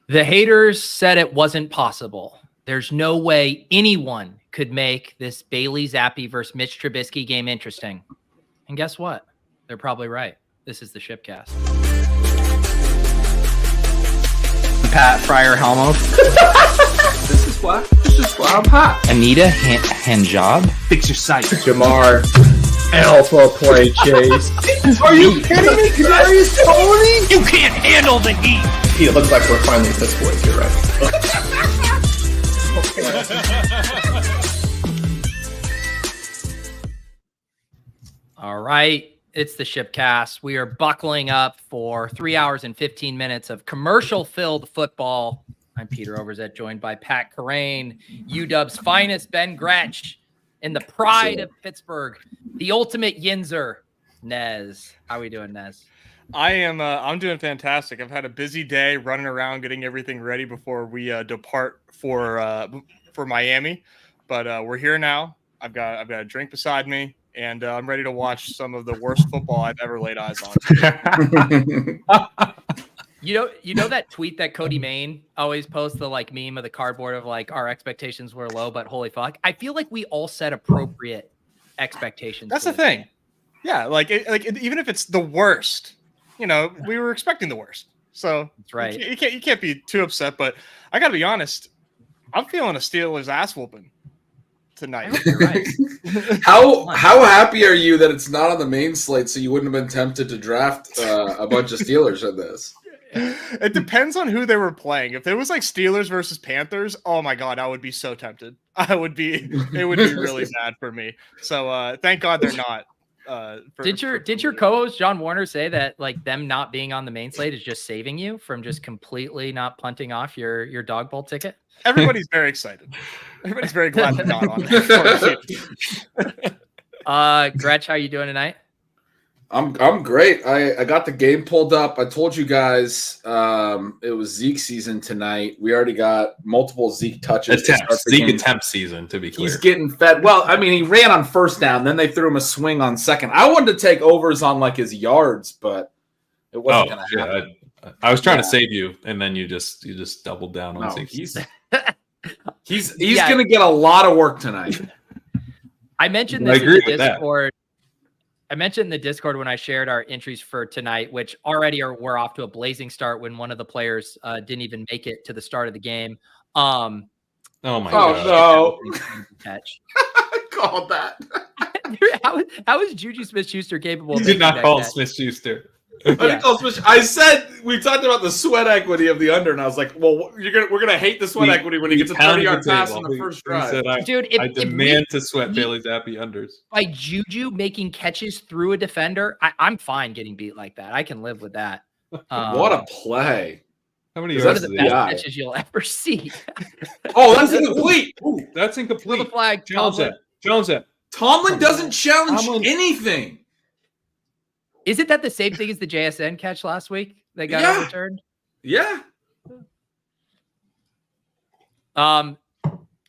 The haters said it wasn't possible. There's no way anyone could make this Bailey Zappi versus Mitch Trubisky game interesting. And guess what? They're probably right. This is the Shipcast. Pat Fryer Helmo. This is why I'm hot. Anita Handjob. Fix your sight. Jamar. Alpha play chase. Are you kidding me? Kadarius Toney? You can't handle the heat. It looks like we're finally Fist Boys. You're right. All right. It's the Shipcast. We are buckling up for 3 hours and 15 minutes of commercial-filled football. I'm Peter Overzet, joined by Pat Carrain, UW's finest Ben Gretch, and the pride of Pittsburgh, the ultimate Yinzer, Nez. How are we doing, Nez? I'm doing fantastic. I've had a busy day running around getting everything ready before we depart for Miami, but we're here now. I've got a drink beside me, and I'm ready to watch some of the worst football I've ever laid eyes on. You know that tweet that Cody Main always posts, the like meme of the cardboard of like our expectations were low, but holy fuck. I feel like we all set appropriate expectations. That's the thing. Yeah, even if it's the worst, we were expecting the worst. So that's right. You can't be too upset, but I got to be honest. I'm feeling a Steelers ass whooping tonight. Right. How happy are you that it's not on the main slate, so you wouldn't have been tempted to draft a bunch of Steelers in this? It depends on who they were playing. If it was like Steelers versus Panthers, oh my god, I would be so tempted. It would be really bad for me. So thank God they're not. Did your co-host John Warner say that like them not being on the main slate is just saving you from just completely not punting off your Dawg Bowl ticket? Everybody's very excited. Everybody's very glad they're not on it. Gretch, how you doing tonight? I'm great. I got the game pulled up. I told you guys it was Zeke season tonight. We already got multiple Zeke touches. Zeke attempt season, to be clear. He's getting fed. Well, I mean, he ran on first down. Then they threw him a swing on second. I wanted to take overs on like his yards, but it wasn't going to happen. I was trying to save you, and then you just doubled down on Zeke. He's going to get a lot of work tonight. I mentioned this in the Discord. I mentioned in the Discord when I shared our entries for tonight, which already we're off to a blazing start when one of the players didn't even make it to the start of the game. Oh my god! No, catch. I called that. how is Juju Smith-Schuster capable? He did not call Smith-Schuster. I said we talked about the sweat equity of the under, and I was like, "Well, we're gonna hate the sweat equity when he gets a 30-yard pass on the first drive." Dude, I demand to sweat Bailey Zappi unders. By Juju making catches through a defender, I'm fine getting beat like that. I can live with that. What a play! How many yards? One of the best catches you'll ever see. Oh, that's incomplete. Ooh, that's incomplete. The flag. Jones it. Tomlin doesn't challenge anything. Isn't that the same thing as the JSN catch last week? They got overturned. Yeah.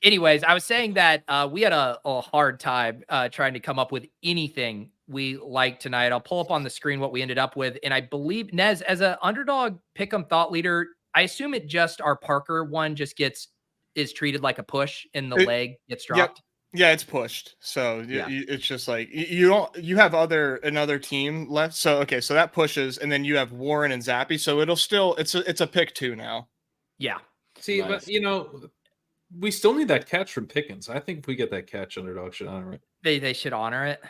Anyways, I was saying that we had a hard time trying to come up with anything we liked tonight. I'll pull up on the screen what we ended up with. And I believe, Nez, as an Underdog Pick Em thought leader, I assume it just our Parker one just is treated like a push and the leg gets dropped. Yep. Yeah, it's pushed. So it's just like you have another team left. So so that pushes, and then you have Warren and Zappi. So it'll still it's a pick 2 now. Yeah. See, nice. But we still need that catch from Pickens. I think if we get that catch, Underdog should honor it. They should honor it.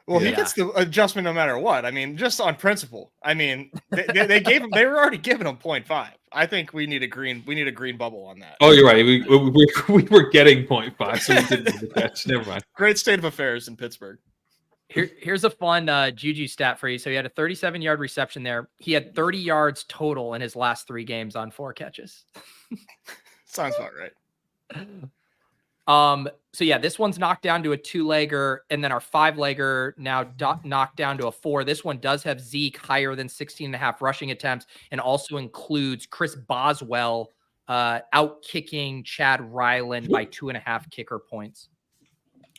Well, he gets the adjustment no matter what. I mean, just on principle. I mean, they gave him. They were already giving him 0.5. I think we need a green bubble on that. Oh, you're right. We were getting 0.5, so we didn't need the catch. Never mind. Great state of affairs in Pittsburgh. Here's a fun Juju stat for you. So he had a 37-yard reception there. He had 30 yards total in his last 3 games on 4 catches. Sounds about right. So yeah, this one's knocked down to a 2-legger, and then our 5-legger now knocked down to a 4. This one does have Zeke higher than 16.5 rushing attempts, and also includes Chris Boswell out kicking Chad Ryland by 2.5 kicker points.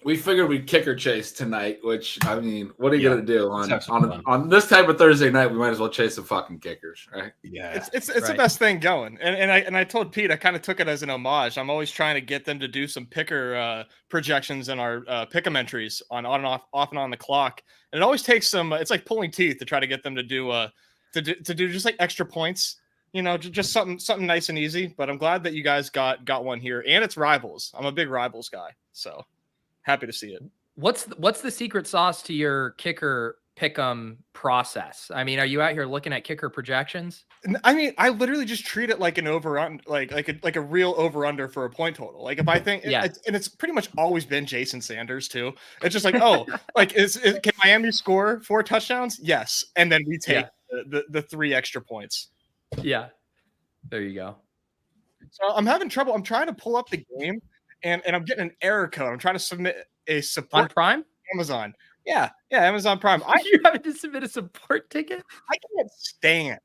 We figured we'd kicker chase tonight, which I mean, what are you gonna do It's on this type of Thursday night? We might as well chase some fucking kickers, right? Yeah, It's the best thing going. And I told Pete I kind of took it as an homage. I'm always trying to get them to do some picker projections in our pick 'em entries on and off and on the clock. And it always takes some. It's like pulling teeth to try to get them to do just like extra points. You know, just something nice and easy. But I'm glad that you guys got one here, and it's rivals. I'm a big rivals guy, so happy to see it. What's the secret sauce to your kicker pick'em process? I mean, are you out here looking at kicker projections? I mean, I literally just treat it like an over like a real over under for a point total. Like if I think, and it's pretty much always been Jason Sanders too. It's just like, oh, like can Miami score 4 touchdowns? Yes, and then we take the 3 extra points. Yeah, there you go. So I'm having trouble. I'm trying to pull up the game, and I'm getting an error code. I'm trying to submit a support on Prime. Amazon. Yeah, Amazon Prime. You're having to submit a support ticket? I can't stand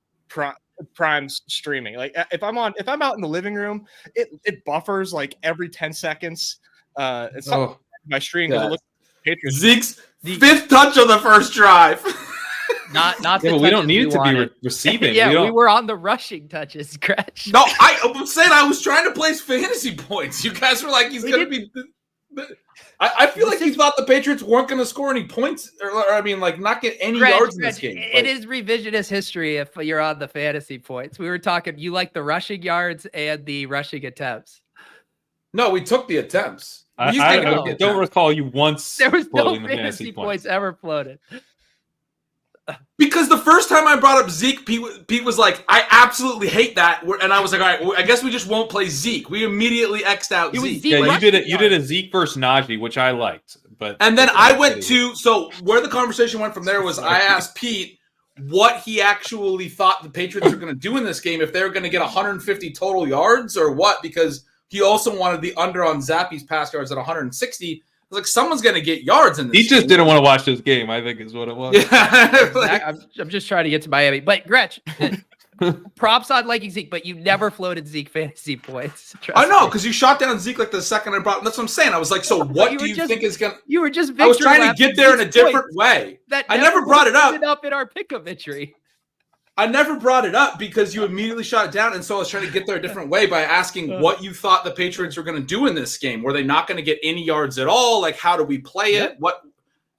Prime's streaming. Like if I'm out in the living room, it buffers like every 10 seconds. It's not my stream because it looks like Patriots. Zeke's 5th touch on the first drive. Not but we don't need it to be receiving. We were on the rushing touches, Gretch. No, I'm saying I was trying to place fantasy points. You guys were like, he's going to be. I feel like you thought the Patriots weren't going to score any points, or I mean, like not get any yards in this game. It is revisionist history if you're on the fantasy points. We were talking, you like the rushing yards and the rushing attempts. No, we took the attempts. I don't recall you once. There was no the fantasy points ever floated. Because the first time I brought up Zeke, Pete was like, I absolutely hate that. And I was like, all right, well, I guess we just won't play Zeke. We immediately X'd out Zeke. Yeah, you did it. You did a Zeke versus Najee, which I liked. And then I went to, so where the conversation went from there was I asked Pete what he actually thought the Patriots were going to do in this game, if they were going to get 150 total yards or what, because he also wanted the under on Zappi's pass yards at 160. Like someone's going to get yards in this. He just didn't want to watch this game, I think is what it was. Yeah. I'm just trying to get to Miami. But Gretch, props on liking Zeke, but you never floated Zeke fantasy points. I know, because you shot down Zeke like the second I brought him. That's what I'm saying. I was like, so what do you think is going to... You were just... I was trying to get there in a different way. I never brought it up in our pickup entry. I never brought it up because you immediately shot it down, and so I was trying to get there a different way by asking what you thought the Patriots were going to do in this game. Were they not going to get any yards at all? Like, how do we play it? What?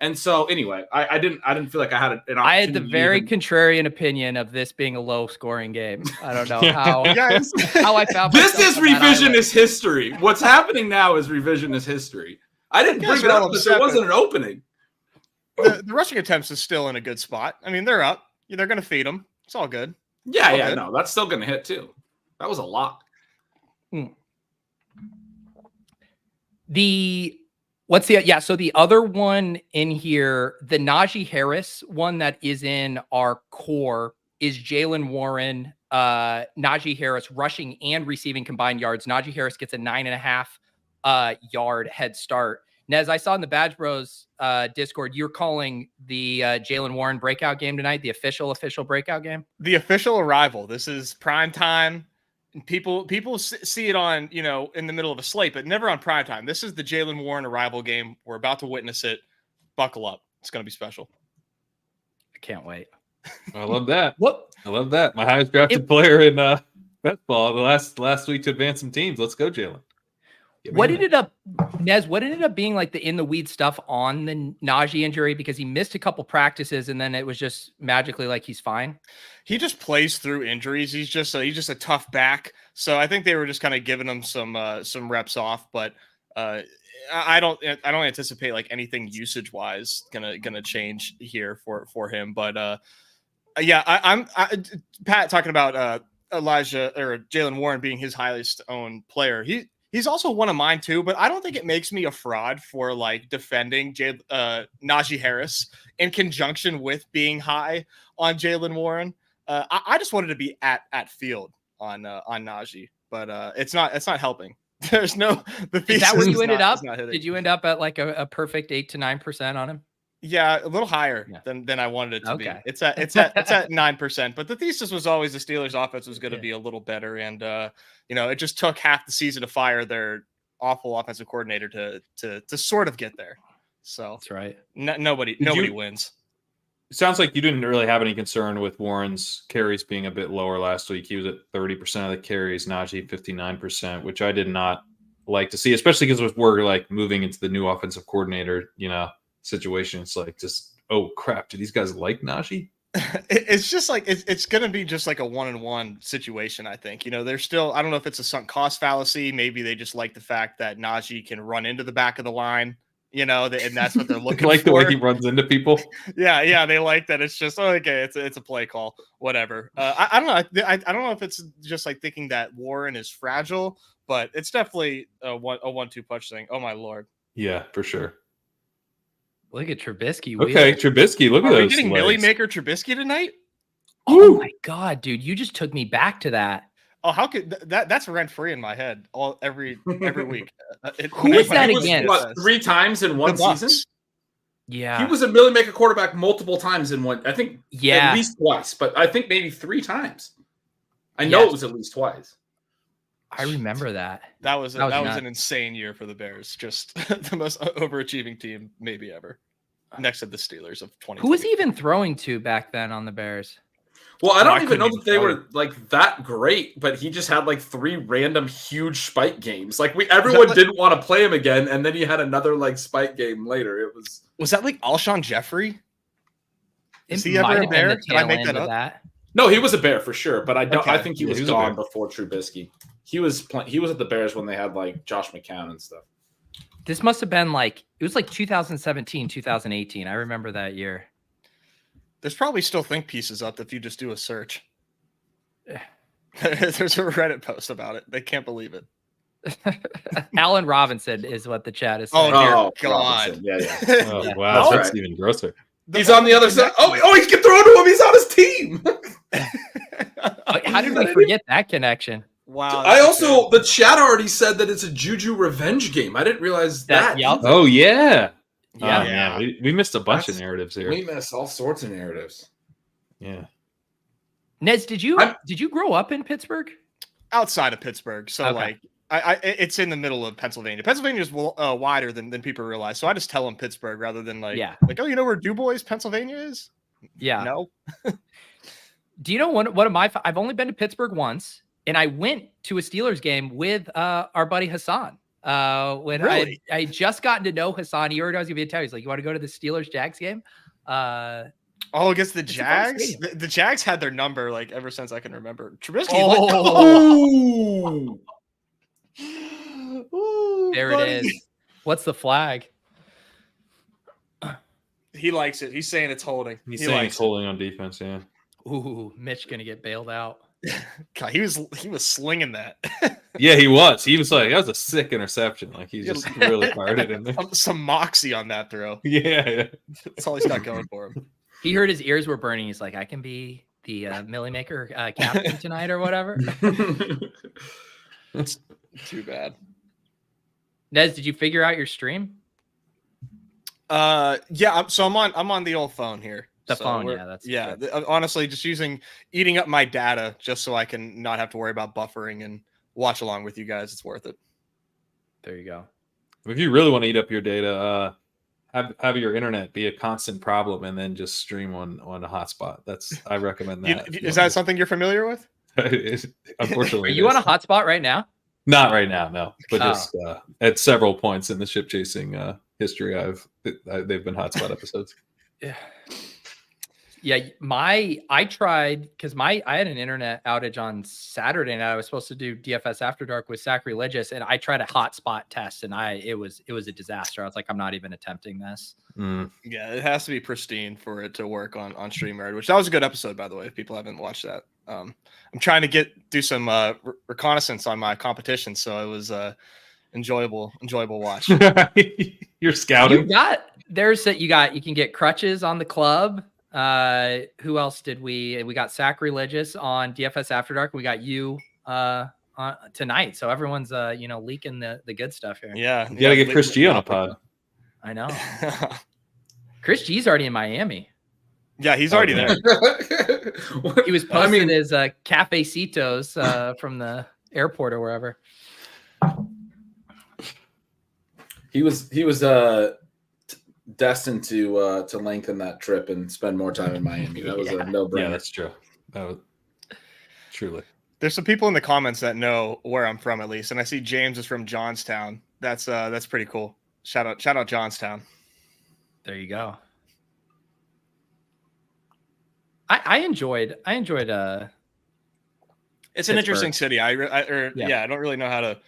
And so, anyway, I didn't feel like I had an opportunity. I had the very contrarian opinion of this being a low-scoring game. I don't know how I found this is revisionist history. What's happening now is revisionist history. I didn't bring it up because there wasn't an opening. The rushing attempts is still in a good spot. I mean, they're up. They're going to feed them. It's all good. Yeah, no, that's still going to hit too. That was a lot. So the other one in here, the Najee Harris one that is in our core is Jaylen Warren, Najee Harris rushing and receiving combined yards. Najee Harris gets a 9.5 yard head start. Nez, I saw in the Badge Bros Discord, you're calling the Jaylen Warren breakout game tonight, the official breakout game? The official arrival. This is prime time. People see it on, in the middle of a slate, but never on prime time. This is the Jaylen Warren arrival game. We're about to witness it. Buckle up. It's going to be special. I can't wait. I love that. What? I love that. My highest drafted player in baseball the last week to advance some teams. Let's go, Jaylen. What ended up being like the in the weed stuff on the Najee injury? Because he missed a couple practices and then it was just magically like he's fine. He just plays through injuries. He's just a tough back. So I think they were just kind of giving him some reps off. But I don't anticipate like anything usage wise gonna change here for him. But I'm Pat talking about Elijah or Jaylen Warren being his highest owned player. He's also one of mine too, but I don't think it makes me a fraud for like defending Najee Harris in conjunction with being high on Jaylen Warren. I just wanted to be at field on Najee, but it's not helping. There's no the thesis. Is that where you ended up? Did you end up at like a perfect 8 to 9% on him? Yeah, a little higher than I wanted it to be. It's at 9%. But the thesis was always the Steelers' offense was going to be a little better, and it just took half the season to fire their awful offensive coordinator to sort of get there. So That's right. Nobody wins. It sounds like you didn't really have any concern with Warren's carries being a bit lower last week. He was at 30% of the carries, Najee 59%, which I did not like to see, especially because we're like moving into the new offensive coordinator, situation. It's like just, oh crap, do these guys like Najee? It's just like it's going to be just like a 1-on-1 situation. I think they're still. I don't know if it's a sunk cost fallacy. Maybe they just like the fact that Najee can run into the back of the line. And that's what they're looking like for. The way he runs into people. Yeah, they like that. It's just okay. It's a play call, whatever. I don't know. I don't know if it's just like thinking that Warren is fragile, but it's definitely a 1-2 punch thing. Oh my lord. Yeah, for sure. Look at Trubisky. Okay, Trubisky. Look at those. Are we getting legs. Millie Maker Trubisky tonight? Oh my god, dude! You just took me back to that. Oh, how could that's rent free in my head every week. Who is that again? What, 3 times in one season? Yeah, he was a Millie Maker quarterback multiple times in one. I think at least twice, but I think maybe 3 times. I know it was at least twice. I remember that. That was an insane year for the Bears. Just the most overachieving team maybe ever, next to the Steelers of 2020. Who was he even throwing to back then on the Bears? Well, I don't even know that they were like that great, but he just had like 3 random huge spike games. Like everyone didn't want to play him again, and then he had another like spike game later. Was that like Alshon Jeffrey? Is he might ever a have been Bear? the Did I tail make end that of up? that. No, he was a Bear for sure, but I don't. Okay. I think he was he was a gone Bear. before Trubisky. He was at the Bears when they had like Josh McCown and stuff. This must have been it was like 2017, 2018. I remember that year. There's probably still think pieces up if you just do a search. There's a Reddit post about it. They can't believe it. Allen Robinson is what the chat is saying. Oh, dear God. Robinson. Yeah. Oh, wow, that's right. even grosser. He's on the other side. Oh, he can throw to him. He's on his team. How did we forget that connection? Wow. I also, the chat already said that it's a Juju revenge game. I didn't realize that. Yep. Oh, yeah. Yeah. Oh, man. We missed a bunch of narratives here. We miss all sorts of narratives. Yeah. Nez, did you grow up in Pittsburgh? Outside of Pittsburgh. So Okay. it's in the middle of Pennsylvania. Pennsylvania is wider than people realize. So I just tell them Pittsburgh rather than oh, where DuBois, Pennsylvania is? Yeah. No. Do you know one of my? I've only been to Pittsburgh once, and I went to a Steelers game with our buddy Hassan. When Really? I just gotten to know Hassan, he heard I was gonna be in town. He's like, "You want to go to the Steelers Jags game?" Against the It's a fun Jags? stadium. The Jags had their number like ever since I can remember. Trubisky. Oh. Ooh, There buddy. it is. What's the flag? He likes it. He's saying it's holding. He's He saying likes he's holding on defense, yeah. Ooh, Mitch gonna get bailed out. God, he was slinging that. Yeah, he was. He was like, that was a sick interception. Like, he just really fired it in there. Some moxie on that throw. Yeah. That's all he's got going for him. He heard his ears were burning. He's like, I can be the Millie Maker captain tonight or whatever. It's too bad. Nez, did you figure out your stream? Yeah. So I'm on the old phone here. The So phone, we're- yeah, that's yeah. good. Honestly, just eating up my data just so I can not have to worry about buffering and watch along with you guys. It's worth it. There you go. If you really want to eat up your data, have your internet be a constant problem and then just stream on a hotspot. I recommend that. Is that something you're familiar with? Unfortunately, Are you on a hotspot right now? Not right now, no. But Oh. just at several points in the ship chasing history, they've been hotspot episodes. Yeah, I tried because I had an internet outage on Saturday night. I was supposed to do DFS After Dark with Sacrilegious, and I tried a hotspot test, and it was a disaster. I was like, I'm not even attempting this. Yeah, it has to be pristine for it to work on StreamYard, which that was a good episode, by the way, if people haven't watched that. I'm trying to do some reconnaissance on my competition, so it was enjoyable watch. You're scouting. You can get crutches on the club. Who else did we got Sacrilegious on DFS After Dark. We got you tonight. So everyone's leaking the good stuff here. Yeah. You gotta get Chris G on a pod. I know. Chris G's already in Miami. Yeah, he's already there. He was posting his cafecitos from the airport or wherever. He was destined to lengthen that trip and spend more time in Miami. That was a no-brainer. Yeah, that's true. That was truly. There's some people in the comments that know where I'm from, at least, and I see James is from Johnstown. That's pretty cool. Shout out Johnstown. There you go. I enjoyed it's an Pittsburgh. interesting city. I don't really know how to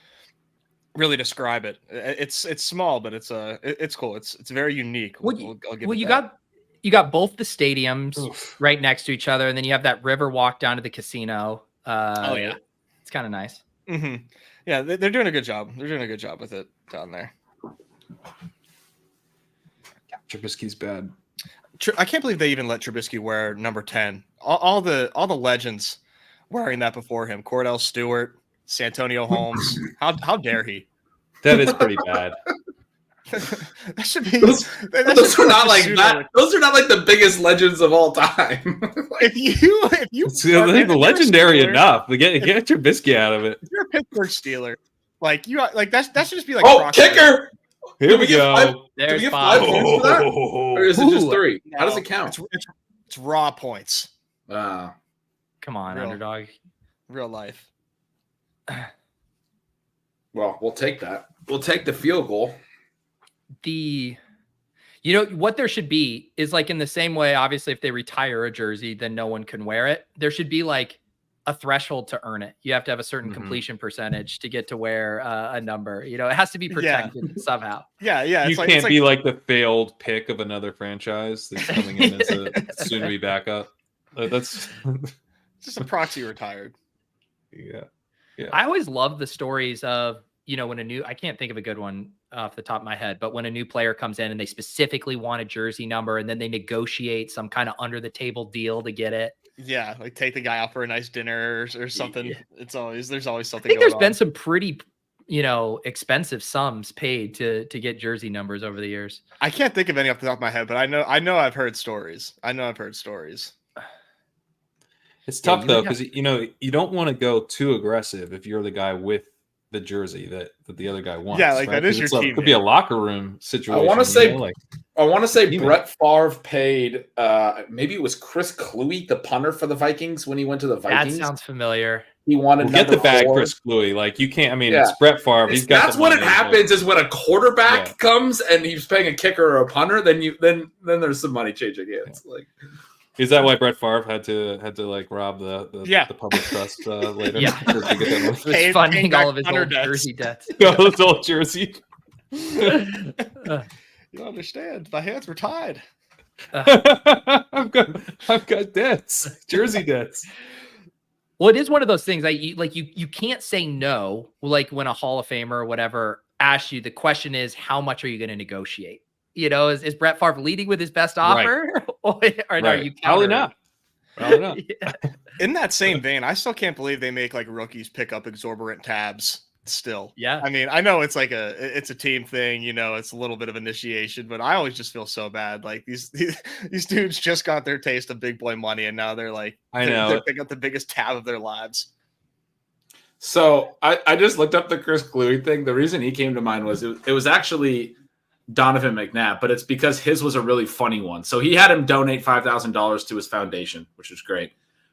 really describe it. It's small, but it's cool. It's very unique. Well, I'll give well it you that. got both the stadiums right next to each other, and then you have that river walk down to the casino. It's kind of nice. Mm-hmm. Yeah, they're doing a good job. They're doing a good job with it down there. Trubisky's bad. I can't believe they even let Trubisky wear number 10. All the legends wearing that before him. Cordell Stewart, Santonio Holmes. How dare he? That is pretty bad. That should be. Those are not like that. Those are not like the biggest legends of all time. if you the legendary enough, get Trubisky out of it. If you're a Pittsburgh Steeler, that should just be like. Oh, kicker! Here we go. There's do we get 5 5 points for that? Or is it just 3? No, How does it count? It's raw points. Come on, underdog. Real life. Well, we'll take that. We'll take the field goal. What there should be is like in the same way, obviously, if they retire a jersey, then no one can wear it. There should be like a threshold to earn it. You have to have a certain completion percentage to get to wear a number. It has to be protected somehow. Yeah. You can't be like the failed pick of another franchise that's coming in as a soon-to-be backup. That's just a proxy retired. Yeah. I always love the stories of, when I can't think of a good one off the top of my head, but when a new player comes in and they specifically want a jersey number and then they negotiate some kind of under the table deal to get it. Yeah. Like take the guy out for a nice dinner or something. Yeah. There's always something. I think there's been some pretty, expensive sums paid to get jersey numbers over the years. I can't think of any off the top of my head, but I know I've heard stories. It's tough though, because you don't want to go too aggressive if you're the guy with the jersey that the other guy wants. Yeah, like right? that is your team. It could be a locker room situation. I want to say Brett Favre paid maybe it was Chris Kluwe, the punter for the Vikings, when he went to the Vikings. That sounds familiar. He wanted get the bag, 4. Chris Kluwe. Like you can't. I mean, it's Brett Favre. That's when it happens. Is when a quarterback comes and he's paying a kicker or a punter. Then there's some money changing hands. Like. Is that why Brett Favre had to like rob the public trust later? Yeah, Paying funding all of his old jersey debts. His old jersey. You don't understand. My hands were tied. I've got debts, jersey debts. Well, it is one of those things. You can't say no. Like when a Hall of Famer or whatever asks you, the question is, how much are you going to negotiate? Is Brett Favre leading with his best offer? Right. or are you Probably not. Yeah. In that same vein, I still can't believe they make like rookies pick up exorbitant tabs still. Yeah. I mean, I know it's like it's a team thing, it's a little bit of initiation, but I always just feel so bad. Like these dudes just got their taste of big boy money and now they're like, they're picking up the biggest tab of their lives. So I just looked up the Chris Kluwe thing. The reason he came to mind was it was actually Donovan McNabb, but it's because his was a really funny one. So he had him donate $5,000 to his foundation, which was great.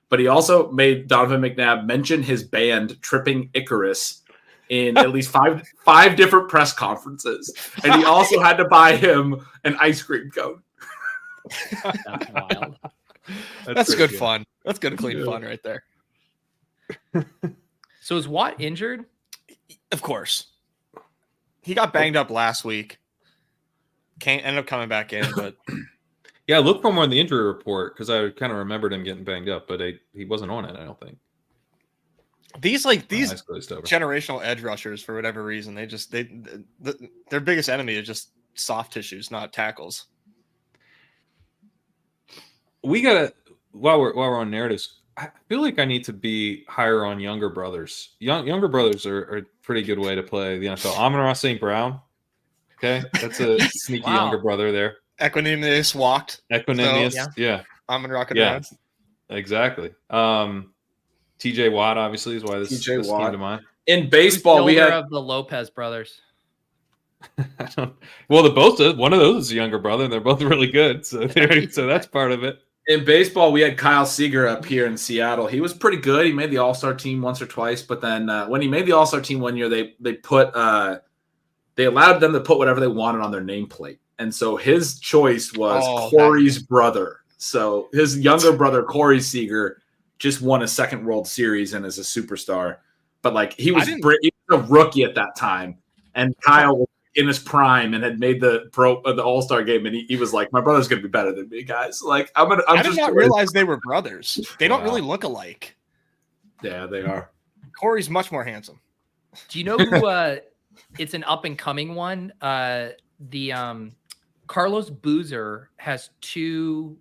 But he also made Donovan McNabb mention his band Tripping Icarus in at least five different press conferences. And he also had to buy him an ice cream cone. That's wild. That's good fun. That's good clean fun right there. So is Watt injured? Of course. He got banged up last week. Can't end up coming back in, but yeah, look for more in the injury report because I kind of remembered him getting banged up, but he wasn't on it. I don't think these generational edge rushers for whatever reason their biggest enemy is just soft tissues, not tackles. We gotta while we're on narratives. I feel like I need to be higher on younger brothers. Younger brothers are a pretty good way to play the NFL. Amon-Ra St. Brown. Okay, that's a sneaky younger brother there. Equanimous walked. Equanimous, so, yeah. Amon-Ra dance. Exactly. TJ Watt obviously is why this came to mind. In baseball, we had of the Lopez brothers. Well, one of those is a younger brother, and they're both really good. So that's part of it. In baseball, we had Kyle Seager up here in Seattle. He was pretty good. He made the All-Star team once or twice, but then when he made the All-Star team one year, they allowed them to put whatever they wanted on their nameplate. And so his choice was Corey's brother. So his younger brother, Corey Seager, just won a second World Series and is a superstar. But like he was a rookie at that time, and Kyle was in his prime and had made the All-Star game, and he was like, "My brother's gonna be better than me, guys." Like I did not realize they were brothers. They don't really look alike. Yeah, they are. Corey's much more handsome. Do you know who? It's an up and coming one. Carlos Boozer has two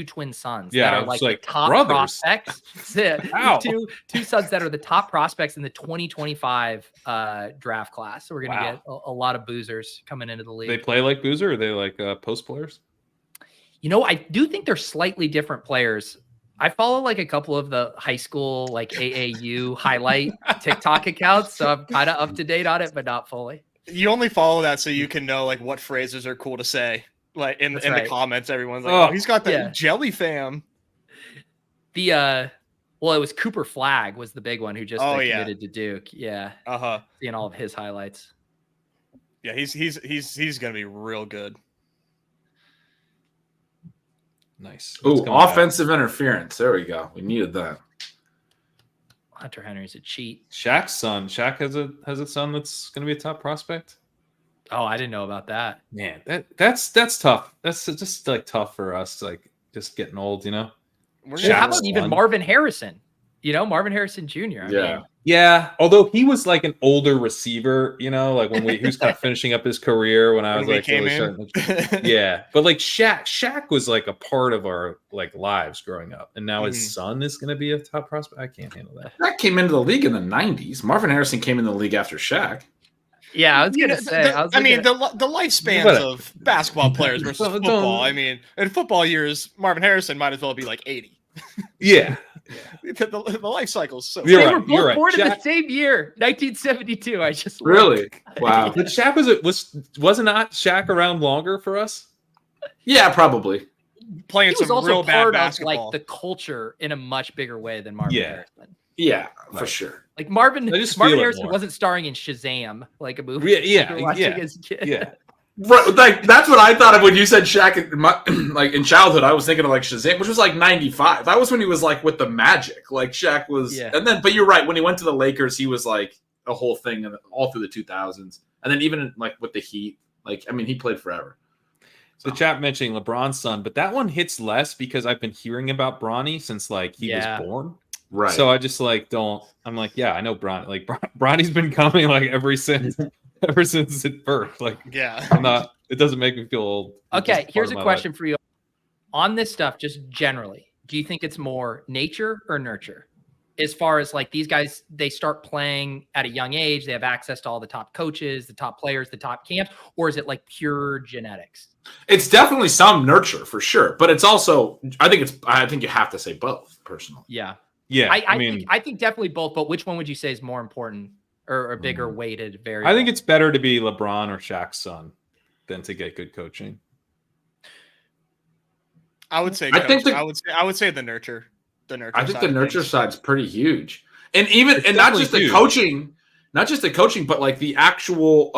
twin sons that are like the top prospects. two sons that are the top prospects in the 2025 draft class. So we're gonna get a lot of Boozers coming into the league. They play like Boozer, or are they like post players? I do think they're slightly different players. I follow like a couple of the high school like AAU highlight TikTok accounts, so I'm kind of up to date on it, but not fully. You only follow that so you can know like what phrases are cool to say. Like in the comments, everyone's like, "Oh, he's got the jelly fam." It was Cooper Flagg was the big one who just committed to Duke. Yeah, seeing all of his highlights. Yeah, he's gonna be real good. Nice. Ooh, offensive interference. There we go. We needed that. Hunter Henry's a cheat. Shaq's son. Shaq has a son that's gonna be a top prospect. Oh, I didn't know about that. Man, that's tough. That's just like tough for us, like just getting old, How about even Marvin Harrison? Marvin Harrison Jr. Yeah. Although he was like an older receiver, like when he was kind of finishing up his career when I was like really starting. Yeah, but like Shaq was like a part of our like lives growing up, and now his son is going to be a top prospect. I can't handle that. Shaq came into the league in the '90s. Marvin Harrison came in the league after Shaq. Yeah, I was gonna say. The lifespans of basketball players versus football. I mean, in football years, Marvin Harrison might as well be like 80. Yeah. The life cycles. So they were both born in the same year, 1972. I just really wow. But Shaq wasn't Shaq around longer for us? Yeah, probably. Playing some real bad basketball. Of, like the culture in a much bigger way than Marvin Harrison. Yeah, for sure. Like Marvin Harrison wasn't starring in Shazam, like a movie. Yeah. Right, like that's what I thought of when you said Shaq. Like in childhood, I was thinking of like Shazam, which was like '95. That was when he was like with the Magic. Like Shaq was, and then. But you're right. When he went to the Lakers, he was like a whole thing, all through the 2000s, and then even like with the Heat. Like I mean, he played forever. So the chat mentioning LeBron's son, but that one hits less because I've been hearing about Bronny since like he was born. Right. So I just like don't. I'm like, I know Bronny. Like Bronny's been coming like ever since at birth. Like, I'm not. It doesn't make me feel old. Okay, here's a question for you on this stuff. Just generally, do you think it's more nature or nurture? As far as like these guys, they start playing at a young age. They have access to all the top coaches, the top players, the top camps, or is it like pure genetics? It's definitely some nurture for sure, but it's also. I think you have to say both. Personally. Yeah. Yeah, I think definitely both, but which one would you say is more important or a bigger weighted variable? I think it's better to be LeBron or Shaq's son than to get good coaching. I would say I would say the nurture. I think the nurture side's pretty huge. And not just the coaching, but like the actual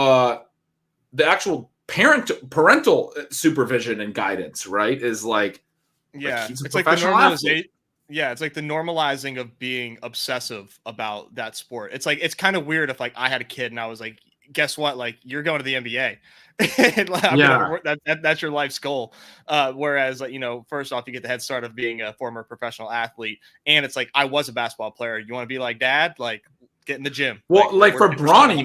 parental supervision and guidance, right? Is like it's like the normalization. Yeah, it's like the normalizing of being obsessive about that sport. It's like it's kind of weird if like I had a kid and I was like, guess what? Like you're going to the NBA. That's your life's goal. Whereas like, first off, you get the head start of being a former professional athlete, and it's like I was a basketball player. You want to be like dad? Like get in the gym. Well, like for Bronny,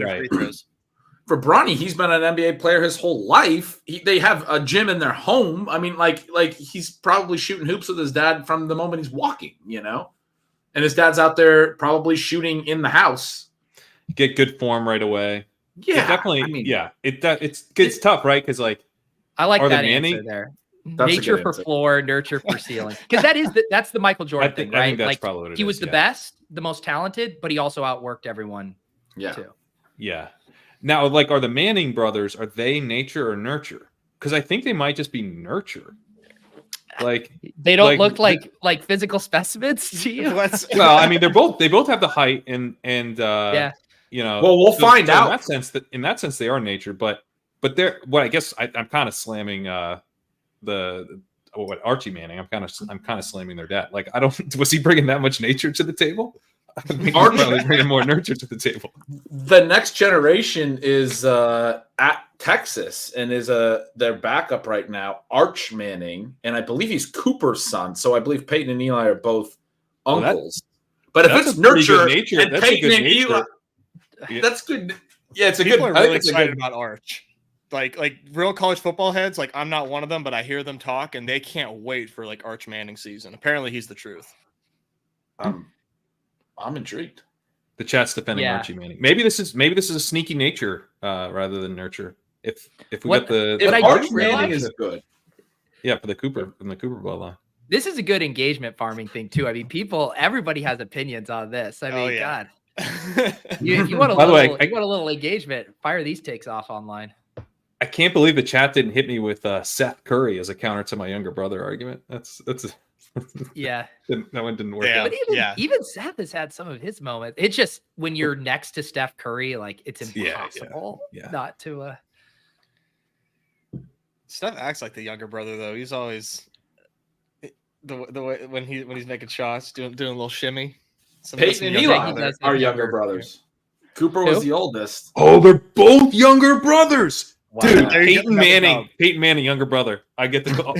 he's been an NBA player his whole life. They have a gym in their home. I mean, like he's probably shooting hoops with his dad from the moment he's walking, and his dad's out there probably shooting in the house. Get good form right away. Yeah, definitely. I mean, it's tough, right? Because like I like that answer there. That's nature for floor, nurture for ceiling. Because that's the Michael Jordan thing, right? I think that's like probably what it he was the best, the most talented, but he also outworked everyone. Yeah. Too. Yeah. Now, like, are the Manning brothers, are they nature or nurture? Because I think they might just be nurture. Like, they don't look like physical specimens to you. Well, I mean, they both have the height and yeah. You know. Well, we'll find out. In that sense, they are nature, but they're I guess I'm kind of slamming Archie Manning. I'm kind of slamming their dad. Like, was he bringing that much nature to the table? I think Archie bringing more nurture to the table. The next generation is at Texas and is their backup right now, Arch Manning, and I believe he's Cooper's son. So I believe Peyton and Eli are both uncles. But if it's nurture and Peyton and Eli, that's good. Yeah, it's a People good. are really excited about Arch. Like real college football heads. Like, I'm not one of them, but I hear them talk, and they can't wait for like Arch Manning season. Apparently, he's the truth. I'm intrigued. The chat's defending Archie Manning. Maybe this is a sneaky nature rather than nurture. If we got the Arch Manning is good. Yeah, for the Cooper bloodline. This is a good engagement farming thing too. I mean, everybody has opinions on this. I mean, God, you want a little engagement? Fire these takes off online. I can't believe the chat didn't hit me with Seth Curry as a counter to my younger brother argument. That's yeah. That one didn't work out. But even Seth has had some of his moments. It's just when you're next to Steph Curry, like, it's impossible not to. Steph acts like the younger brother, though. He's always the way when he's making shots, doing a little shimmy. Peyton and Eli are younger brothers. Cooper was the oldest. Oh, they're both younger brothers. Wow. Dude, Peyton Manning, younger brother. I get the call.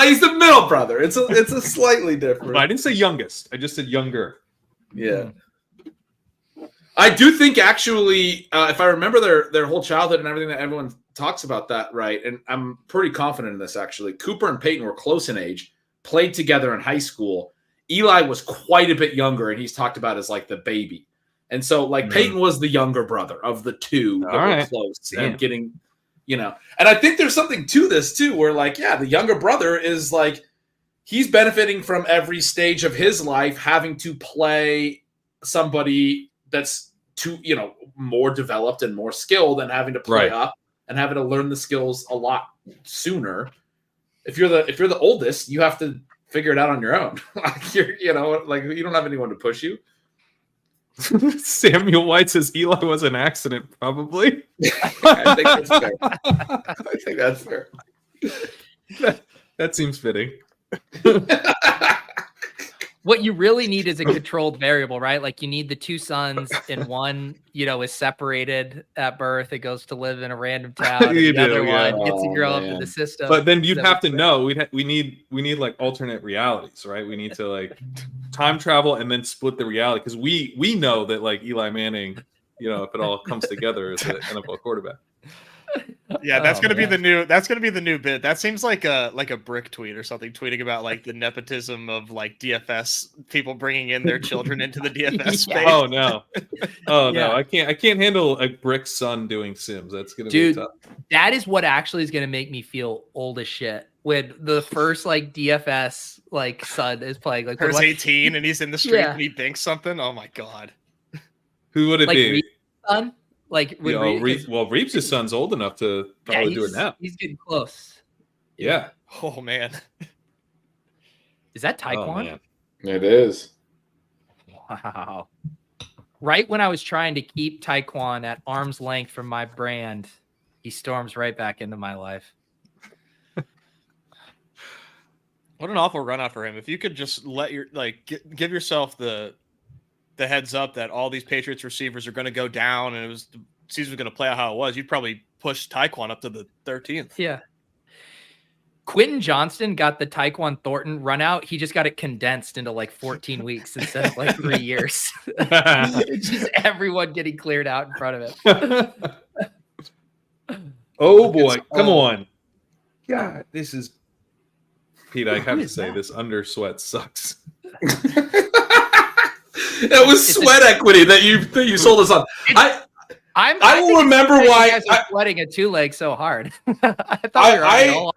He's the middle brother. It's a slightly different. I didn't say youngest. I just said younger. Yeah. I do think actually, if I remember their whole childhood and everything that everyone talks about that, right? And I'm pretty confident in this actually. Cooper and Peyton were close in age, played together in high school. Eli was quite a bit younger, and he's talked about as like the baby. And so, like, Peyton was the younger brother of the two that were close and getting, and I think there's something to this too, where like, the younger brother is like, he's benefiting from every stage of his life, having to play somebody that's more developed and more skilled and having to play up and having to learn the skills a lot sooner. If you're the oldest, you have to figure it out on your own. Like, you don't have anyone to push you. Samuel White says Eli was an accident, probably. I think that's fair. That seems fitting. What you really need is a controlled variable, right? Like, you need the two sons, and one, is separated at birth. It goes to live in a random town. And the other one gets to grow up in the system. But then you'd have to know we need like alternate realities, right? We need to like time travel and then split the reality, because we know that like Eli Manning, if it all comes together as an NFL quarterback. Yeah, that's gonna be the new bit. That seems like a brick tweet or something, tweeting about like the nepotism of like DFS people bringing in their children into the DFS space. Oh no, no, I can't handle a brick son doing Sims. That's gonna be tough. That is what actually is gonna make me feel old as shit when the first like DFS like son is playing. Like, he's 18 and he's in the street and he thinks something. Oh my god, who would it be? Son? Like, Reeves' son's old enough to probably do it now. He's getting close. Yeah. Oh man. Is that Taekwon? Oh, it is. Wow. Right when I was trying to keep Taekwon at arm's length from my brand, he storms right back into my life. What an awful run out for him. If you could just give yourself the heads up that all these Patriots receivers are going to go down and the season was going to play out how it was, you'd probably push Taekwon up to the 13th. Yeah. Quentin Johnston got the Taekwon Thornton run out. He just got it condensed into like 14 weeks instead of like 3 years. Just everyone getting cleared out in front of him. Oh boy. Come on. God, this is Pete. I have to say this under sweat sucks. It was sweat equity that you sold us on. I will remember why I was sweating a two leg so hard. I thought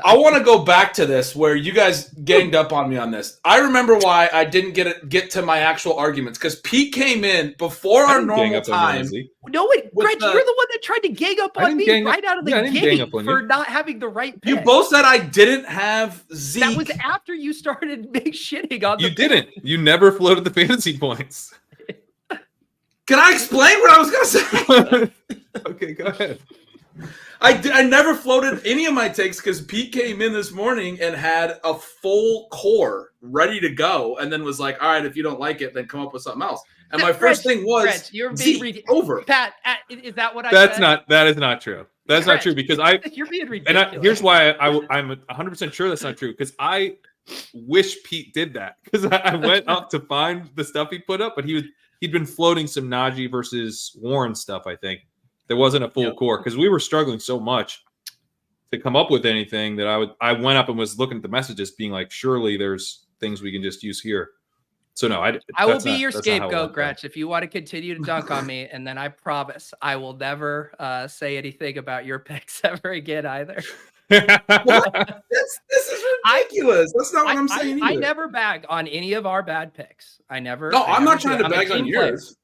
I want to go back to this where you guys ganged up on me on this. I remember why I didn't get to my actual arguments because Pete came in before our normal time. No, wait, Gretch, you're the one that tried to gang up on me right out of the gate for not having the right pick. You both said I didn't have Zeke. That was after you started big shitting on You didn't. You never floated the fantasy points. Can I explain what I was going to say? Okay, go ahead. I never floated any of my takes because Pete came in this morning and had a full core ready to go and then was like, all right, if you don't like it, then come up with something else. And my first thing was, Gretch, you're being over. Pat, is that what I That said? is not true. That's Gretch, not true because you're being ridiculous. And here's why I'm 100% sure that's not true because I wish Pete did that because I went up to find the stuff he put up, but he'd been floating some Najee versus Warren stuff, I think. There wasn't a full core because we were struggling so much to come up with anything that I went up and was looking at the messages being like, surely there's things we can just use here. So no, I will be your scapegoat, Gretch, if you want to continue to dunk on me. And then I promise I will never say anything about your picks ever again either. This is ridiculous. That's not what I'm saying either. I never bag on any of our bad picks. No, I'm not trying to bag on yours.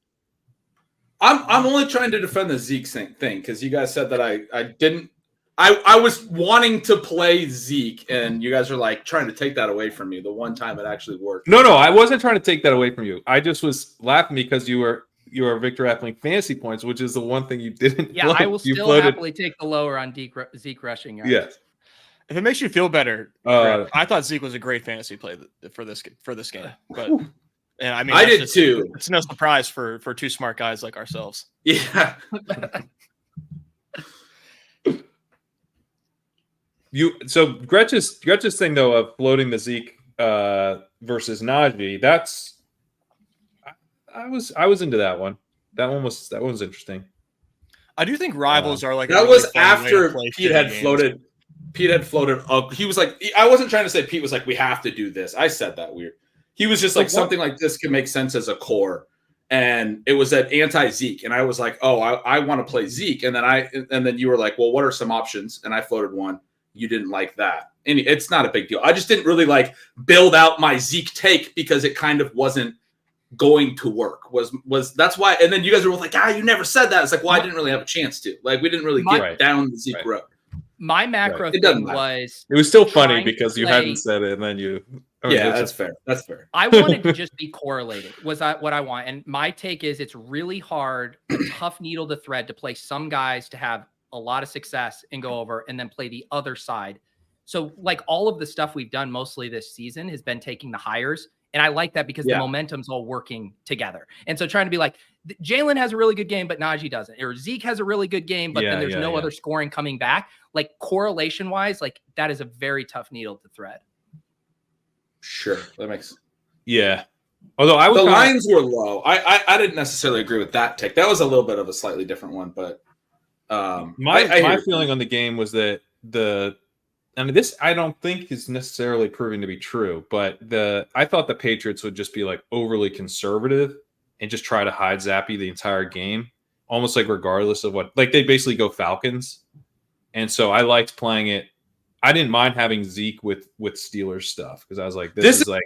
I'm only trying to defend the Zeke thing because you guys said that I didn't. I was wanting to play Zeke, and you guys are like trying to take that away from me. The one time it actually worked. No, I wasn't trying to take that away from you. I just was laughing because you were Victor Athling fantasy points, which is the one thing you didn't. Yeah, I will still happily take the lower on Zeke rushing yards. Yes. If it makes you feel better, I thought Zeke was a great fantasy play for this game, but. And I mean, I did too. It's no surprise for two smart guys like ourselves. Yeah. So Gretch's thing though of floating the Zeke versus Najee, that's I was into that one. That one was interesting. I do think rivals are like that was after Pete had floated. Pete had floated up. He was like, I wasn't trying to say Pete was like, we have to do this. I said that weird. He was just like, something like this can make sense as a core. And it was at anti-Zeke. And I was like, oh, I want to play Zeke. And then you were like, well, what are some options? And I floated one. You didn't like that. And it's not a big deal. I just didn't really like build out my Zeke take because it kind of wasn't going to work. That's why. And then you guys were both like, you never said that. It's like, well, I didn't really have a chance to. Like, we didn't really get down the Zeke road. My macro thing was. It was still funny because you hadn't said it and then you. That's fair. That's fair. I wanted to just be correlated. Was that what I want? And my take is it's really hard, a tough needle to thread to play some guys to have a lot of success and go over and then play the other side. So like all of the stuff we've done mostly this season has been taking the hires. And I like that because the momentum's all working together. And so trying to be like, Jaylen has a really good game, but Najee doesn't. Or Zeke has a really good game, but then there's no other scoring coming back. Like correlation wise, like that is a very tough needle to thread. Sure, that makes. Yeah, although the lines were low. I didn't necessarily agree with that take. That was a little bit of a slightly different one, but my feeling on the game was that this I don't think is necessarily proving to be true, but I thought the Patriots would just be like overly conservative and just try to hide Zappy the entire game, almost like regardless of what. Like they basically go Falcons, and so I liked playing it. I didn't mind having Zeke with Steelers stuff because I was like, this is like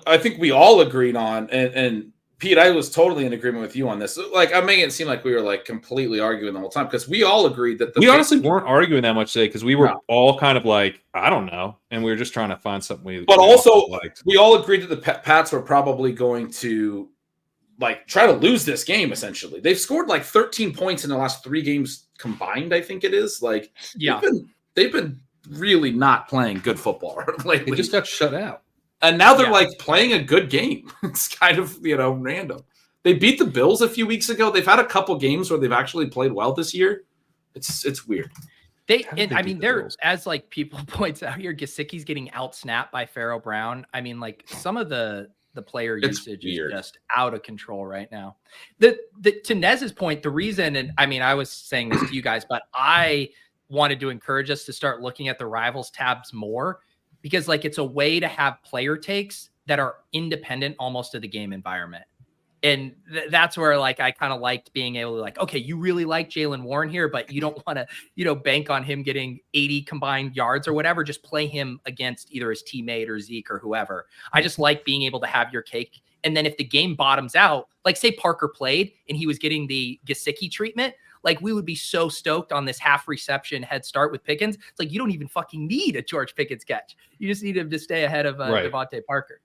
I think we all agreed on, and Pete, I was totally in agreement with you on this. Like I'm making it seem like we were like completely arguing the whole time because we all agreed that we honestly weren't arguing that much today because we were all kind of like, I don't know, and we were just trying to find something But also, we all agreed that the Pats were probably going to like try to lose this game. Essentially, they've scored like 13 points in the last 3 games combined. I think it is like they've been really not playing good football lately. They just got shut out. And now they're like playing a good game. It's kind of, random. They beat the Bills a few weeks ago. They've had a couple games where they've actually played well this year. It's weird. They're as like people points out here, Gesicki's getting outsnapped by Pharaoh Brown. I mean, like some of the player usage is just out of control right now. To Nez's point, the reason, and I mean, I was saying this to you guys, but I wanted to encourage us to start looking at the rivals tabs more because like it's a way to have player takes that are independent almost of the game environment. And that's where like I kind of liked being able to like, okay, you really like Jaylen Warren here, but you don't want to, bank on him getting 80 combined yards or whatever. Just play him against either his teammate or Zeke or whoever. I just like being able to have your cake. And then if the game bottoms out, like say Parker played and he was getting the Gesicki treatment, like we would be so stoked on this half reception head start with Pickens. It's like, you don't even fucking need a George Pickens catch. You just need him to stay ahead of Devontae Parker.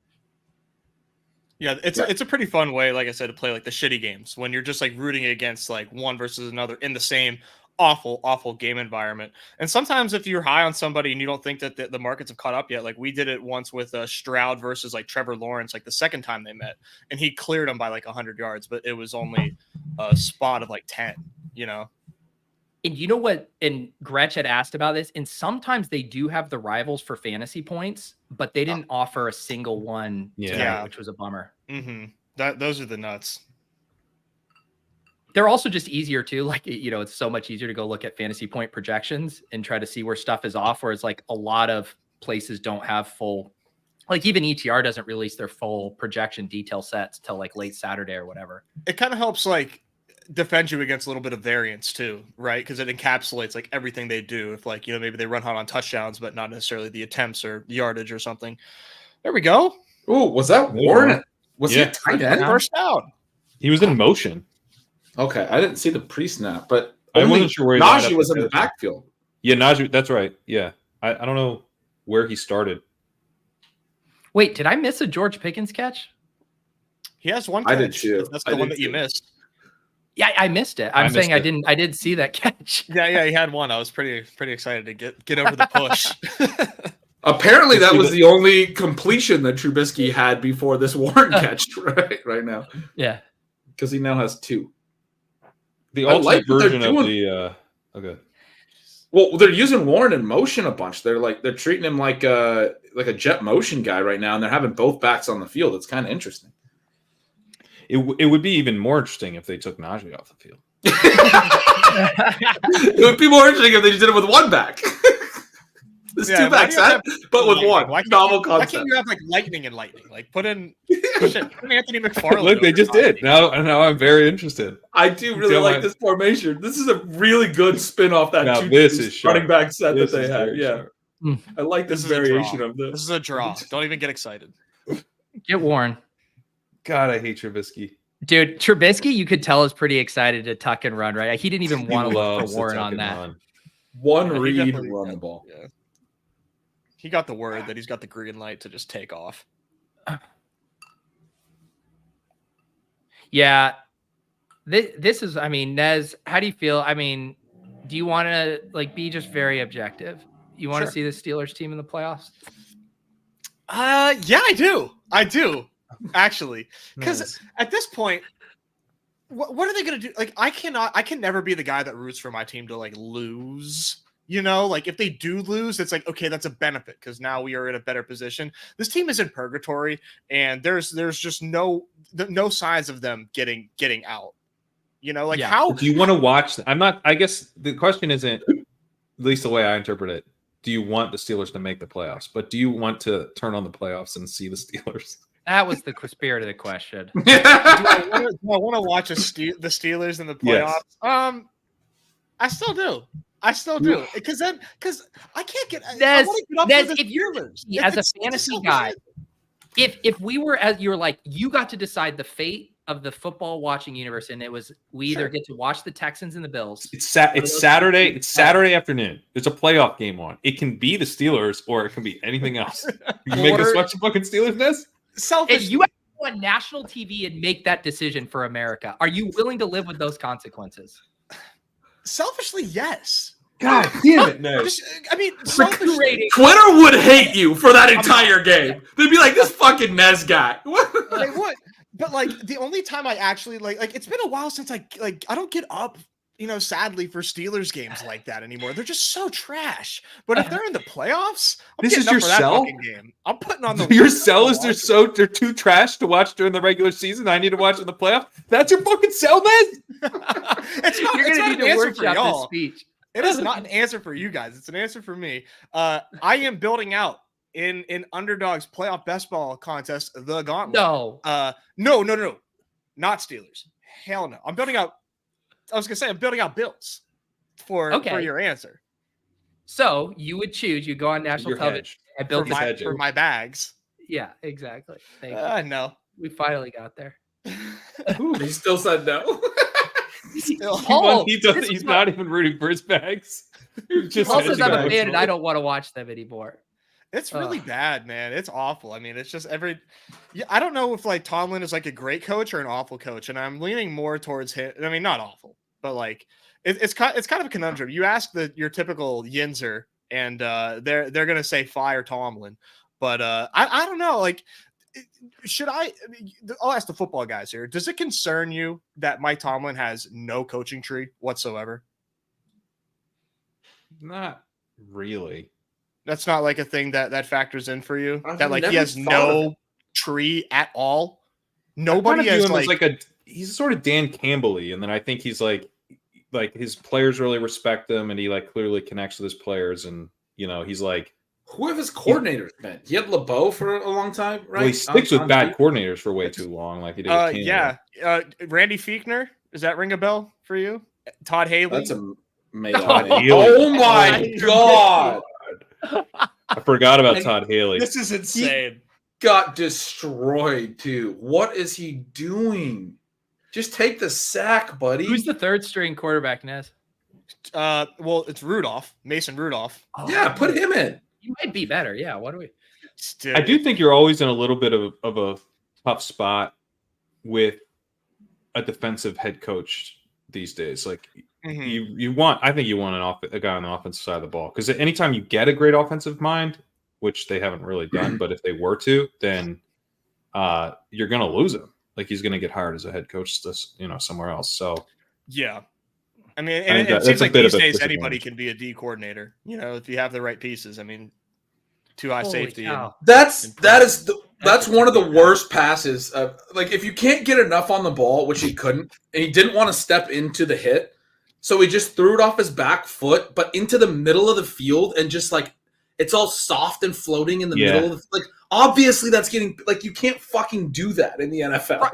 Yeah, it's a pretty fun way, like I said, to play like the shitty games when you're just like rooting against like one versus another in the same awful game environment. And sometimes if you're high on somebody and you don't think that the markets have caught up yet, like we did it once with Stroud versus like Trevor Lawrence, like the second time they met, and he cleared him by like 100 yards, but it was only a spot of like 10, And you know what? And Gretch had asked about this, and sometimes they do have the rivals for fantasy points, but they didn't offer a single one tonight, which was a bummer. Mm-hmm. Those are the nuts. They're also just easier too. Like, it's so much easier to go look at fantasy point projections and try to see where stuff is off, whereas like a lot of places don't have full, like even ETR doesn't release their full projection detail sets till like late Saturday or whatever. It kind of helps like defend you against a little bit of variance too, right? Because it encapsulates like everything they do. If like, maybe they run hot on touchdowns, but not necessarily the attempts or yardage or something. There we go. Oh, was that Warren? Was he a tight end? First down. He was in motion. Okay, I didn't see the pre-snap, but I wasn't sure where Najee was in the backfield. Yeah, Najee, that's right. Yeah. I don't know where he started. Wait, did I miss a George Pickens catch? He has one catch. I did too. That's the one that you missed. Yeah, I missed it. I'm saying I did see that catch. Yeah, he had one. I was pretty excited to get over the push. Apparently, that was the only completion that Trubisky had before this Warren catch right now. Yeah, because he now has 2. The ultimate version of the okay. Well, they're using Warren in motion a bunch. They're treating him like a jet motion guy right now, and they're having both backs on the field. It's kind of interesting. It would be even more interesting if they took Najee off the field. It would be more interesting if they just did it with one back. There's 2 backs, but with one. Novel concept. Why can't you have like lightning and lightning? Like put in Anthony McFarland. Look, they just did. Now I'm very interested. I do really like this formation. This is a really good spin off that running back set that they had. Yeah. I like this variation of this. This is a draw. Don't even get excited. Get Warren. God, I hate Trubisky. Dude, Trubisky, you could tell is pretty excited to tuck and run, right? He didn't even want to look for Warren on that. One read, run the ball. Yeah. He got the word that he's got the green light to just take off. Yeah. This is, Nez, how do you feel? Do you want to be just very objective? You want to see the Steelers team in the playoffs? Yeah, I do. Actually, because at this point, what are they going to do? Like, I can never be the guy that roots for my team to lose. If they do lose, it's like, okay, that's a benefit because now we are in a better position. This team is in purgatory, and there's just no signs of them getting out. How do you want to watch? I guess the question isn't, at least the way I interpret it, do you want the Steelers to make the playoffs? But do you want to turn on the playoffs and see the Steelers? That was the spirit of the question. do I want to watch the Steelers in the playoffs? Yes. I still do. Because I can't get Nez, if you're as a fantasy guy, if we were as you're like, you got to decide the fate of the football watching universe, and it was we either get to watch the Texans and the Bills. It's Saturday. It's Saturday afternoon. There's a playoff game on. It can be the Steelers or it can be anything else. You make us watch the fucking Steelers, Nez? If you have to go on national TV and make that decision for America, are you willing to live with those consequences? Selfishly, yes. God damn it, Nez. Selfishly, Twitter would hate you for that entire game. They'd be like, this fucking Nez guy. They would. But the only time I actually like it's been a while since I don't get up, sadly for Steelers games like that anymore. They're just so trash. But if they're in the playoffs, this is your cell game. I'm putting on the your cell is they're too trash to watch during the regular season. I need to watch in the playoffs. That's your fucking cell, Nez. It's not. You're gonna need to workshop this speech. It is not an answer for you guys. It's an answer for me. I am building out in Underdog's playoff best ball contest, the Gauntlet. No. not Steelers. Hell no. I'm building out Bills for your answer. So you would choose, you go on national television and build for my bags. Yeah, exactly. Thank you. No. We finally got there. He still said no. He's not even rooting for his bags. Paul says I'm a fan and I don't want to watch them anymore. It's really bad, man. It's awful. I mean, it's just I don't know if like Tomlin is like a great coach or an awful coach, and I'm leaning more towards him. I mean, not awful, but like it's kind of a conundrum. You ask your typical Yinzer, and they're gonna say fire Tomlin, but I don't know. Like, I'll ask the football guys here. Does it concern you that Mike Tomlin has no coaching tree whatsoever? Not really. That's not like a thing that factors in for you. That like he has no tree at all. Nobody has he's sort of Dan Campbell-y, and then I think he's like his players really respect him, and he like clearly connects with his players, and he's like. Who have his coordinators been? He had LeBeau for a long time, right? Well, he sticks with bad coordinators for way too long, like he did. Randy Fiechner, does that ring a bell for you? Todd Haley. That's Oh my god! I forgot about Todd Haley. This is insane. He got destroyed too. What is he doing? Just take the sack, buddy. Who's the third string quarterback, Nez? Well, it's Mason Rudolph. Yeah, put him in. He might be better. Yeah. What do we? I do think you're always in a little bit of a tough spot with a defensive head coach these days. Like I think you want a guy on the offensive side of the ball, because anytime you get a great offensive mind, which they haven't really done, but if they were to, then you're going to lose him. Like he's going to get hired as a head coach, somewhere else. So yeah. I mean, it seems like these days anybody can be a D coordinator. If you have the right pieces. I mean, too high safety. That's one of the worst passes. Like if you can't get enough on the ball, which he couldn't, and he didn't want to step into the hit, so he just threw it off his back foot, but into the middle of the field, and just like it's all soft and floating in the middle of like. Obviously, that's getting like you can't fucking do that in the NFL.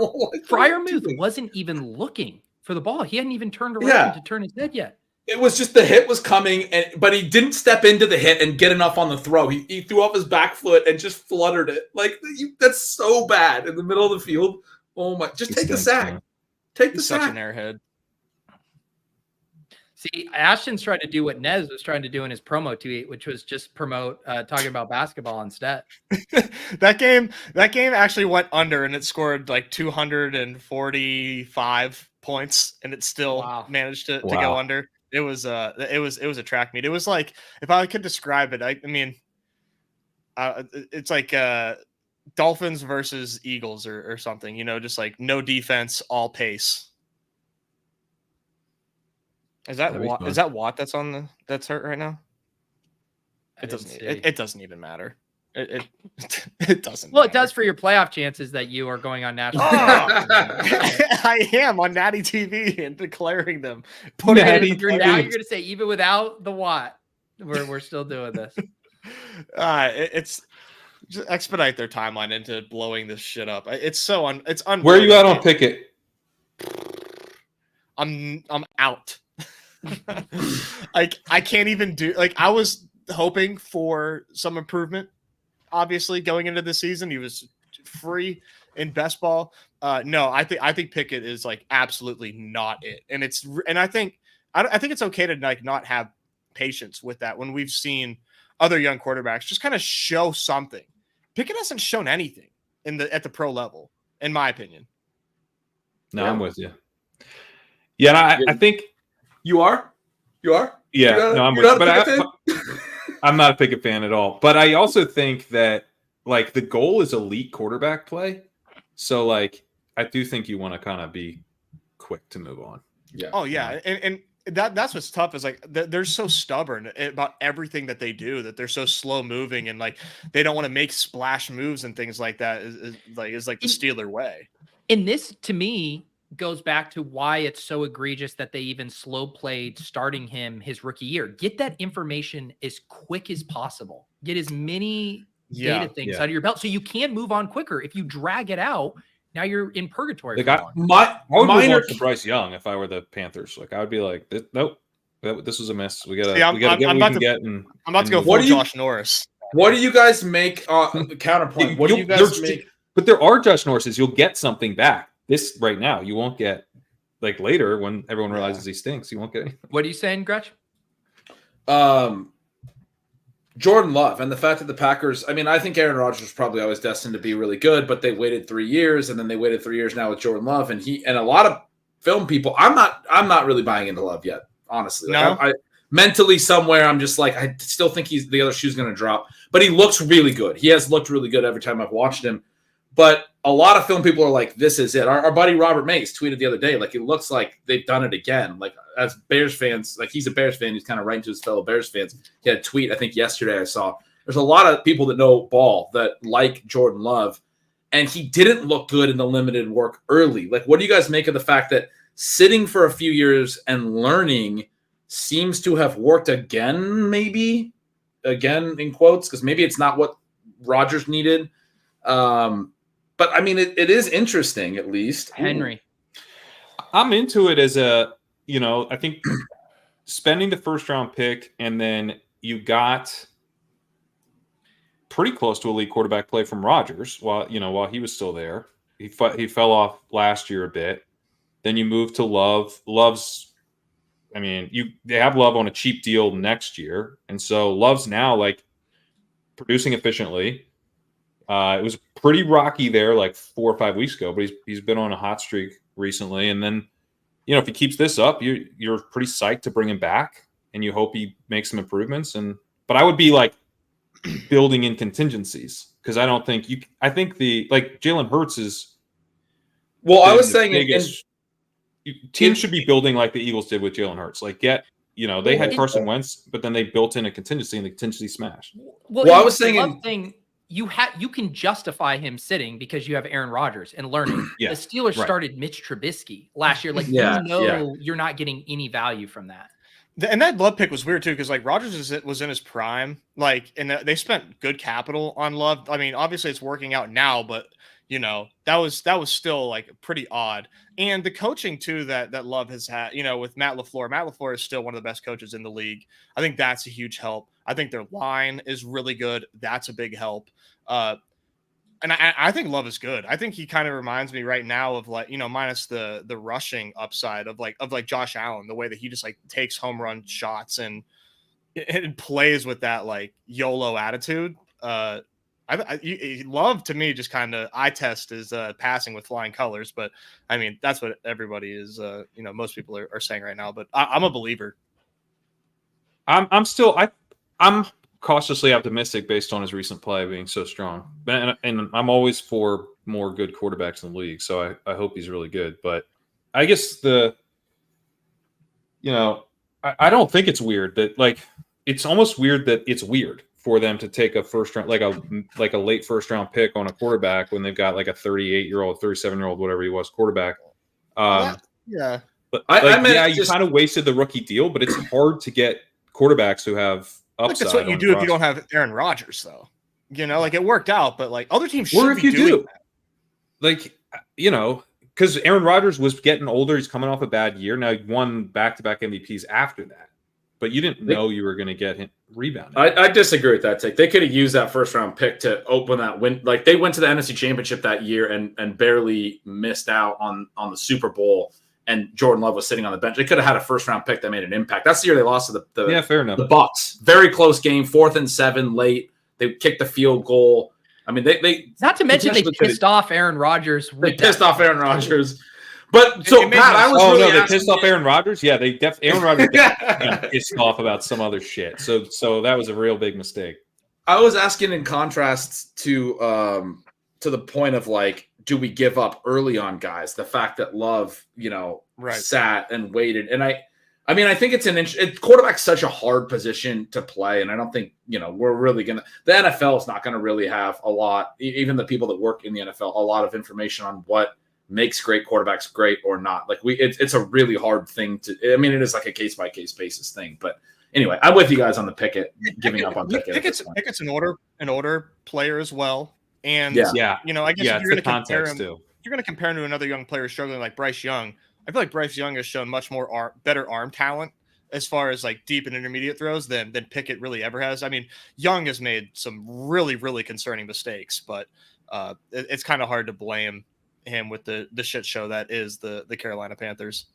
Freiermuth wasn't even looking for the ball. He hadn't even turned around to turn his head yet. It was just the hit was coming, but he didn't step into the hit and get enough on the throw. He threw off his back foot and just fluttered it. Like that's so bad in the middle of the field. Oh my! Just take the sack. Take the sack. Such an airhead. See, Ashton's trying to do what Nez was trying to do in his promo tweet, which was just promote talking about basketball instead. That game actually went under, and it scored like 245 points, and it still managed to go under. It was a track meet. It was like, if I could describe it, I mean, it's like Dolphins versus Eagles or something. just like no defense, all pace. Is that Watt that's hurt right now? It doesn't even matter. It doesn't. Well, matter. It does for your playoff chances that you are going on national. I am on Natty TV and declaring them. Now you're going to say even without the Watt, we're still doing this. It's just expedite their timeline into blowing this shit up. It's it's unbelievable. Where are you at on Pickett? I'm out. Like I can't even do I was hoping for some improvement. Obviously, going into the season, he was free in best ball. No, I think Pickett is like absolutely not it, and I think it's okay to like not have patience with that when we've seen other young quarterbacks just kind of show something. Pickett hasn't shown anything at the pro level, in my opinion. No, I'm with you. Yeah, I think you are. Yeah, I'm with you. But I'm not a Pickett fan at all. But I also think that like the goal is elite quarterback play. So like I do think you want to kind of be quick to move on. Yeah. Oh yeah, and that's what's tough is like they're so stubborn about everything that they do, that they're so slow moving, and like they don't want to make splash moves and things like that. Is like the Steeler way. And this to me goes back to why it's so egregious that they even slow played starting him his rookie year. Get that information as quick as possible. Get as many data things out of your belt so you can move on quicker. If you drag it out, Now you're in purgatory. Like, for I one. would move minor on to Bryce Young if I were the Panthers. Like, I would be like, nope, this was a miss. We gotta See, get what we can get. And I'm about to go What full do you- Josh Norris. What do you guys make counterpoint? What do you guys make? But there are Josh Norrises. You'll get something back. This right now, you won't get like later when everyone realizes he stinks. You won't get anything. What are you saying, Gretch? Jordan Love and the fact that the Packers, I mean, I think Aaron Rodgers was probably always destined to be really good, but they waited 3 years and then they waited 3 years now with Jordan Love and a lot of film people. I'm not really buying into Love yet, honestly. Like, No. I mentally somewhere I'm just like, I still think the other shoe's going to drop, but he looks really good. He has looked really good every time I've watched him. But a lot of film people are like, this is it. Our buddy Robert Mace tweeted the other day, like, it looks like they've done it again. Like, as Bears fans, like, he's a Bears fan. He's kind of writing to his fellow Bears fans. He had a tweet, I think yesterday I saw. There's a lot of people that know ball that like Jordan Love, and he didn't look good in the limited work early. Like, what do you guys make of the fact that sitting for a few years and learning seems to have worked again, maybe? Again, in quotes, because maybe it's not what Rodgers needed. But I mean, it is interesting, at least. Henry. I'm into it as I think spending the first round pick and then you got pretty close to elite quarterback play from Rodgers while he was still there. He fell off last year a bit. Then you move to Love. They have Love on a cheap deal next year. And so Love's now like producing efficiently. It was pretty rocky there like 4 or 5 weeks ago, but he's been on a hot streak recently. And then, if he keeps this up, you're pretty psyched to bring him back, and you hope he makes some improvements. But I would be like building in contingencies because I don't think I think Jalen Hurts is. Well, I was saying teams should be building like the Eagles did with Jalen Hurts. Like they had Carson Wentz, but then they built in a contingency and the contingency smashed. Well, I was saying. You can justify him sitting because you have Aaron Rodgers and learning. Yeah, the Steelers started Mitch Trubisky last year. Like, you're not getting any value from that. And that Love pick was weird too, because like Rodgers was in his prime, like, and they spent good capital on Love. I mean, obviously it's working out now, but that was still like pretty odd. And the coaching too that Love has had, with Matt LaFleur. Matt LaFleur is still one of the best coaches in the league. I think that's a huge help. I think their line is really good. That's a big help. And I think Love is good. I think he kind of reminds me right now of like, minus the rushing upside of like Josh Allen, the way that he just like takes home run shots and plays with that like YOLO attitude. Love to me just kind of eye test is passing with flying colors, but I mean that's what everybody is. Most people are saying right now. But I'm a believer. I'm cautiously optimistic based on his recent play being so strong, and I'm always for more good quarterbacks in the league. So I hope he's really good. But I guess I don't think it's weird that it's almost weird that it's weird for them to take a first round, like a late first round pick on a quarterback when they've got like a 38-year-old, 37-year-old, whatever he was, quarterback. Yeah. But you kind of wasted the rookie deal, but it's hard to get quarterbacks who have upside. That's what you do if you don't have Aaron Rodgers, though. It worked out, but like other teams should be doing that. Because Aaron Rodgers was getting older. He's coming off a bad year. Now he won back-to-back MVPs after that. But you didn't know you were going to get him rebounding. I disagree with that take. They could have used that first round pick to open that win. Like they went to the NFC Championship that year and barely missed out on the Super Bowl. And Jordan Love was sitting on the bench. They could have had a first round pick that made an impact. That's the year they lost to fair enough. The Bucs. Very close game, 4th and 7 late. They kicked the field goal. I mean, they not to mention they pissed off Aaron Rodgers. They pissed off Aaron Rodgers. But so Pat, I was they pissed off Aaron Rodgers. Yeah, Aaron Rodgers pissed off about some other shit. So that was a real big mistake. I was asking in contrast to the point of like, do we give up early on guys? The fact that Love, sat and waited, and I mean, I think it's quarterback's such a hard position to play, and I don't think we're really gonna. The NFL is not going to really have a lot, even the people that work in the NFL, a lot of information on what makes great quarterbacks great or not. Like it's a really hard thing to. I mean, it is like a case by case basis thing, but. Anyway, I'm with you guys on the Pickett, giving up on Pickett. Pickett's an order player as well. And I guess if you're going to compare him, too. you're going to compare him to another young player struggling like Bryce Young, I feel like Bryce Young has shown much more better arm talent as far as like deep and intermediate throws than Pickett really ever has. I mean, Young has made some really, really concerning mistakes, but it's kind of hard to blame him with the shit show that is the Carolina Panthers.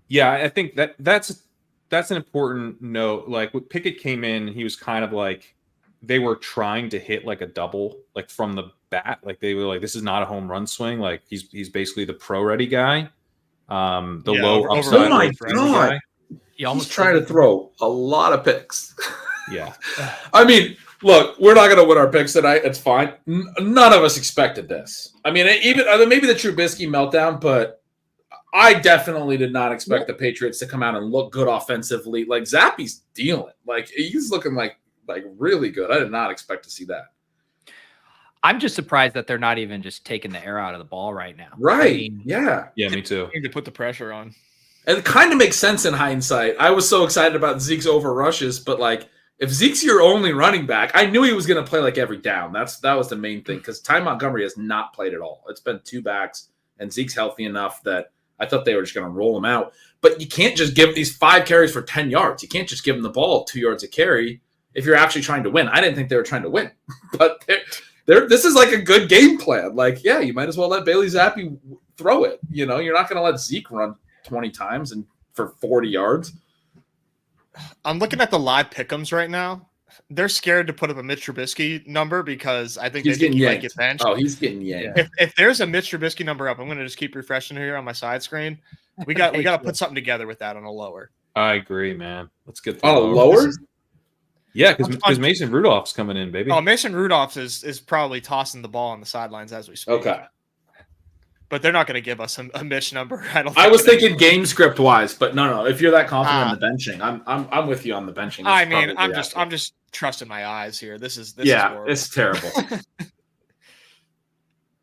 Yeah, I think that's an important note. Like when Pickett came in, he was kind of like they were trying to hit like a double, like from the bat. Like they were like, this is not a home run swing. Like he's basically the pro ready guy. Low upside. Oh my God. He almost He's trying to throw a lot of picks. Yeah. I mean, look, we're not going to win our picks tonight. It's fine. None of us expected this. I mean, even maybe the Trubisky meltdown, but I definitely did not expect the Patriots to come out and look good offensively. Like Zappy's dealing. Like he's looking like really good. I did not expect to see that. I'm just surprised that they're not even just taking the air out of the ball right now. Right. I mean, yeah. Yeah, me too. Need to put the pressure on. And it kind of makes sense in hindsight. I was so excited about Zeke's over rushes, but like if Zeke's your only running back, I knew he was going to play like every down. That was the main thing because Ty Montgomery has not played at all. It's been 2 backs, and Zeke's healthy enough that I thought they were just going to roll him out. But you can't just give these 5 carries for 10 yards. You can't just give him the ball 2 yards a carry if you're actually trying to win. I didn't think they were trying to win, but this is like a good game plan. Like, yeah, you might as well let Bailey Zappi throw it. You know, you're not going to let Zeke run 20 times and for 40 yards. I'm looking at the live pick'ems right now. They're scared to put up a Mitch Trubisky number because I think He's they think getting he might yanked. get benched. Oh, he's getting yanked. If there's a Mitch Trubisky number up, I'm going to just keep refreshing here on my side screen. We got to put something together with that on a lower. I agree, man. Let's get On a lower? Yeah, because Mason Rudolph's coming in, baby. Oh, Mason Rudolph is probably tossing the ball on the sidelines as we speak. Okay. But they're not going to give us a Mitch number. I was thinking game script wise, but no. If you're that confident in the benching, I'm with you on the benching. I mean, I'm just trusting my eyes here. This is horrible. It's terrible.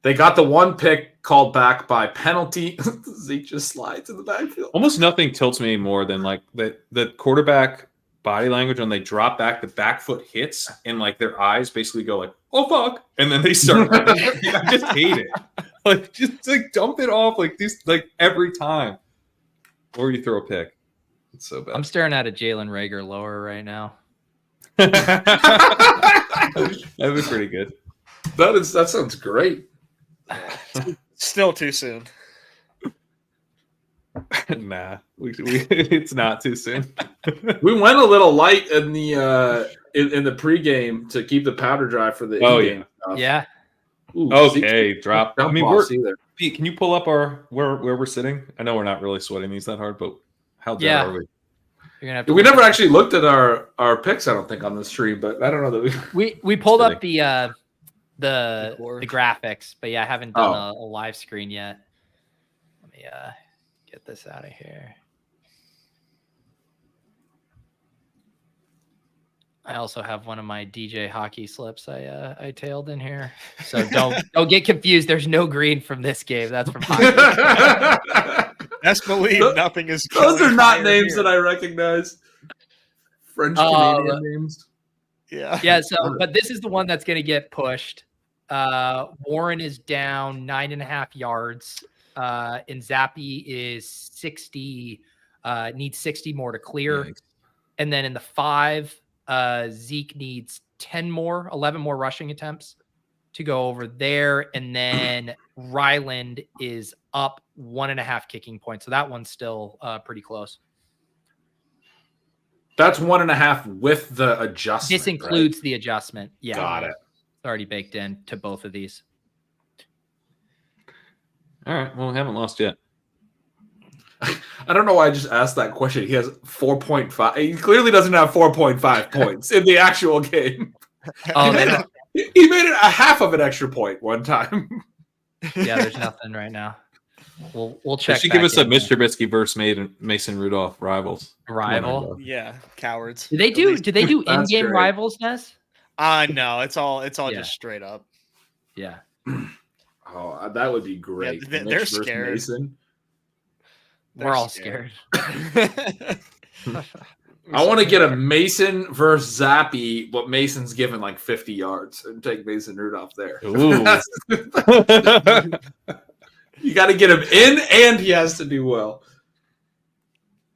They got the one pick called back by penalty. Zeke just slides in the backfield. Almost nothing tilts me more than like the quarterback body language when they drop back, the back foot hits, and like their eyes basically go like, "Oh fuck," and then they start. I just hate it. Like just like dump it off like this like every time, or you throw a pick. It's so bad. I'm staring at a Jalen Reagor lower right now. That'd be pretty good. That sounds great. Still too soon. Nah, it's not too soon. We went a little light in the in the pregame to keep the powder dry for the in-game stuff. Yeah. Ooh, Okay, drop. I mean, Pete, can you pull up where we're sitting? I know we're not really sweating these that hard, but how dead are we? You're gonna have to we never actually looked at our picks, I don't think, on the stream, but I don't know that we pulled up the graphics, but yeah, I haven't done a live screen yet. Let me get this out of here. I also have one of my DJ hockey slips I tailed in here. So don't get confused. There's no green from this game. That's from hockey. Best believe nothing is. Those are not names that I recognize. French Canadian names. Yeah. Yeah. So, but this is the one that's going to get pushed. Warren is down 9.5 yards. And Zappy is 60. Needs 60 more to clear. Yikes. And then in the 5. Zeke needs 11 more rushing attempts to go over there. And then Ryland is up 1.5 kicking points. So that one's still pretty close. That's 1.5 with the adjustment. This includes the adjustment. Yeah. Got it. It's already baked in to both of these. All right. Well, we haven't lost yet. I don't know why I just asked that question. He has 4.5. He clearly doesn't have 4.5 points in the actual game. Oh, he made it a half of an extra point one time. Yeah, there's nothing right now. We'll check. They should give us a Mr. Trubisky versus Mason Rudolph rivals. Rival. Yeah, cowards. Do they do That's in-game great. rivals, Nez? No, it's all Yeah. just straight up. Yeah. Oh, that would be great. Yeah, Mitch they're versus scared. Mason. We're all scared. I want to get a Mason versus Zappy, but Mason's given like 50 yards and take Mason Rudolph there. Ooh. You got to get him in, and he has to do well.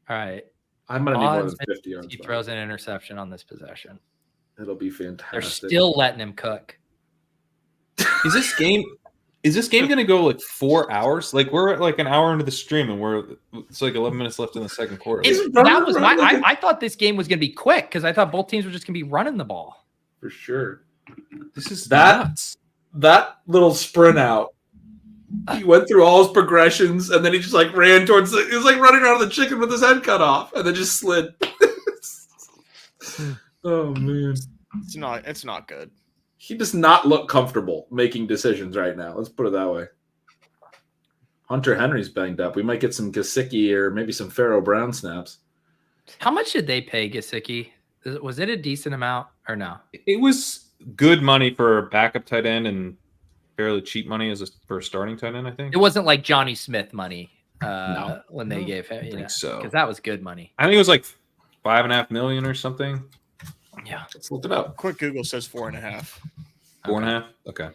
All right. I'm going to need more than 50 yards. He throws an interception on this possession. It'll be fantastic. They're still letting him cook. Is this game going to go like 4 hours? Like we're at like an hour into the stream and it's like 11 minutes left in the second quarter. I thought this game was going to be quick because I thought both teams were just going to be running the ball. For sure. This is nuts. That little sprint out. He went through all his progressions and then he just like ran towards he was like running around the chicken with his head cut off and then just slid. Oh man. It's not good. He does not look comfortable making decisions right now. Let's put it that way. Hunter Henry's banged up. We might get some Gesicki or maybe some Pharaoh Brown snaps. How much did they pay Gesicki? Was it a decent amount or no? It was good money for a backup tight end and fairly cheap money for a starting tight end, I think. It wasn't like Johnny Smith money when they gave him. I think so. Because that was good money. I think it was like $5.5 million or something. Yeah. Let's look it up. Quick Google says 4.5. 4.5? Okay.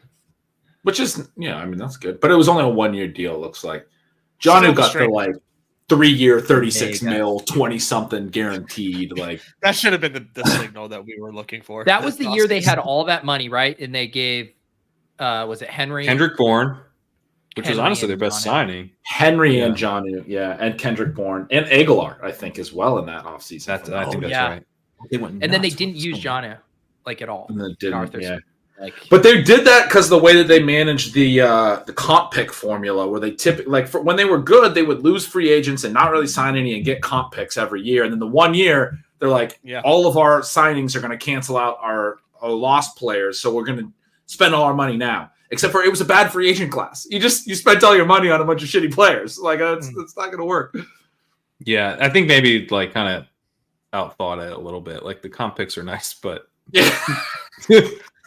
Which is, I mean, that's good. But it was only a 1-year deal, it looks like. Johnny got the like 3-year, 36 mil, 20-something guaranteed. Like that should have been the signal that we were looking for. That was the year they had all that money, right? And they gave was it Kendrick Bourne, which was honestly their best signing. Henry and Johnny, and Kendrick Bourne and Aguilar, I think, as well in that offseason. I think that's right. They went and then they didn't use Johnny like at all. And they didn't, but they did that because the way that they managed the comp pick formula, where they typically when they were good, they would lose free agents and not really sign any and get comp picks every year. And then the 1 year, they're like, all of our signings are going to cancel out our lost players, so we're going to spend all our money now. Except for it was a bad free agent class. You spent all your money on a bunch of shitty players. Like that's not going to work. Yeah, I think maybe like kind of outthought it a little bit. Like the comp picks are nice, but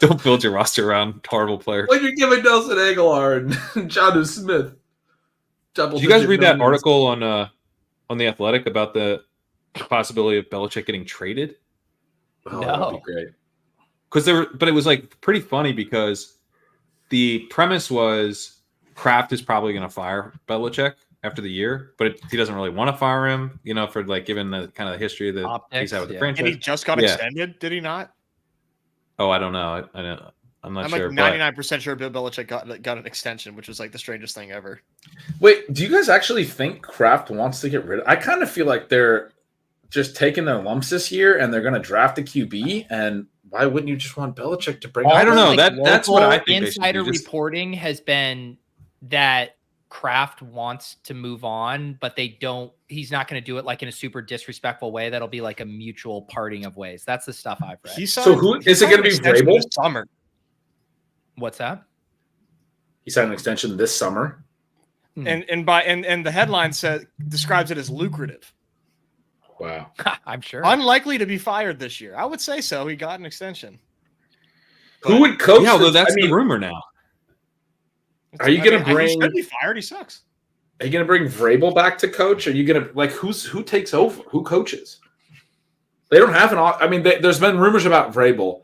don't build your roster around horrible players. When you're giving Nelson Aguilar and Jonnu Smith. Did you guys read that article on The Athletic about the possibility of Belichick getting traded? Oh, that would be great. But it was like pretty funny because the premise was Kraft is probably going to fire Belichick after the year, but he doesn't really want to fire him, for like given the kind of the history that he's had with the franchise. And he just got extended, did he not? Oh, I don't know. I'm not sure. I'm like 99% sure Bill Belichick got an extension, which was like the strangest thing ever. Wait, do you guys actually think Kraft wants to get rid of? I kind of feel like they're just taking their lumps this year, and they're going to draft a QB. And why wouldn't you just want Belichick to bring? I don't know. That's what I think. Insider reporting has been that Kraft wants to move on, but he's not going to do it like in a super disrespectful way. That'll be like a mutual parting of ways. That's the stuff I've read. So who is it going to be? Vrabel this summer. What's that? He signed an extension this summer. And the headline describes it as lucrative. Wow. I'm sure. Unlikely to be fired this year. I would say so. He got an extension. Who would coach? Yeah, although that's the rumor now. Are you going to bring? He should be fired. He sucks. Are you going to bring Vrabel back to coach? Are you going to who takes over? Who coaches? They don't have there's been rumors about Vrabel.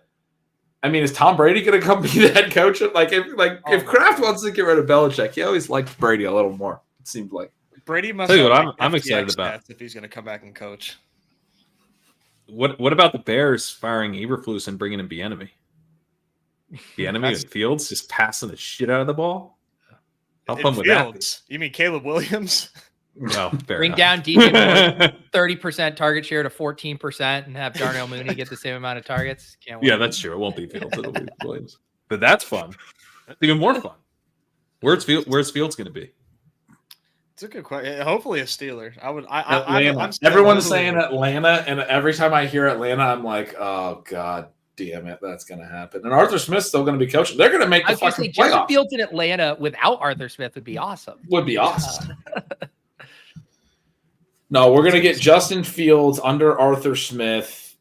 I mean, is Tom Brady going to come be the head coach? If Kraft wants to get rid of Belichick, he always liked Brady a little more. It seemed like Brady must. Tell you what, I'm excited about if he's going to come back and coach. What about the Bears firing Eberflus and bringing in Bieniemy? Bieniemy and Fields just passing the shit out of the ball. How fun would that be? You mean Caleb Williams? No, bring down DJ 30% target share to 14% and have Darnell Mooney get the same amount of targets. Can't wait. Yeah, that's true. It won't be Fields. It'll be Williams. But that's fun. That's even more fun. Where's Fields going to be? It's a good question. Hopefully a Steeler. Everyone's saying Atlanta, and every time I hear Atlanta, I'm like, oh god damn it, that's going to happen. And Arthur Smith's still going to be coaching. They're going to make the fucking playoffs. Justin Fields in Atlanta without Arthur Smith would be awesome. No, we're going to get Justin Fields under Arthur Smith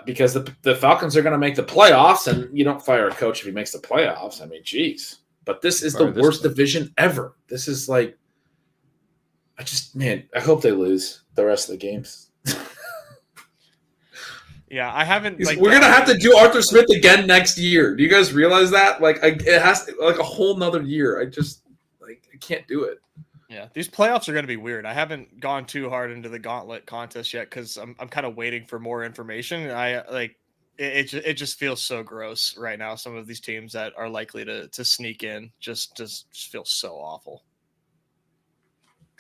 because the Falcons are going to make the playoffs, and you don't fire a coach if he makes the playoffs. I mean, geez. But this is the worst division ever. This is like, I hope they lose the rest of the games. Yeah, I haven't. Like, we're gonna have to do Arthur Smith again next year. Do you guys realize that? Like, it has to, like a whole nother year. I can't do it. Yeah, these playoffs are going to be weird. I haven't gone too hard into the Gauntlet contest yet because I'm kind of waiting for more information. And I like it just feels so gross right now. Some of these teams that are likely to sneak in just feel so awful.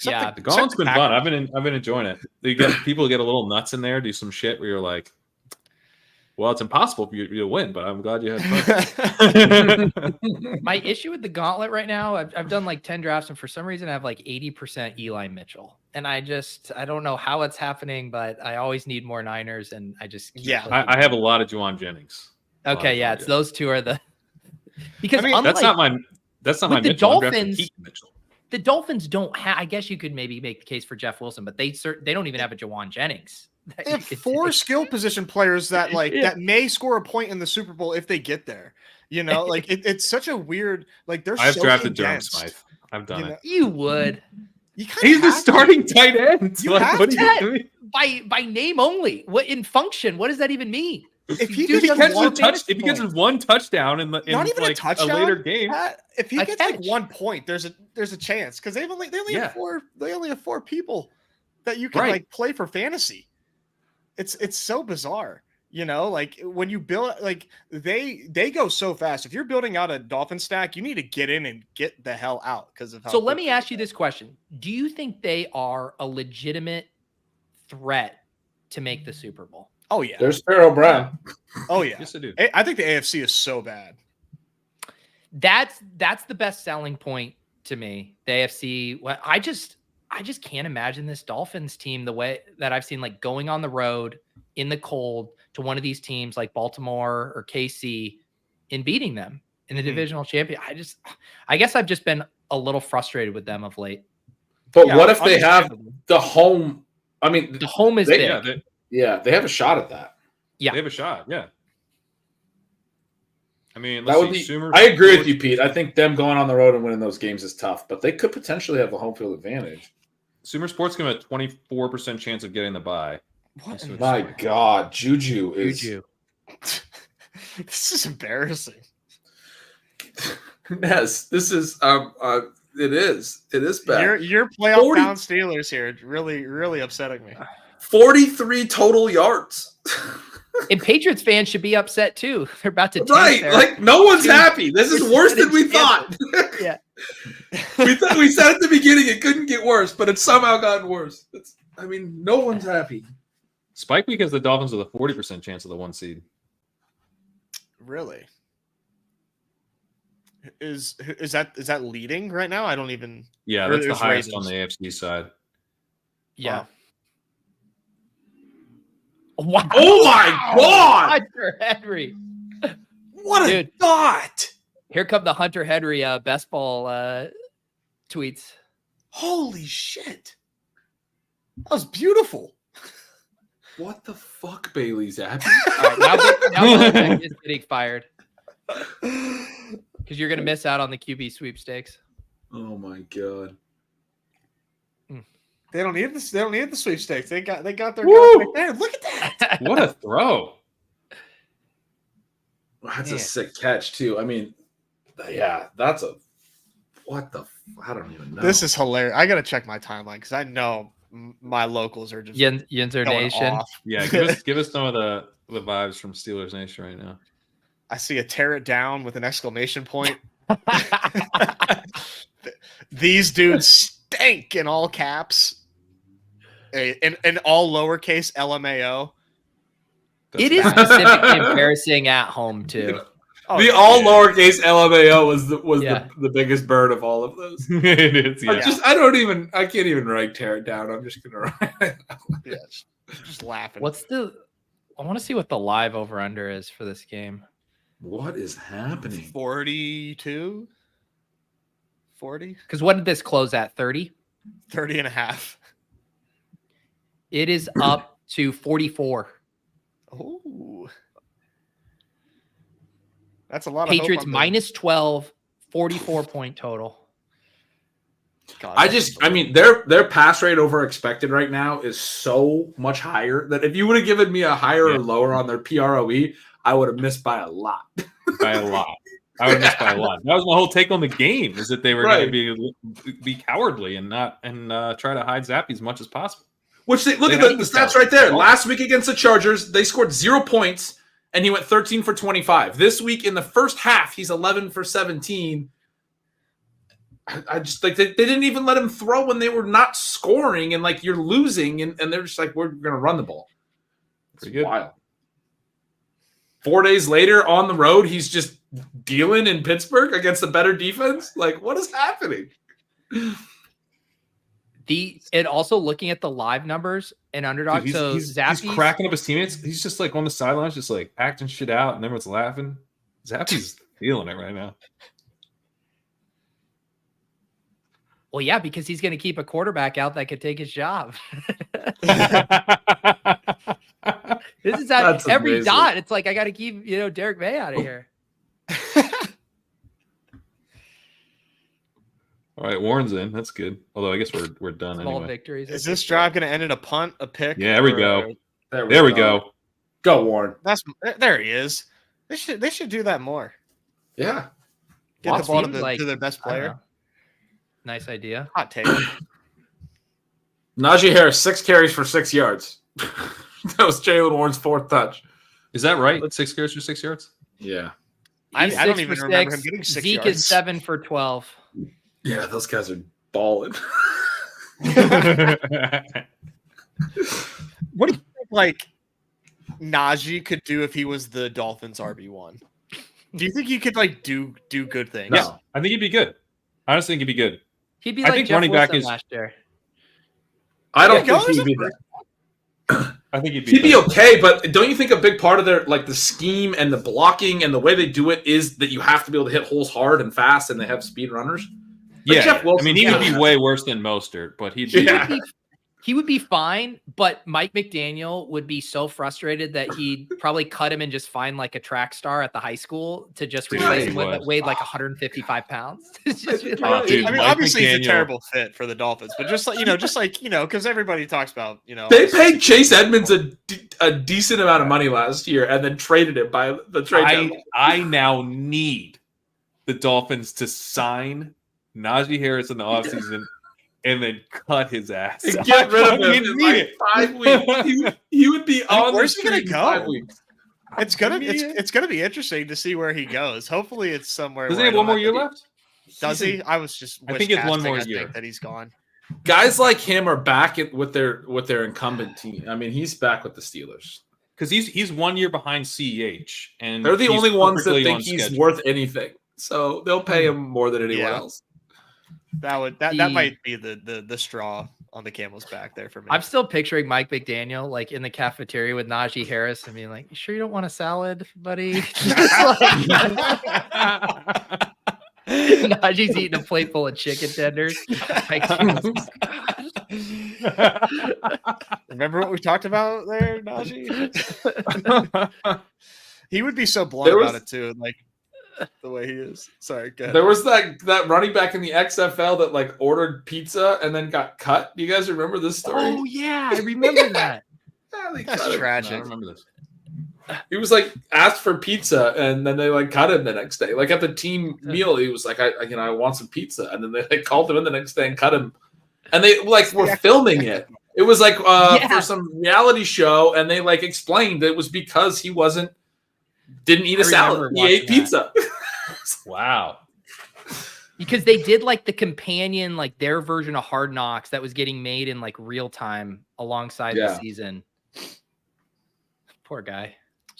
Yeah, the Gauntlet's been fun. I've been enjoying it. You get people get a little nuts in there, do some shit where you're like, well, it's impossible for you to win, but I'm glad you had fun. My issue with the Gauntlet right now, I've done like 10 drafts, and for some reason I have like 80% Eli Mitchell. And I don't know how it's happening, but I always need more Niners, and I just I have a lot of Juwan Jennings. Okay, yeah, it's those two are the because that's not my the Mitchell. Dolphins. The Dolphins don't have. I guess you could maybe make the case for Jeff Wilson, but they don't even have a Juwan Jennings. They have 4 skill position players that that may score a point in the Super Bowl if they get there. You know, like it's such a weird like. I've drafted Durham Smythe. I've done it. You would. He's the starting tight end. Like, what are you doing? By name only. What in function? What does that even mean? If he gets one touchdown in not even like a touchdown, a later game, if he gets like 1 point, there's a chance because they only have 4 people that you can like play for fantasy. It's so bizarre, you know. Like when you build, like they go so fast. If you're building out a Dolphin stack, you need to get in and get the hell out because of how. So let me ask you this question: do you think they are a legitimate threat to make the Super Bowl? Oh yeah, there's Pharaoh Brown. Oh yeah, yes I do. I think the AFC is so bad. That's the best selling point to me. The AFC. Well, I just can't imagine this Dolphins team the way that I've seen, like going on the road in the cold to one of these teams like Baltimore or KC and beating them in the divisional champion. I guess I've just been a little frustrated with them of late. But what if they have the home? I mean, the home is big. Yeah, they have a shot at that. Yeah, they have a shot. Yeah. I mean, that would be. I agree with you, Pete. I think them going on the road and winning those games is tough, but they could potentially have a home field advantage. Sumer Sports give them a 24% chance of getting the bye. What? My God, Juju is. This is embarrassing. Yes, this is. It is bad. Your playoff bound Steelers here, really upsetting me. 43 total yards. And Patriots fans should be upset too. They're about to like no one's happy. This is worse than we thought. Yeah. we said at the beginning it couldn't get worse, but it's somehow gotten worse. No one's happy. Spike Week has the Dolphins with a 40% chance of the 1 seed. Really? Is that leading right now? I don't even. Yeah, that's the highest on the AFC side. Yeah. Wow. Oh my God! Hunter Henry. What a thought! Here come the Hunter Henry best ball tweets. Holy shit! That was beautiful. What the fuck, Bailey's at? All right, now Belichick is getting fired because you're going to miss out on the QB sweepstakes. Oh my God! They don't need this. They don't need the sweepstakes. They got their guy right there. Look at that! What a throw! That's a sick catch too. I mean, yeah, that's a what the. I don't even know. This is hilarious. I gotta check my timeline because I know my locals are just Yinzer Nation. Off. Yeah, give us some of the vibes from Steelers Nation right now. I see a tear it down with an exclamation point. These dudes stink in all caps. In all lowercase LMAO. It is specifically embarrassing at home too. Lowercase LMAO was the biggest bird of all of those. It is. Yeah. I can't even write tear it down. I'm just gonna write it. Yeah, just laughing. I want to see what the live over under is for this game. What is happening? 42? 40? Because what did this close at? 30? 30 and a half. It is up to 44. Oh. That's a lot of Patriots hope minus 12, 44 point total. God, I mean, their pass rate over expected right now is so much higher that if you would have given me a higher or lower on their PROE, I would have missed by a lot. By a lot. I would miss by a lot. That was my whole take on the game, is that they were going to be cowardly and try to hide Zappy as much as possible. Which look at the stats right there. Last week against the Chargers, they scored 0 points, and he went 13 for 25. This week in the first half, he's 11 for 17. I just like they didn't even let him throw when they were not scoring, and like you're losing, and they're just like, we're going to run the ball. It's good. Wild. 4 days later on the road, he's just dealing in Pittsburgh against a better defense. Like, what is happening? And also looking at the live numbers and Underdog, Dude, he's cracking up his teammates. He's just like on the sidelines, just like acting shit out, and everyone's laughing. Zappy's feeling it right now. Well, yeah, because he's going to keep a quarterback out that could take his job. This is how every amazing. dot. It's like I got to keep Derek May out of here. All right, Warren's in. That's good. Although I guess we're done Small anyway. victories. Is this drive going to end in a punt, a pick? Yeah, there we go. There we go. Go, Warren. There he is. They should do that more. Yeah. Get Well, the ball seems like- to their best I don't player. know. Nice idea. Hot take. Najee Harris, 6 carries for 6 yards. That was Jaylen Warren's 4th touch. Is that right? 6 carries for 6 yards? Yeah. I He's don't 6 even for remember 6. him getting 6 Zeke yards. is 7 for 12. Yeah, those guys are balling. What do you think, like, Najee could do if he was the Dolphins RB1? Do you think he could, like, do good things? Yeah, I think he'd be good. I honestly think he'd be good. He'd be I like think Jeff running back Wilson is- last year. I don't Yeah, think he'd be Goes- that. I think he'd be He'd be good. okay, but don't you think a big part of their the scheme and the blocking and the way they do it is that you have to be able to hit holes hard and fast, and they have speed runners? Like Yeah, Jeff Wilson, I mean, he would be yeah. way worse than Mostert, but he'd be Yeah. He would be fine, but Mike McDaniel would be so frustrated that he'd probably cut him and just find like a track star at the high school to just Dude, replace he him with that would. weiged like 155 pounds. It's just Dude, like, dude, I mean, Mike obviously he's a McDaniel- terrible fit for the Dolphins, but just like because everybody talks about They paid Chase Edmonds a decent amount of money last year and then traded it by the trade deadline. I now need the Dolphins to sign Najee Harris in the offseason and then cut his ass. And get rid of him fucking in need like it. 5 weeks. He would be on where's the he gonna street in go? 5 weeks. it's gonna be interesting to see where he goes. Hopefully, it's somewhere. Does he where have I one don't more year have to left? Does he? I was just. I think it's one wishcasting, more I year. think that he's gone. Guys like him are back with their incumbent team. I mean, he's back with the Steelers. Because he's 1 year behind CEH, and They're the he's only ones that perfectly think on he's schedule. worth anything. So they'll pay him more than anyone Yeah. else. That might be the straw on the camel's back there for me. I'm still picturing Mike McDaniel like in the cafeteria with Najee Harris and being like, "You sure you don't want a salad, buddy?" Just like- Najee's eating a plate full of chicken tenders. Like, Remember what we talked about there, Najee? He would be so blunt There was- about it too, like the way he is. Sorry, go ahead. There was that running back in the XFL that like ordered pizza and then got cut. Do you guys remember this story? oh yeah, I remember that. Yeah, they That's cut him. No, I tragic. remember this. He was like asked for pizza and then they like cut him the next day. Like at the team meal, he was like, I want some pizza. And then they like called him in the next day and cut him. And they like were filming it. It was like Yeah. for some reality show, and they like explained it was because he didn't eat a I salad. remember He ate watching pizza. Wow. Because they did like the companion, like their version of Hard Knocks that was getting made in like real time alongside the Yeah. season. Poor guy.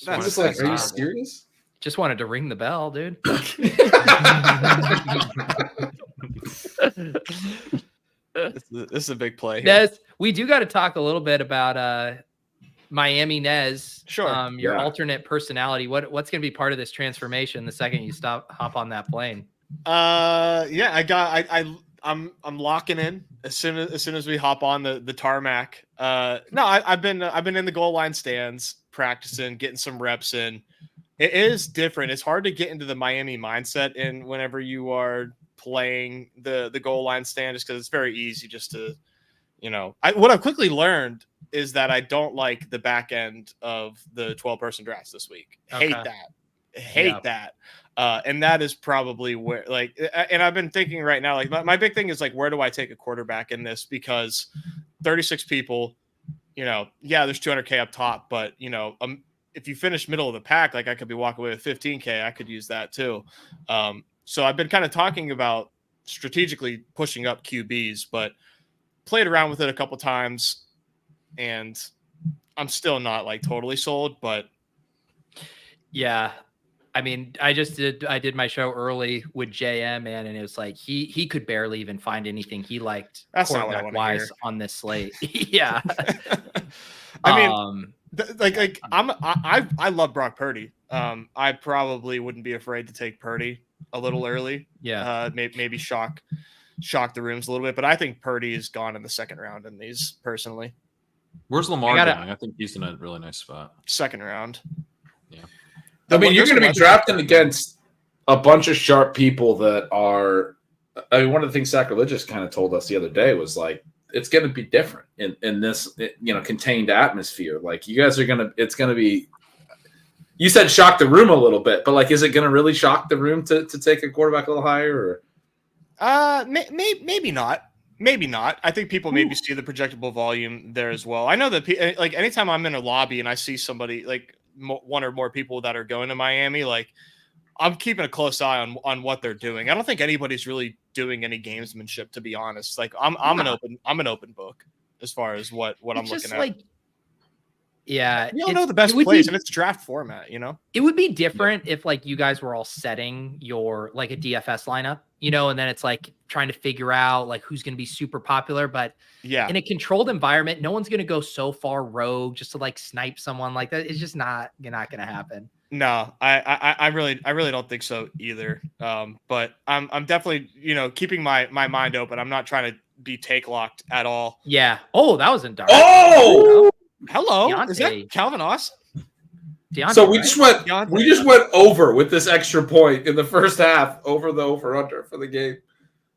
That's- I was like, that's are you horrible. serious? Just wanted to ring the bell, dude. This is a big play. Here. Nez, we do got to talk a little bit about Miami Nez. Sure. Your Yeah. alternate personality. What's going to be part of this transformation the second you hop on that plane? Yeah, I'm locking in as soon as we hop on the tarmac. I've been in the goal line stands practicing, getting some reps in. It is different. It's hard to get into the Miami mindset, and whenever you are playing the goal line stand just because it's very easy just to, what I've quickly learned is that I don't like the back end of the 12-person drafts this week. Okay. Hate that. And that is probably where, and I've been thinking right now, my big thing is where do I take a quarterback in this? Because 36 people, there's 200K up top, but if you finish middle of the pack, I could be walking away with 15K. I could use that too. So I've been kind of talking about strategically pushing up QBs, but played around with it a couple times, and I'm still not totally sold. But yeah, I mean, I did my show early with JM, man, and it was he could barely even find anything he liked quarterback wise on this slate. Yeah. I mean, I love Brock Purdy. I probably wouldn't be afraid to take Purdy a little early. Yeah. Maybe shock the rooms a little bit, but I think Purdy is gone in the second round in these personally. Where's Lamar going? I think he's in a really nice spot. Second round. Yeah. I mean, you're going to be drafting against a bunch of sharp people that are. I mean, one of the things Sacrilegious kind of told us the other day was it's going to be different in this contained atmosphere. You guys are it's going to be. You said shock the room a little bit, but is it going to really shock the room to take a quarterback a little higher? Or? Maybe not. Maybe not. I think people maybe see the projectable volume there as well. I know that anytime I'm in a lobby and I see somebody one or more people that are going to Miami, I'm keeping a close eye on what they're doing. I don't think anybody's really doing any gamesmanship, to be honest. I'm an open book as far as what I'm looking at. Yeah, you don't know the best plays, and it's draft format. It would be different if you guys were all setting your a DFS lineup, and then it's trying to figure out who's going to be super popular. But yeah, in a controlled environment, no one's going to go so far rogue just to snipe someone like that. It's just not going to happen. No, I really don't think so either. But I'm definitely keeping my mind open. I'm not trying to be take locked at all. Yeah. Oh, that was in dark. Oh. Hello, Deontay. Is that Calvin Austin? Deontay, so we right? just went over with this extra point in the first half over the over/under for the game.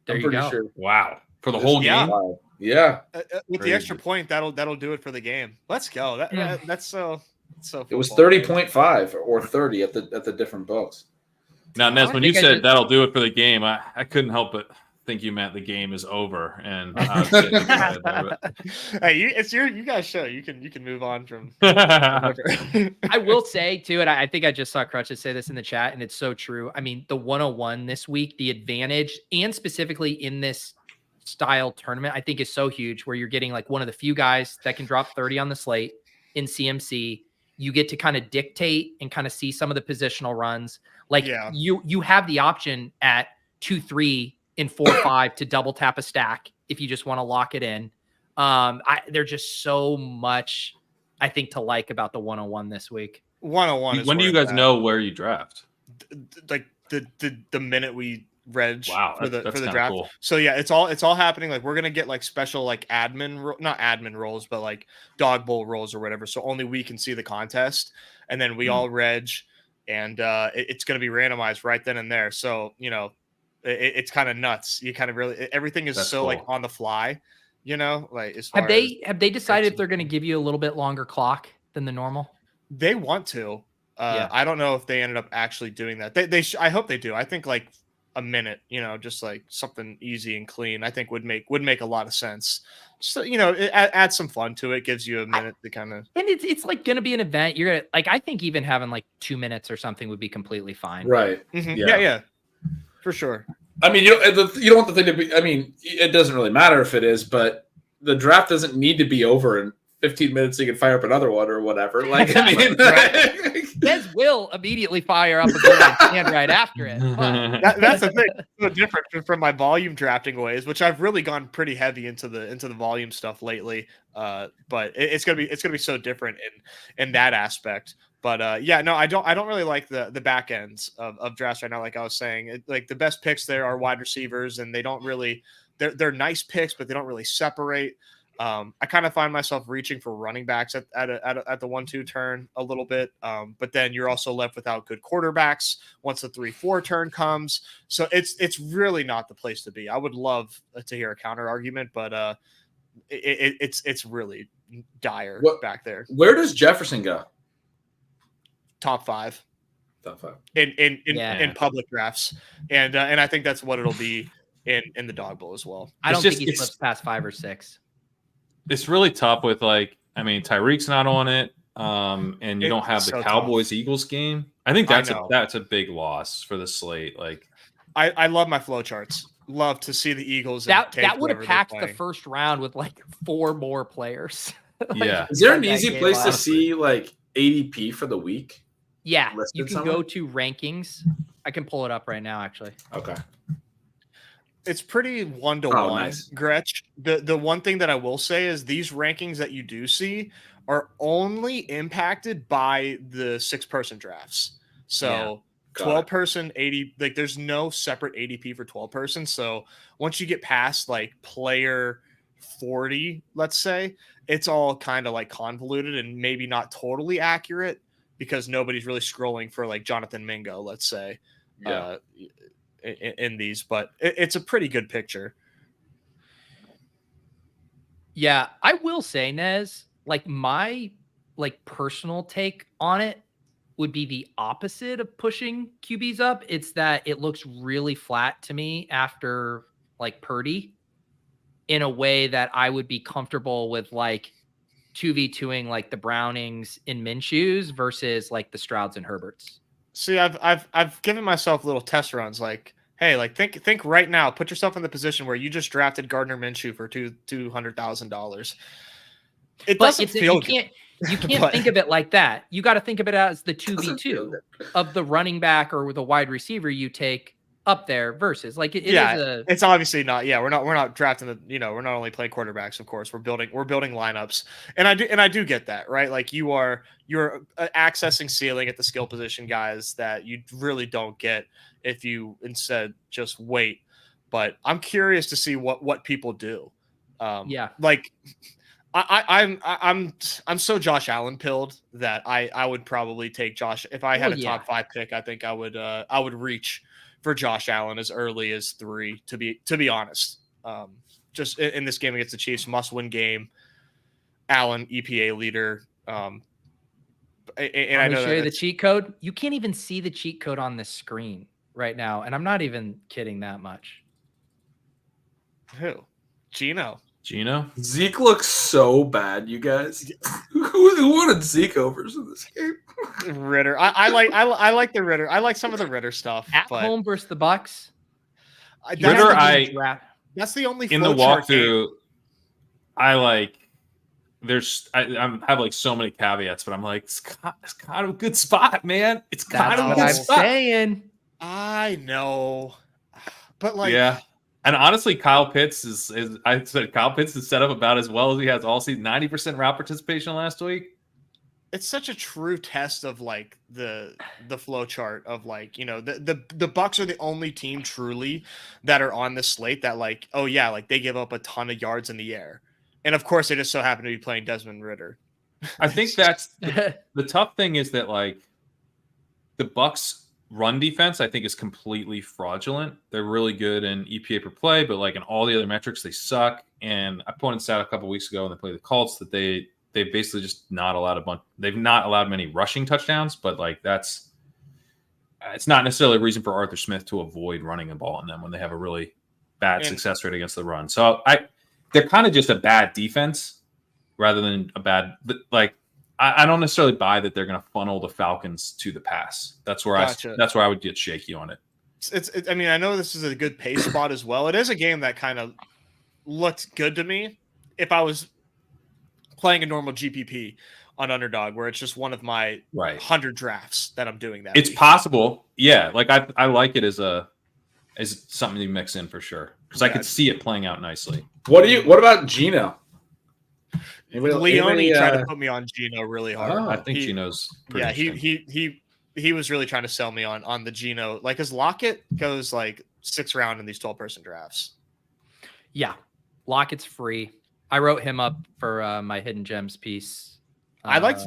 There I'm you pretty go. sure. Wow. For the whole game? Yeah. With the extra point, that'll do it for the game. Let's go. That's so. It was 30.5 or 30 at the different books. Now, Nez, when you said that'll do it for the game, I couldn't help but think you meant the game is over. And hey, it's you guys' show. You can move on from. I will say too, and I think I just saw Crutches say this in the chat, and it's so true. I mean, the 101 this week, the advantage, and specifically in this style tournament, I think is so huge. Where you're getting one of the few guys that can drop 30 on the slate in CMC. You get to kind of dictate and kind of see some of the positional runs. You have the option at 2-3 in 4-5 to double tap a stack if you just want to lock it in. There's just so much I think to like about the 101 this week. 101. When do you guys know where you draft? The minute we reg for the draft. Cool. So yeah, it's all happening. We're gonna get special not admin roles, but Dawg Bowl roles or whatever. So only we can see the contest, and then we all reg, and it's gonna be randomized right then and there. So it's kind of nuts. You kind of really everything is so cool. On the fly. As far have they decided if they're gonna give you a little bit longer clock than the normal? They want to. I don't know if they ended up actually doing that. I hope they do. I think a minute, just something easy and clean, I think would make a lot of sense. So, it adds some fun to it, gives you a minute to kind of. And it's going to be an event. You're going to I think even having 2 minutes or something would be completely fine. Right. Mm-hmm. Yeah. For sure. I mean, you don't want the thing to be, I mean, it doesn't really matter if it is, but the draft doesn't need to be over in 15 minutes so you can fire up another one or whatever. Nez will immediately fire up a goal and right after it. That's the thing. It's different from my volume drafting ways, which I've really gone pretty heavy into the volume stuff lately. But it's gonna be so different in that aspect. But I don't really like the back ends of drafts right now. Like I was saying, the best picks there are wide receivers, and they don't really they're nice picks, but they don't really separate. I kind of find myself reaching for running backs at the 1-2 turn a little bit. But then you're also left without good quarterbacks once the 3-4 turn comes. So it's really not the place to be. I would love to hear a counter argument, but it's really dire back there. Where does Jefferson go? Top 5. Top 5 in public drafts, and I think that's what it'll be in the Dawg Bowl as well. I don't think he slips past 5 or 6. It's really tough with Tyreek's not on it, and you don't have the Cowboys-Eagles game. I think that's a big loss for the slate. Like, I love my flow charts. Love to see the Eagles. That would have packed the first round with 4 more players. Is there an easy place to see ADP for the week? Yeah, you can go to rankings. I can pull it up right now, actually. Okay. It's pretty 1-to-1, nice. Gretch. The one thing that I will say is these rankings that you do see are only impacted by the 6-person drafts. So 12-person 80, there's no separate ADP for 12-person. So once you get past player 40, let's say, it's all kind of convoluted and maybe not totally accurate because nobody's really scrolling for Jonathan Mingo, let's say. Yeah. In these, but it's a pretty good picture. Yeah, I will say, Nez, my personal take on it would be the opposite of pushing QBs up. It's that it looks really flat to me after Purdy in a way that I would be comfortable with 2v2ing the Brownings in Minshew's versus the Strouds and Herberts. See, I've given myself little test runs. Hey, think right now. Put yourself in the position where you just drafted Gardner Minshew for $200,000. It doesn't feel good. You can't think of it like that. You got to think of it as the 2v2 of the running back or the wide receiver you take up there versus it's obviously not. Yeah, we're not drafting we're not only playing quarterbacks, of course. We're building lineups, and I do get that, right? You're accessing ceiling at the skill position guys that you really don't get if you instead just wait. But I'm curious to see what people do. I'm so Josh Allen pilled that I would probably take Josh if I had a top 5 pick. I think I would reach for Josh Allen as early as 3, to be honest. Just in this game against the Chiefs, must-win game. Allen, EPA leader. And I know show you the cheat code. You can't even see the cheat code on the screen right now, and I'm not even kidding that much. Who? Gino. Zeke looks so bad, you guys. Who wanted Zeke overs in this game? Ritter. I like the Ritter. I like some of the Ritter stuff. At home versus the Bucks. Ritter, that's the only in the walkthrough. I have so many caveats, but I'm it's kind of a good spot, man. It's kind of a good spot. I'm saying. I know, but yeah. And honestly, Kyle Pitts is set up about as well as he has all season. 90% route participation last week. It's such a true test of the flow chart of the Bucks are the only team truly that are on the slate that they give up a ton of yards in the air, and of course they just so happen to be playing Desmond Ritter. I think that's the tough thing is that the Bucks run defense, I think, is completely fraudulent. They're really good in EPA per play, but in all the other metrics, they suck. And I pointed this out a couple weeks ago when they played the Colts that they basically just not allowed they've not allowed many rushing touchdowns, but it's not necessarily a reason for Arthur Smith to avoid running the ball on them when they have a really bad success rate against the run. So they're kind of just a bad defense rather than a bad, I don't necessarily buy that they're going to funnel the Falcons to the pass. That's where I would get shaky on it. I mean, I know this is a good pace spot as well. It is a game that kind of looked good to me if I was playing a normal GPP on Underdog, where it's just one of my 100 drafts that I'm doing that. It's week. Possible. Yeah. I like it as something you mix in for sure. Because I could see it playing out nicely. What about Gino? Leone tried to put me on Gino really hard. I think Gino's he was really trying to sell me on the Gino. His Lockett goes 6th round in these 12-person drafts. Yeah. Lockett's free. I wrote him up for my Hidden Gems piece. I liked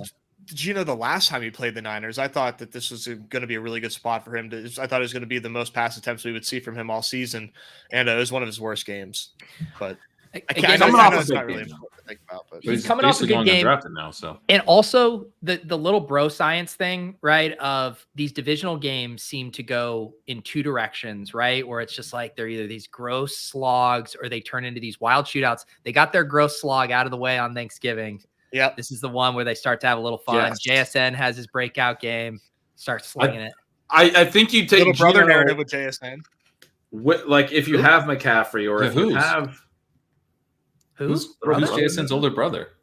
Gino the last time he played the Niners. I thought that this was going to be a really good spot for him. I thought it was going to be the most pass attempts we would see from him all season, and it was one of his worst games. But I know it's not really important to think about. But he's coming off a good game now, so. And also the little bro science thing, right? Of these divisional games seem to go in two directions, right? Where it's just like they're either these gross slogs or they turn into these wild shootouts. They got their gross slog out of the way on Thanksgiving. Yeah, this is the one where they start to have a little fun. Yes. JSN has his breakout game, starts slinging it. I think you take little brother narrative with JSN. Like if you have McCaffrey or if you have who's JSN's older brother?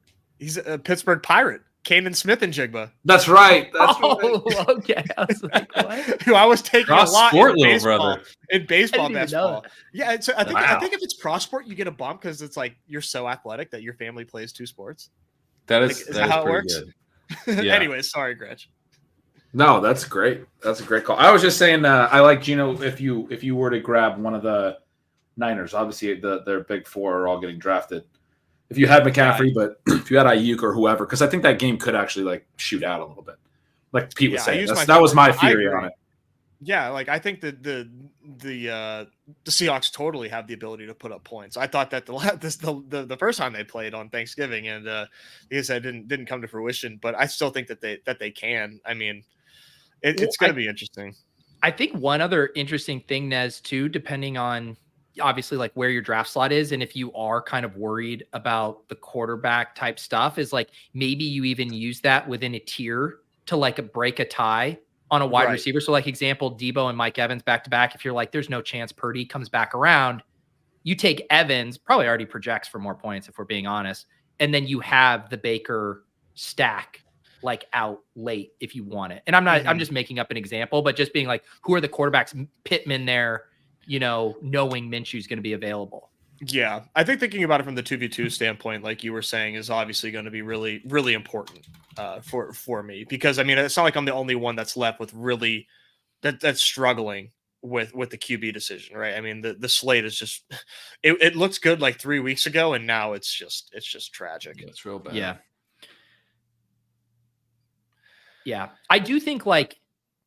He's a Pittsburgh Pirate, Kanan Smith and Jigba. That's right. Okay. I was like, what? Who I was taking cross a lot sport, in little baseball, brother. In baseball, basketball. Yeah, I think if it's cross sport, you get a bump because it's like you're so athletic that your family plays two sports. Is that how it works? Yeah. Anyways, sorry, Gretch. No, that's great. That's a great call. I was just saying, I like Gino. If you were to grab one of the Niners, obviously their big four are all getting drafted. If you had McCaffrey, but if you had Ayuk or whoever, because I think that game could actually like shoot out a little bit. Like Pete was saying, that was my theory on it. Yeah, like I think that the Seahawks totally have the ability to put up points. I thought that the first time they played on Thanksgiving, and like I said, didn't come to fruition. But I still think that they can. I mean, it's going to be interesting. I think one other interesting thing, Nez, too, depending on obviously like where your draft slot is, and if you are kind of worried about the quarterback type stuff, is like maybe you even use that within a tier to like break a tie on a wide receiver. So like example, Debo and Mike Evans back-to-back. If you're like, there's no chance Purdy comes back around, you take Evans, probably already projects for more points if we're being honest. And then you have the Baker stack like out late if you want it. And I'm just making up an example, but just being like, who are the quarterbacks, Pittman there, knowing Minshew's going to be available. Yeah, I think thinking about it from the 2v2 standpoint, like you were saying, is obviously going to be really, really important for me, because I mean, it's not like I'm the only one that's left with really that's struggling with the QB decision, right? I mean, the slate is just it looks good like 3 weeks ago, and now it's just tragic. It's real bad. Yeah. I do think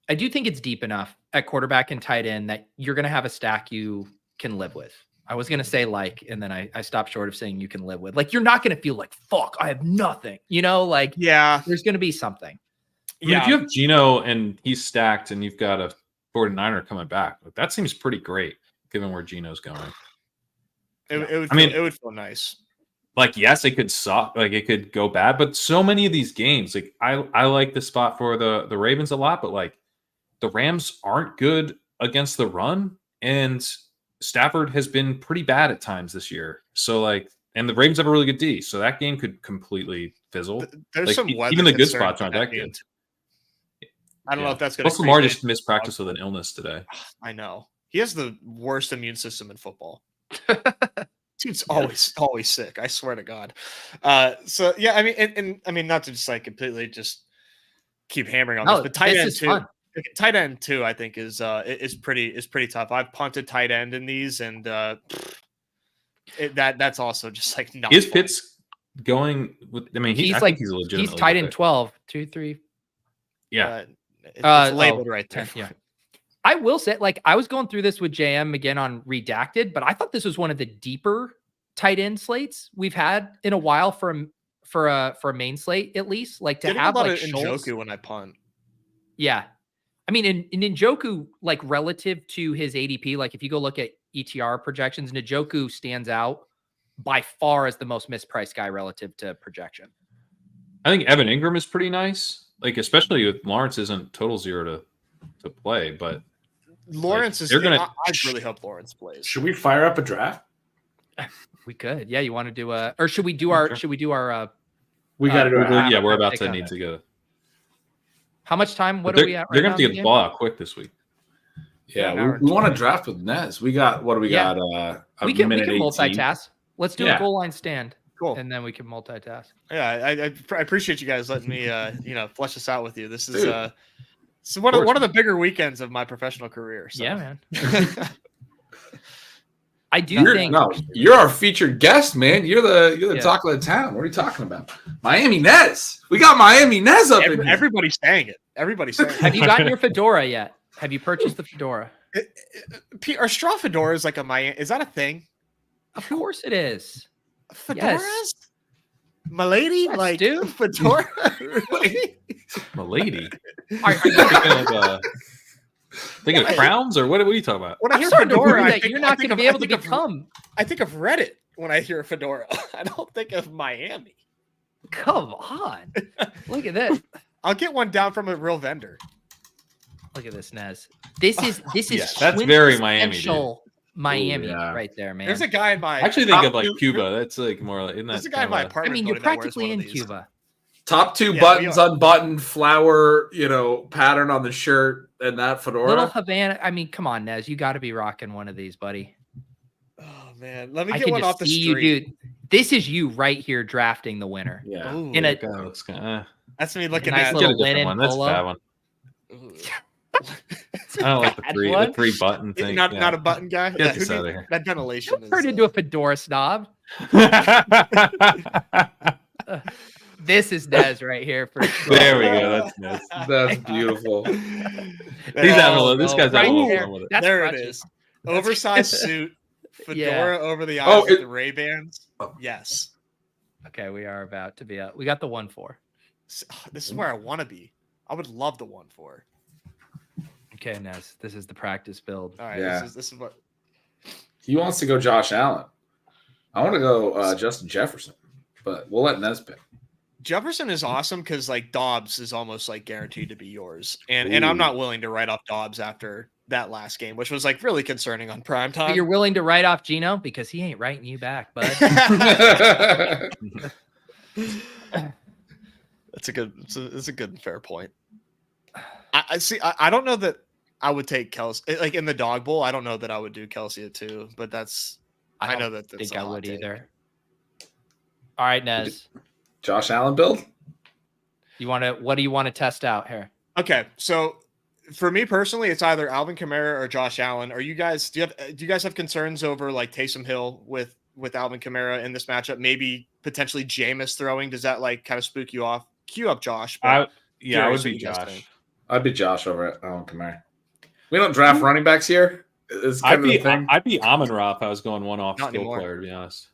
it's deep enough at quarterback and tight end that you're going to have a stack you can live with. I was going to say and then I stopped short of saying you can live with. Like, you're not going to feel like, fuck, I have nothing, there's going to be something. I mean, if you have Gino and he's stacked and you've got a 49er coming back, that seems pretty great given where Gino's going. It would feel nice. Like, yes, it could suck, like it could go bad, but so many of these games, like I like the spot for the Ravens a lot, but like the Rams aren't good against the run, and Stafford has been pretty bad at times this year. So and the Ravens have a really good D, so that game could completely fizzle. There's some weather even the good spots aren't that good. I don't know if that's going to. Plus, Lamar just missed practice with an illness today. I know he has the worst immune system in football. Dude's always sick. I swear to God. So yeah, I mean, and I mean, not to just like completely just keep hammering on this, but tight end too. Tight end too, I think is pretty tough. I've punted tight end in these, and that's also just like not. Is Pitts going with? I mean, he's legitimately. He's tight end 12, 2, 3. Yeah, it's labeled right there. Yeah. I will say, I was going through this with JM again on Redacted, but I thought this was one of the deeper tight end slates we've had in a while for a main slate, at least. Like to have like Njoku when I punt. Yeah. I mean, in Njoku, like relative to his ADP, like if you go look at ETR projections, Njoku stands out by far as the most mispriced guy relative to projection. I think Evan Ingram is pretty nice, like especially with Lawrence isn't total zero to play, but Lawrence is. I really hope Lawrence plays. Should we fire up a draft? We could. Yeah, you want to do or should we do our? Okay. Should we do our? We got to do. Yeah, we're about to need to go. How much time? What are we at? They're going to have to get the ball out quick this week. Yeah, we want to draft with Nez. We got what do we got? We can multitask. Let's do a goal line stand. Cool. And then we can multitask. Yeah, I appreciate you guys letting me flesh this out with you. This is so one of the bigger weekends of my professional career. So. Yeah, man. I do think you're our featured guest, man. You're the talk of the town. What are you talking about? Miami Nez. We got Miami Nez up in here. Everybody's saying it. Everybody's saying it. Have you gotten your fedora yet? Have you purchased the fedora? Are straw fedoras like a Miami? Is that a thing? Of course it is. Fedoras? Yes. Milady? Yes, like dude. fedora? Milady. Are you Thinking of crowns or what are you talking about? When I I'm hear starting to fedora, worry I that think, you're not going to be able to become. I think of Reddit when I hear fedora. I don't think of Miami. Come on. Look at this. I'll get one down from a real vendor. Look at this, Nez. This is that's very Miami, quintessential Miami Ooh, yeah. right there, man. There's a guy in my. I actually think of like Cuba. That's like more like. There's a guy in my I apartment. mean, you're building that wears practically one in of these. Cuba. Top two Yeah, buttons we are. unbuttoned, flower, pattern on the shirt, and that fedora. Little Havana. I mean, come on, Nez. You got to be rocking one of these, buddy. Oh man, let me I get can one just off the see street. you, dude. This is you right here drafting the winner. Yeah. Ooh, In a that's me looking nice at. little get a different linen one. That's a polo. bad one. Ooh. I don't like Bad the one? three button thing. Not a button guy. Get who this need- out of here. That ventilation Don't is. turn into a fedora snob. This is Nez right here for sure. There we go. That's nice. That's beautiful. He's having a little. This guy's right having a little there. fun with it. That's There crutches. it is. Oversized suit, fedora over the eyes Oh, with the Ray Bans. Oh. Yes. Okay, we are about to be up. We got the 1-4. This is where I want to be. I would love the 1-4. Okay, Nez. This is the practice build. All right. Yeah. This is what. He wants to go Josh Allen. I want to go Justin Jefferson, but we'll let Nez pick. Jefferson is awesome because like Dobbs is almost like guaranteed to be yours, and I'm Ooh. not willing to write off Dobbs after that last game, which was like really concerning on prime But time. you're willing to write off Gino because he ain't writing you back, bud. That's a good. It's a good and fair point. I see. I don't know that I would take Kelsey like in the Dawg Bowl. I don't know that I would do Kelsey at 2, but that's. I know that. That's think a I hot would take. either. All right, Nez. Josh Allen build? What do you want to test out here? Okay, so for me personally, it's either Alvin Kamara or Josh Allen. Are you guys? Do you guys have concerns over like Taysom Hill with Alvin Kamara in this matchup? Maybe potentially Jameis throwing. Does that like kind of spook you off? Cue up Josh. but I would curious be what you guys Josh. think. I'd be Josh over it. Allen Kamara. We don't draft running backs here. It's kind of the thing. I'd be Amon-Ra if I was going one off Not skill anymore. player. To be honest.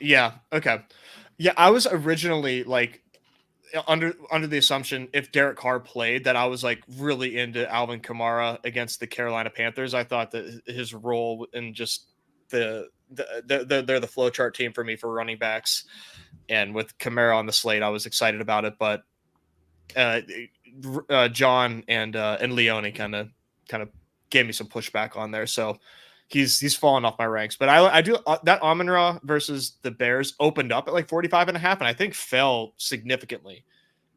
Yeah. Okay. Yeah, I was originally like under the assumption if Derek Carr played that I was like really into Alvin Kamara against the Carolina Panthers. I thought that his role in just they're the flow chart team for me for running backs, and with Kamara on the slate, I was excited about it. But John and Leone kind of gave me some pushback on there, so. He's fallen off my ranks, but I do that Amon-Ra versus the Bears opened up at like 45.5, and I think fell significantly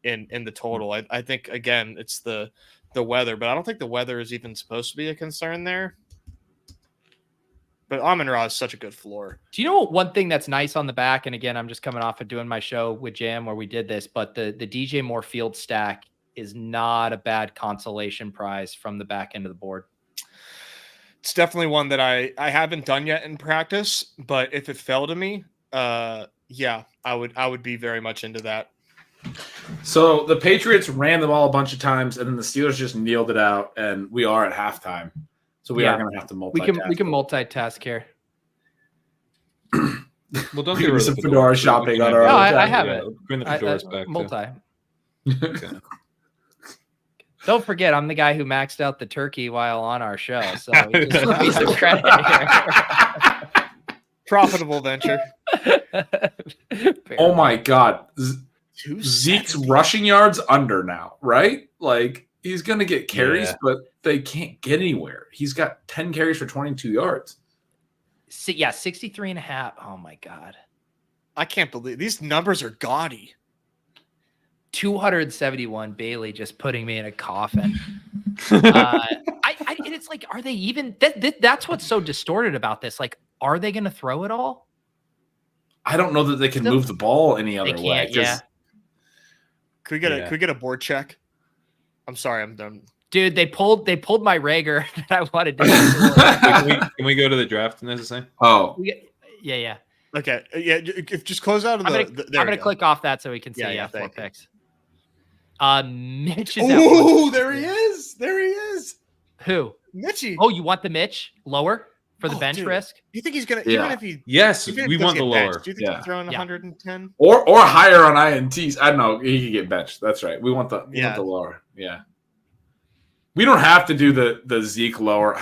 in the total. I think again it's the weather, but I don't think the weather is even supposed to be a concern there. But Amon-Ra is such a good floor. Do you know one thing that's nice on the back? And again, I'm just coming off of doing my show with Jam where we did this, but the DJ Moore field stack is not a bad consolation prize from the back end of the board. It's definitely one that I haven't done yet in practice, but if it fell to me, yeah, I would be very much into that. So the Patriots ran the ball a bunch of times, and then the Steelers just kneeled it out, and we are at halftime. So we are going to have to multitask. We can multitask here. Well, don't We get do rid some of the fedora fedora. shopping We on can our No, own. I have yeah, it. bring the fedoras back. too. Multi. Okay. Don't forget, I'm the guy who maxed out the turkey while on our show. So just give me some credit here. Profitable venture. Oh my God. Two Zeke's seconds. rushing yards under now, right? Like he's going to get carries, Yeah. but they can't get anywhere. He's got 10 carries for 22 yards. Yeah, 63.5. Oh my God. I can't believe these numbers are gaudy. 271 Bailey just putting me in a coffin. And it's like, are they even that's what's so distorted about this? Like, are they going to throw it all? I don't know that they can move the ball any other way. can't, yeah. Could we get a board check? I'm sorry, I'm done. Dude, they pulled my Rager that I wanted to. Can we go to the draft and say? Oh, Yeah. Okay. Yeah. Just close out of I'm gonna click off that so we can see. Yeah, 4 thank you. picks. Mitch is at Oh, there he is. There he is. who? Mitchie. Oh, you want the Mitch lower for the bench dude. risk? Do you think he's gonna? Yeah. Even if he, Yes, even if we he does want the get lower. benched, do you think Yeah. he's throwing Yeah. 110? or higher on INTs. I don't know. He could get benched. That's right. We want the lower. Yeah. We don't have to do the Zeke lower.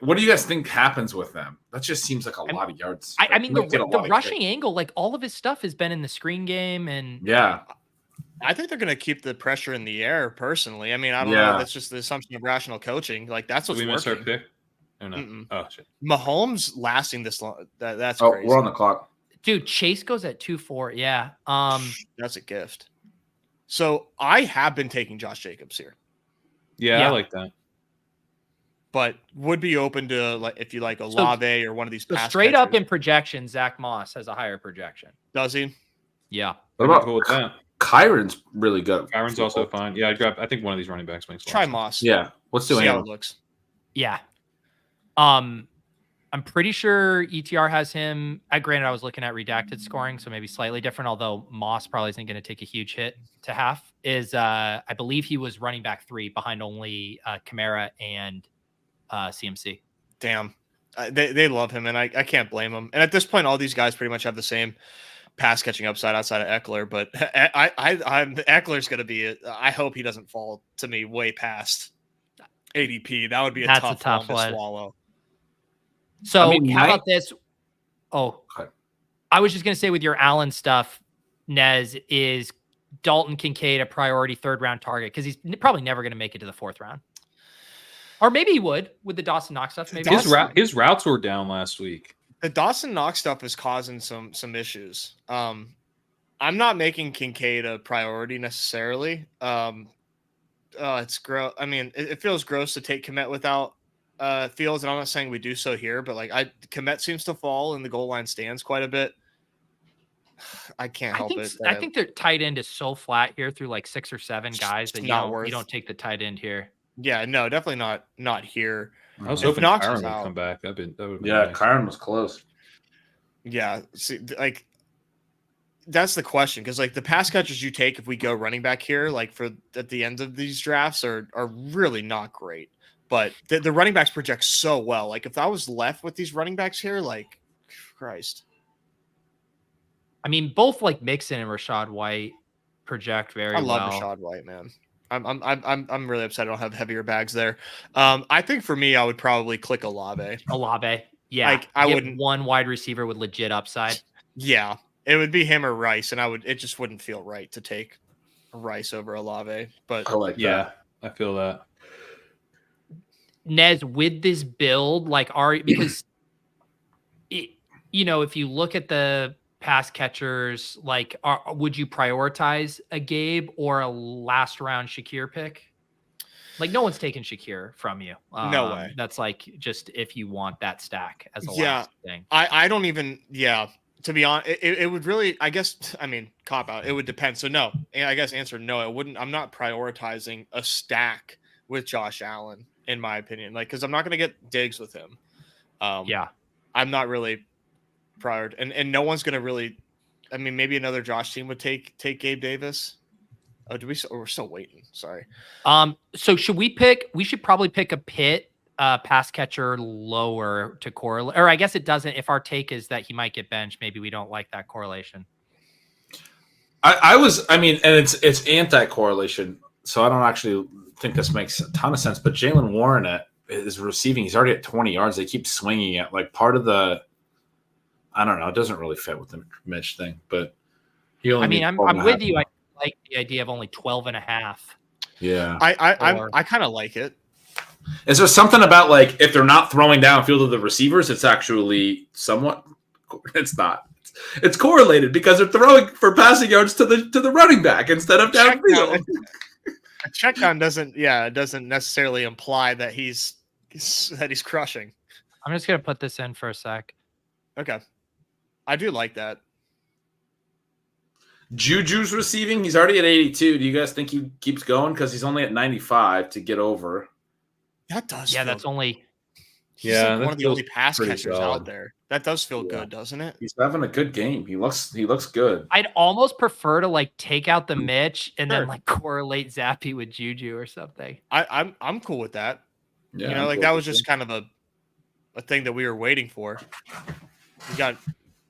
What do you guys think happens with them? That just seems like a lot of yards. I mean, They get a the lot of rushing carries. angle, like all of his stuff has been in the screen game, and Yeah. I think they're going to keep the pressure in the air. Personally, I mean, I don't Yeah. know. That's just the assumption of rational coaching. Like that's Did what's we miss our working. pick? Or no? Mm-mm. Oh shit. Mahomes lasting this long. That's Oh, crazy. we're on the clock. dude, Chase goes at 2-4. Yeah. That's a gift. So I have been taking Josh Jacobs here, Yeah, Yeah. I like that. but would be open to like if you like Olave or one of these. So pass straight up catchers. in projection, Zach Moss has a higher projection. Does he? Yeah. What I'd be about cool with that? Kyron's really good. Kyron's also fine. Yeah, I'd grab. I think one of these running backs makes. a lot Try of sense. Moss. Yeah. Let's do See how him. it looks. Yeah. I'm pretty sure ETR has him. Granted, I was looking at redacted scoring, so maybe slightly different, although Moss probably isn't going to take a huge hit to half. I believe he was running back 3 behind only Kamara and CMC. Damn. They love him, and I can't blame him. And at this point, all these guys pretty much have the same pass catching upside outside of Eckler. But I'm Eckler's going to be. I hope he doesn't fall to me way past ADP. That would be a That's tough, a tough one one. to swallow. So I mean, how about this? Oh, Okay. I was just going to say with your Allen stuff, Nez, is Dalton Kincaid a priority 3rd round target? Because he's probably never going to make it to the 4th round. Or maybe he would with the Dawson Knox stuff. Maybe His routes were down last week. The Dawson Knox stuff is causing some issues. I'm not making Kincaid a priority necessarily. It's gross. I mean, it feels gross to take Kmet without Fields, and I'm not saying we do so here, but like Kmet seems to fall in the goal line stands quite a bit. I can't help it. I think their tight end is so flat here through like 6 or 7 guys that you don't take the tight end here. Yeah, no, definitely not here. I was If hoping Knox Kyron was would out- come back. That would have been Yeah, nice. Kyron was close. Yeah, see, like that's the question because like the pass catchers you take if we go running back here, like for at the end of these drafts are really not great. But the running backs project so well. Like if I was left with these running backs here, like Christ. I mean, both like Mixon and Rashad White project very I love well. Rashad White, man. I'm really upset I don't have heavier bags there. I think for me, I would probably click Olave. Olave. Yeah. Like, I Get wouldn't- one wide receiver with legit upside. Yeah, it would be him or Rice, and it just wouldn't feel right to take Rice over Olave. But I like Yeah, I feel that. Nez, with this build, like because if you look at the pass catchers, like would you prioritize a Gabe or a last round Shakir pick? Like no one's taking Shakir from you. No way. That's like just if you want that stack as a Yeah. last thing. I don't even, to be honest, it would really, I guess, I mean, cop out. It would depend. So no, I guess answer no. It wouldn't. I'm not prioritizing a stack with Josh Allen, in my opinion. Like, because I'm not going to get digs with him. Yeah. I'm not really prior, and no one's going to really. I mean, maybe another Josh team would take Gabe Davis. Oh, we're still waiting. Sorry. So should we should probably pick a Pitt pass catcher lower to correlate, or I guess it doesn't. If our take is that he might get benched, maybe we don't like that correlation. and it's anti-correlation, so I don't actually think this makes a ton of sense. But Jaylen Warren is receiving. He's already at 20 yards. They keep swinging it. Like part of the, I don't know. It doesn't really fit with the Mitch thing, but he only. I mean, needs I'm 12 and a with half. you. I like the idea of only 12.5. Yeah. I kind of like it. Is there something about like if they're not throwing downfield to the receivers, it's actually somewhat? It's not. It's correlated because they're throwing for passing yards to the running back instead of downfield. A check down doesn't necessarily imply that he's crushing. I'm just gonna put this in for a sec. Okay, I do like that. Juju's receiving. He's already at 82. Do you guys think he keeps going? Because he's only at 95 to get over. That does. Yeah, feel that's only. He's Yeah, like that one of the feels only pass pretty catchers solid. out there. That does feel Yeah. good, doesn't it? He's having a good game. He looks good. I'd almost prefer to like take out the Mitch and Sure. then like correlate Zappy with Juju or something. I'm cool with that. Yeah, You know, I'm like cool that with was just kind of a thing that we were waiting for. We got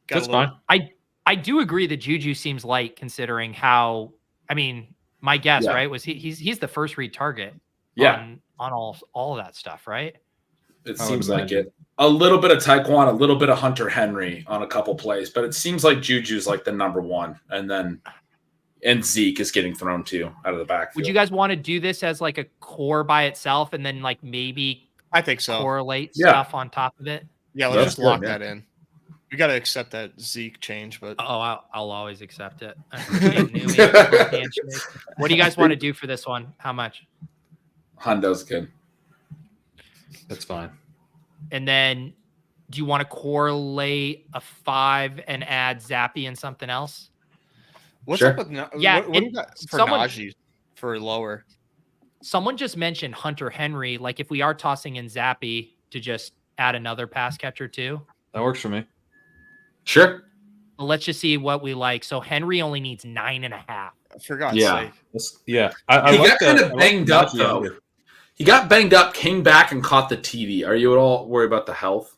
That's a little, fine. I do agree that Juju seems light considering how. I mean, my guess Yeah. right was he's the first read target. Yeah. On all of that stuff, right? It I would seems like imagine. it. A little bit of Taekwon, a little bit of Hunter Henry on a couple plays, but it seems like Juju's like the number one, and Zeke is getting thrown to out of the backfield. Would you guys want to do this as like a core by itself and then like maybe I think so. correlate Yeah. stuff on top of it? Yeah, let's That's just good, lock yeah. that in. We got to accept that Zeke change, but Oh, I'll always accept it. Handshake. What do you guys want to do for this one? How much? Hondo's good. That's fine. And then do you want to correlate a 5 and add Zappy and something else? what's Sure. up with Yeah, what do you and got for someone- Najee for lower? Someone just mentioned Hunter Henry. Like if we are tossing in Zappy to just add another pass catcher too. That works for me. Sure. But let's just see what we like. So Henry only needs 9.5. For God's Yeah. sake. I He like got the- kind I of like banged the up, Najee though. under. He got banged up, came back, and caught the TD. Are you at all worried about the health?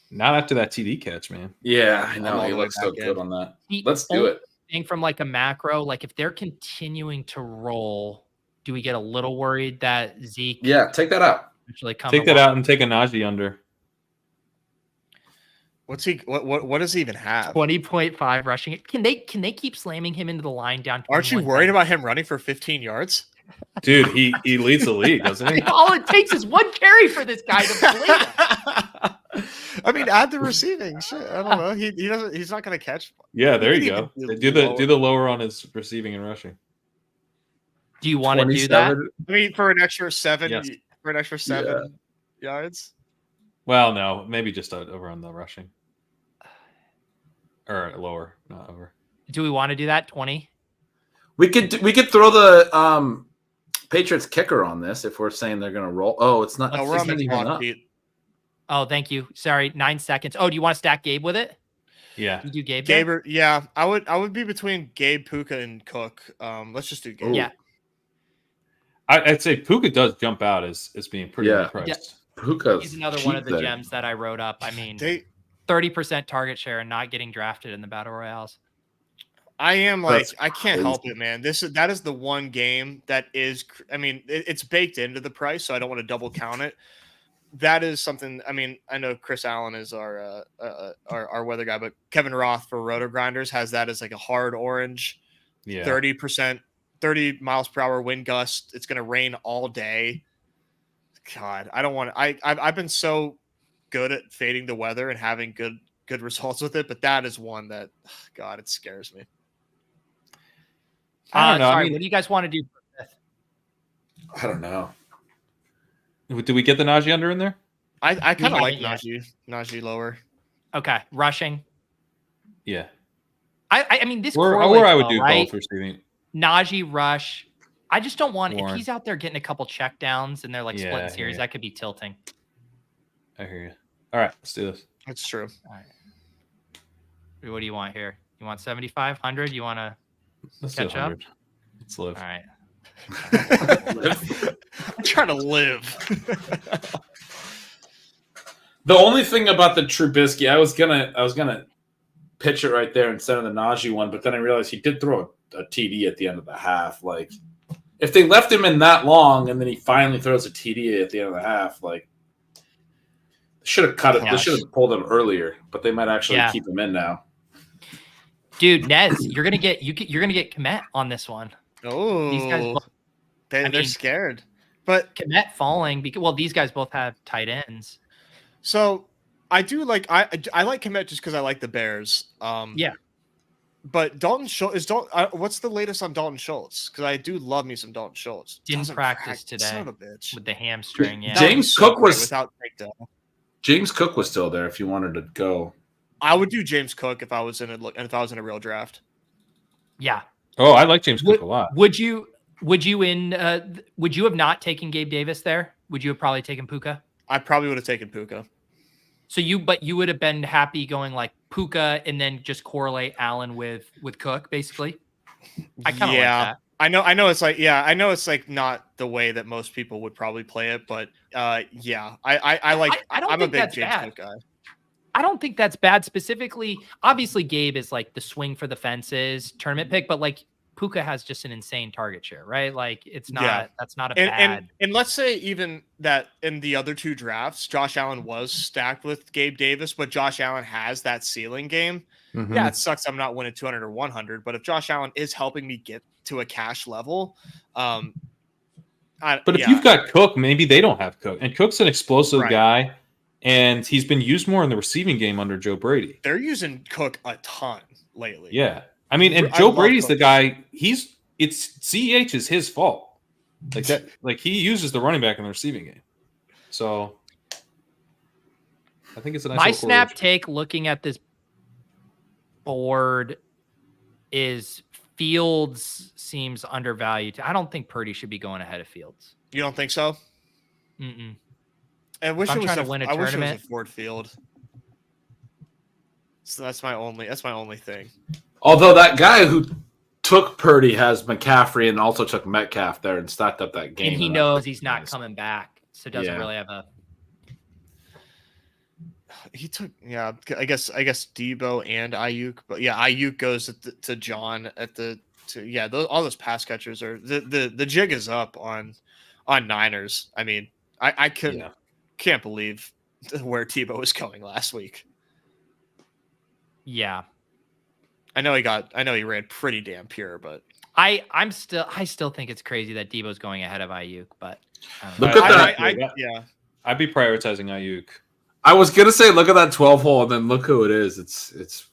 Not after that TD catch, man. Yeah, I I'm know. all He the way looks so back good in. on that. The Let's do only it. thing from like a macro, like if they're continuing to roll, do we get a little worried that Zeke Yeah, take that out. actually comes Take that out and take a Najee under. What's he? What does he even have? 20.5 rushing? Can they keep slamming him into the line down? Aren't you 21? worried about him running for 15 yards? Dude, he leads the league, doesn't he? All it takes is one carry for this guy to play. I mean, add the receiving. Shit, I don't know. He doesn't. He's not going to catch. Yeah, there Maybe you he go. could Do lower. the lower on his receiving and rushing. Do you want to do that? 27. I mean, for an extra seven. Yes. For an extra 7 yards. Well, no, maybe just over on the rushing. Or lower, not over. Do we want to do that? 20? We could throw the Patriots kicker on this if we're saying they're going to roll. Oh, it's not. No, it's we're on not the even clock, up. Pete. Oh, thank you. Sorry, 9 seconds. Oh, do you want to stack Gabe with it? Yeah. You do Gabe there? Gabe, yeah, I would be between Gabe, Puka, and Cook. Let's just do Gabe. Ooh. Yeah. I'd say Puka does jump out as being pretty Yeah. priced. Yeah. Puka's He's another cheap one of the there. gems that I wrote up. I mean, They, 30% target share and not getting drafted in the battle royales. I am like, That's I can't help crazy. it, man. That is the one game that is. I mean, it's baked into the price, so I don't want to double count it. That is something. I mean, I know Chris Allen is our weather guy, but Kevin Roth for Roto Grinders has that as like a hard orange, Yeah. 30%, 30 miles per hour wind gust. It's going to rain all day. God, I don't want to. I've been so good at fading the weather and having good results with it, but that is one that, God, it scares me. I don't know. Sorry, I mean, what do you guys want to do? I don't know. do we get the Najee under in there? I kind of Yeah, like yeah. Najee lower. Okay, rushing. Yeah. I mean, this Or correlates I would well, do right? both receiving. Najee rush. I just don't want if Warren. he's out there getting a couple check downs and they're like Yeah, I splitting hear series, ya. that could be tilting. I hear you. All right, let's do this. That's true. What do you want here? You want 75, 100? You want to? Let's Catch do up? 100. Let's live. All right. I'm trying to live. The only thing about the Trubisky, I was gonna pitch it right there instead of the Najee one, but then I realized he did throw a TD at the end of the half. Like, if they left him in that long and then he finally throws a TD at the end of the half, like, should have cut it. They Gosh. should have pulled him earlier, but they might actually Yeah. keep him in now. Dude, Nez, you're gonna get Komet on this one. These guys, Oh, both, they're mean- scared. But Komet falling because these guys both have tight ends. so I do like I like Komet just because I like the Bears. Yeah. But Dalton Schultz what's the latest on Dalton Schultz? Because I do love me some Dalton Schultz. Didn't Doesn't practice Son today of a bitch. with the hamstring. Yeah. James That would be so Cook great was- without takedown. James Cook was still there if you wanted to go. I would do James Cook if I was in a real draft. Yeah. Oh, I like James Cook a lot. Would you have not taken Gabe Davis there? Would you have probably taken Puka? I probably would have taken Puka. So you would have been happy going like Puka and then just correlate Allen with Cook, basically. I kind of like that. I know it's like, I know it's like not the way that most people would probably play it, but I'm a big James Cook guy. I don't think that's bad specifically. Obviously, Gabe is like the swing for the fences tournament pick, but like Puka has just an insane target share, right? Like it's not, that's not a bad. And let's say even that in the other two drafts, Josh Allen was stacked with Gabe Davis, but Josh Allen has that ceiling game. Mm-hmm. Yeah, it sucks I'm not winning 200 or 100, but if Josh Allen is helping me get to a cash level, if you've got Cook, maybe they don't have Cook, and Cook's an explosive guy, and he's been used more in the receiving game under Joe Brady. They're using Cook a ton lately. Yeah, I mean, and Joe Brady's the guy. CEH is his fault. Like that, like he uses the running back in the receiving game. So I think it's a nice. My snap take looking at this board is Fields seems undervalued. I don't think Purdy should be going ahead of Fields. You don't think so? Mm-mm. I wish it was to win a I wish tournament. it was a Ford Field. So that's my only thing. Although that guy who took Purdy has McCaffrey and also took Metcalf there and stacked up that game. And he knows he's not coming back, so doesn't really have a. He took, I guess Debo and Ayuk, but Ayuk goes to John all those pass catchers are the jig is up on Niners. I mean, I can't believe where Tebow was going last week. Yeah, I know he ran pretty damn pure, but I still think it's crazy that Debo's going ahead of Ayuk, but look at that. I'd be prioritizing Ayuk. I was gonna say, look at that 12 hole, and then look who it is. It's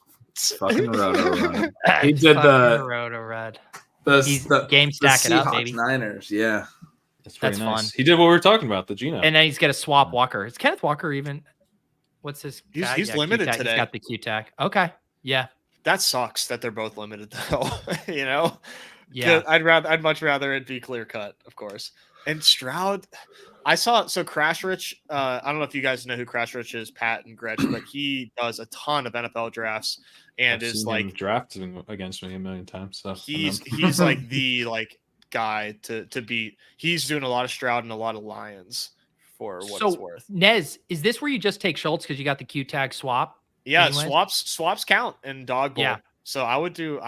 fucking Roto-Run. He did the Roto-Run. The game stack it up, Seahawks baby. Niners, yeah. That's nice. fun. He did what we were talking about, the Geno. And then he's got to swap Walker. Is Kenneth Walker even? What's his? He's limited Q-tag. today. He's got the Q-tag. Okay, yeah. That sucks that they're both limited though. You know. Yeah. I'd much rather it be clear cut, of course. And Stroud, I saw Crash Rich. I don't know if you guys know who Crash Rich is, Pat and Gretch, but he does a ton of NFL drafts and I've is seen like him drafting against me a million times. So he's like the guy to beat. He's doing a lot of Stroud and a lot of Lions for what it's worth. Nez, is this where you just take Schultz because you got the Q-tag swap? Yeah, anyways? swaps count in Dawg Bowl. Yeah. So I would do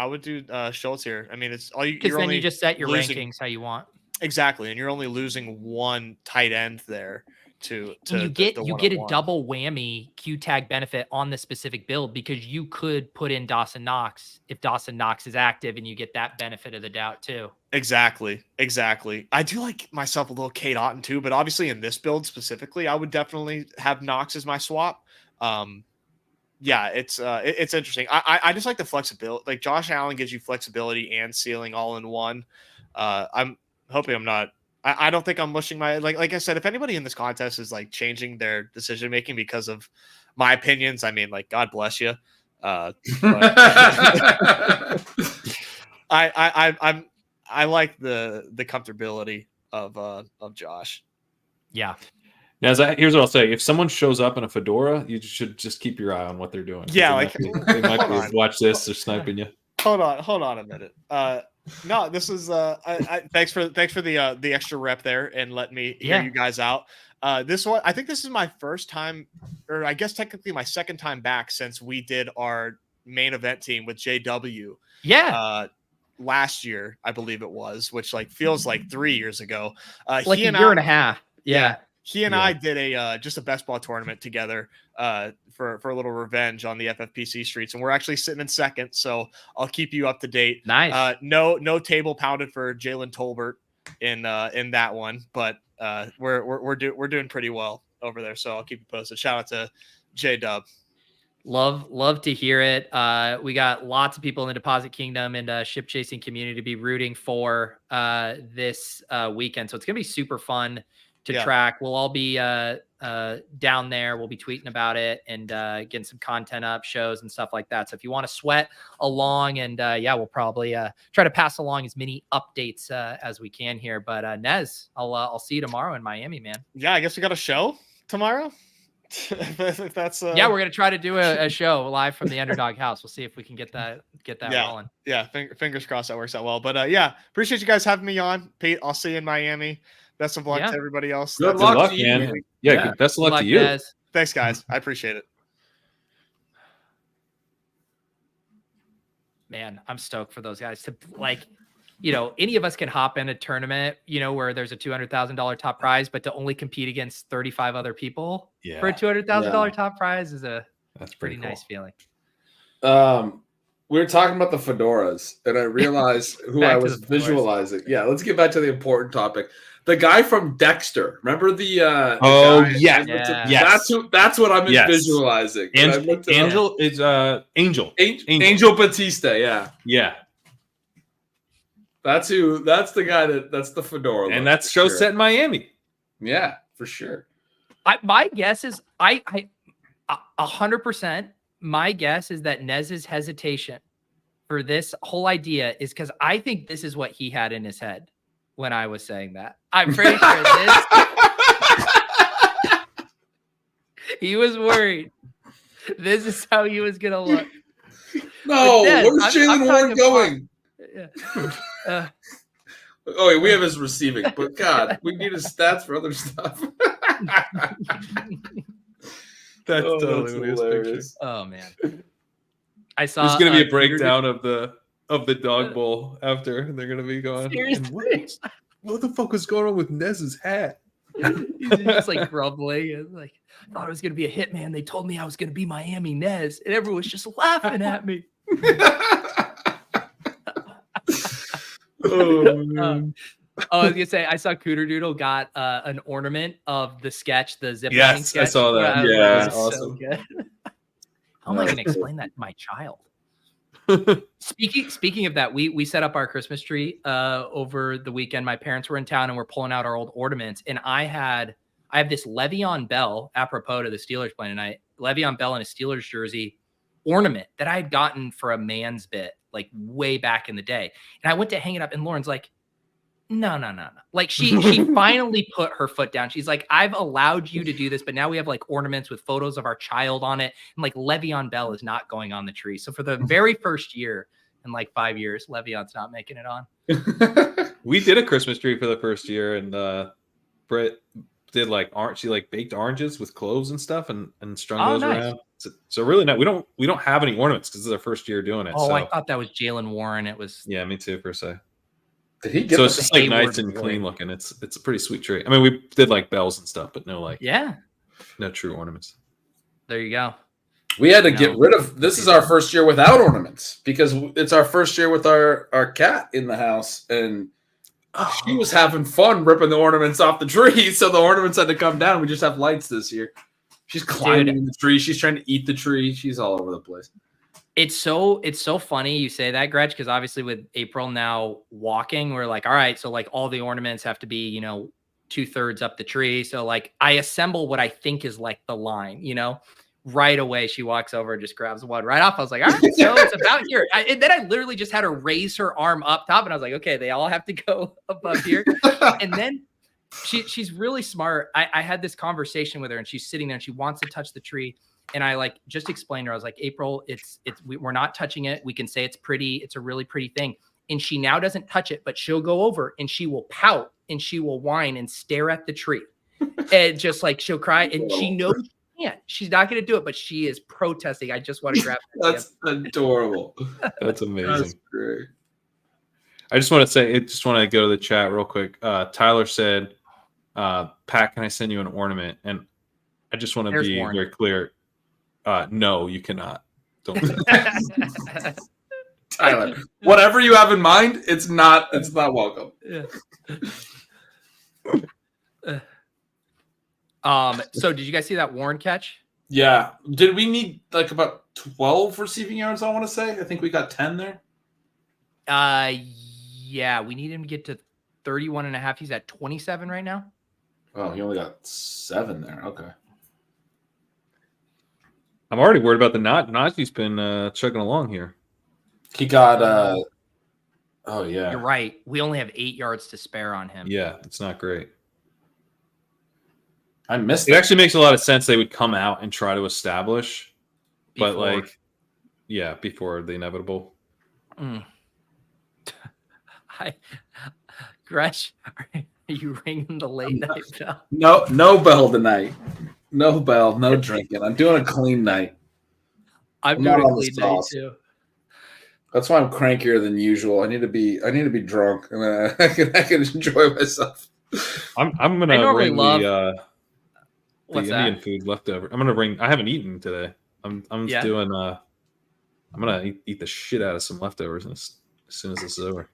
Schultz here. I mean, it's all you. Because then you just set your losing rankings how you want. Exactly, and you're only losing one tight end there to you get a double whammy Q-tag benefit on the specific build because you could put in Dawson Knox if Dawson Knox is active and you get that benefit of the doubt too. Exactly. I do like myself a little Kate Otten too, but obviously in this build specifically, I would definitely have Knox as my swap. It's interesting. I just like the flexibility. Like Josh Allen gives you flexibility and ceiling all in one. I'm hoping I'm not. I don't think I'm mushing my like I said. If anybody in this contest is like changing their decision making because of my opinions, I mean, like God bless you. I like the comfortability of Josh. Yeah. Now, here's what I'll say: if someone shows up in a fedora, you should just keep your eye on what they're doing. Yeah, they might be watch this. They're sniping you. Hold on a minute. No, this is thanks for the extra rep there and let me hear you guys out. This one, I think this is my first time, or I guess technically my second time back since we did our main event team with JW. Yeah. Last year, I believe it was, which like feels like 3 years ago. Like a year and a half. Yeah. He and I did just a best ball tournament together for a little revenge on the FFPC streets, and we're actually sitting in second. So I'll keep you up to date. Nice. No table pounded for Jalen Tolbert in that one, but we're doing pretty well over there. So I'll keep you posted. Shout out to J Dub. Love to hear it. We got lots of people in the Deposit Kingdom and ship chasing community to be rooting for this weekend. So it's gonna be super fun to track. We'll all be down there. We'll be tweeting about it and getting some content up, shows and stuff like that. So if you want to sweat along, and we'll probably try to pass along as many updates as we can here. But Nez, I'll see you tomorrow in Miami, man. Yeah, I guess we got a show tomorrow. If that's we're gonna try to do a show live from the Underdog house. We'll see if we can get that rolling. Yeah, fingers crossed that works out well. But appreciate you guys having me on. Pete, I'll see you in Miami. Best of luck to everybody else. Good luck, man. Yeah, best of luck to you. Nez. Thanks, guys. I appreciate it. Man, I'm stoked for those guys to any of us can hop in a tournament, where there's a $200,000 top prize, but to only compete against 35 other people for a $200,000 top prize is that's pretty cool. Nice feeling. We were talking about the fedoras, and I realized who I was visualizing. Yeah, let's get back to the important topic. The guy from Dexter. Remember the yes. That's what I'm visualizing. Angel is Angel Batista, yeah. Yeah. That's the guy that's the fedora. And that's show set in Miami. Yeah, for sure. My guess is 100%. My guess is that Nez's hesitation for this whole idea is because I think this is what he had in his head when I was saying that. I'm pretty sure he was worried. This is how he was going to look. No, where's Jaylen Warren going? Wait, we have his receiving, but God, we need his stats for other stuff. That's totally hilarious. Oh man, I saw. There's gonna be a breakdown of the Dawg Bowl after. They're gonna be going. What the fuck was going on with Nez's hat? He's just like grumbling and like, I thought I was gonna be a hitman. They told me I was gonna be Miami Nez, and everyone was just laughing at me. Oh man. I was gonna say I saw Cooter Doodle got an ornament of the sketch, the zip lining Yes, sketch. I saw that. Yeah, awesome. So good. How am I gonna explain that to my child? Speaking of that, we set up our Christmas tree over the weekend. My parents were in town and we're pulling out our old ornaments. And I have this Le'Veon Bell, apropos to the Steelers playing tonight, Le'Veon Bell in a Steelers jersey ornament that I had gotten for a man's bit, like way back in the day. And I went to hang it up and Lauren's like, no. Like she finally put her foot down. She's like, I've allowed you to do this, but now we have like ornaments with photos of our child on it. And like Le'Veon Bell is not going on the tree. So for the very first year in like 5 years, Le'Veon's not making it on. We did a Christmas tree for the first year, and Britt did she baked oranges with cloves and stuff and strung those around. So really we don't have any ornaments because it's our first year doing it. Oh, so. I thought that was Jaylen Warren. It was me too per se. Did he get so it's just like nice and clean looking. It's a pretty sweet tree. I mean, we did like bells and stuff, but no no true ornaments. There you go. We had to get rid of. This is our first year without ornaments because it's our first year with our cat in the house, and she was having fun ripping the ornaments off the tree. So the ornaments had to come down. We just have lights this year. She's climbing the tree. She's trying to eat the tree. She's all over the place. It's so funny you say that, Gretch, because obviously with April now walking, we're like, all right, so like all the ornaments have to be, 2/3 up the tree. So like I assemble what I think is like the line, right away. She walks over and just grabs one right off. I was like, all right, so it's about here. And then I literally just had her raise her arm up top and I was like, okay, they all have to go above here. And then she's really smart. I had this conversation with her and she's sitting there and she wants to touch the tree. And I just explained to her, I was like, April, we're not touching it. We can say it's pretty. It's a really pretty thing. And she now doesn't touch it, but she'll go over and she will pout and she will whine and stare at the tree. And just like, she'll cry and she knows she can't. She's not going to do it, but she is protesting. I just want to grab her. That's adorable. That's amazing. That's great. I just want to go to the chat real quick. Tyler said, Pat, can I send you an ornament? And I just want to be very clear. No, you cannot. Don't. Tyler, whatever you have in mind, it's not welcome. Yeah. So did you guys see that Warren catch? Yeah. Did we need like about 12 receiving yards, I want to say? I think we got 10 there. Yeah, we need him to get to 31.5. He's at 27 right now. Oh, he only got 7 there. Okay. I'm already worried about the Najee's been chugging along here. He got oh yeah. You're right. We only have 8 yards to spare on him. Yeah, it's not great. I missed It it. actually makes a lot of sense they would come out and try to establish, but Before. before the inevitable. Gretch, are you ringing the late night bell? No bell tonight. No bell, no drinking. I'm doing a clean night. I'm not doing a on the clean night sauce. too. That's why I'm crankier than usual. I need to be drunk, and I can enjoy myself. I'm I gonna normally bring love- the What's Indian that? food leftover. I'm gonna bring. I haven't eaten today. I'm Yeah. doing. I'm gonna eat the shit out of some leftovers as soon as this is over.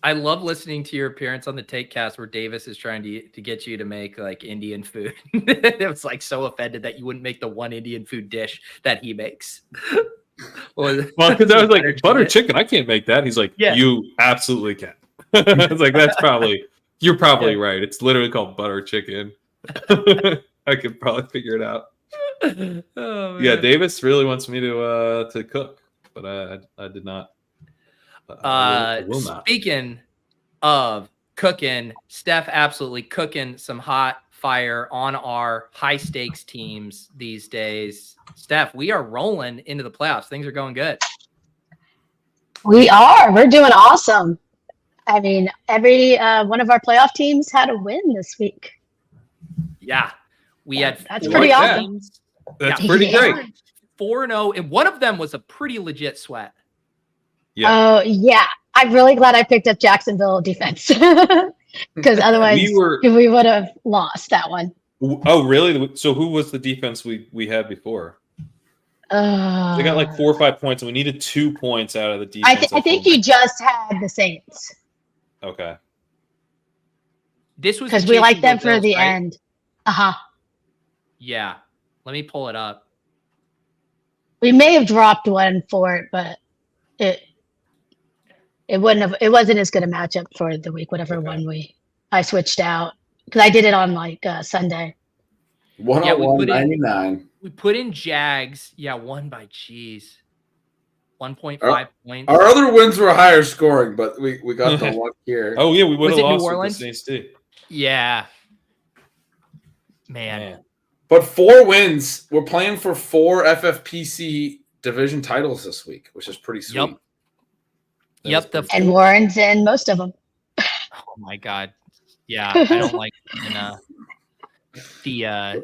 I love listening to your appearance on the Take Cast where Davis is trying to get you to make like Indian food. It was like so offended that you wouldn't make the one Indian food dish that he makes. Well, because I was like, butter chicken, I can't make that. He's like, Yeah. you absolutely can. It's like, you're probably right. It's literally called butter chicken. I could probably figure it out. Oh, Yeah, man. Davis really wants me to cook, but I did not. I will not. Speaking of cooking, Steph absolutely cooking some hot fire on our high stakes teams these days. Steph, we are rolling into the playoffs. Things are going good. We are. We're doing awesome. I mean, every one of our playoff teams had a win this week. Yeah. We had That's four pretty that. awesome. teams. That's Yeah. pretty Yeah. great. 4-0, and one of them was a pretty legit sweat. Yeah. Oh, yeah. I'm really glad I picked up Jacksonville defense because otherwise we would have lost that one. Oh, really? So who was the defense we had before? They got like 4 or 5 points, and we needed 2 points out of the defense. I think you just had the Saints Okay. This was because the we like them Jacksonville for the Bills, right? end. Uh-huh. Yeah. Let me pull it up. We may have dropped one for it, but it wasn't as good a matchup for the week, whatever Okay. one I switched out because I did it on like Sunday. 101.99. We put in Jags. Yeah, won by 1.5 points. Our other wins were higher scoring, but we got the luck here. Oh yeah, we would Was have it New lost with the Orleans? Saints too. Yeah. Man. But 4 wins. We're playing for 4 FFPC division titles this week, which is pretty sweet. Yep. Yep. And Warren's in most of them. Oh my God. Yeah, I don't like yeah,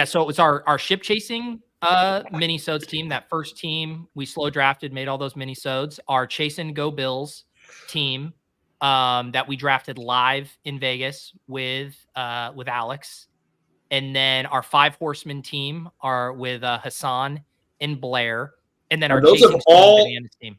so it was our ship chasing mini-sodes team, that first team we slow drafted, made all those mini-sodes. Our Chasing Go Bills team that we drafted live in Vegas with Alex. And then our 5 horsemen team are with Hassan and Blair. And then our those Chasing have Stone all- Bananas team.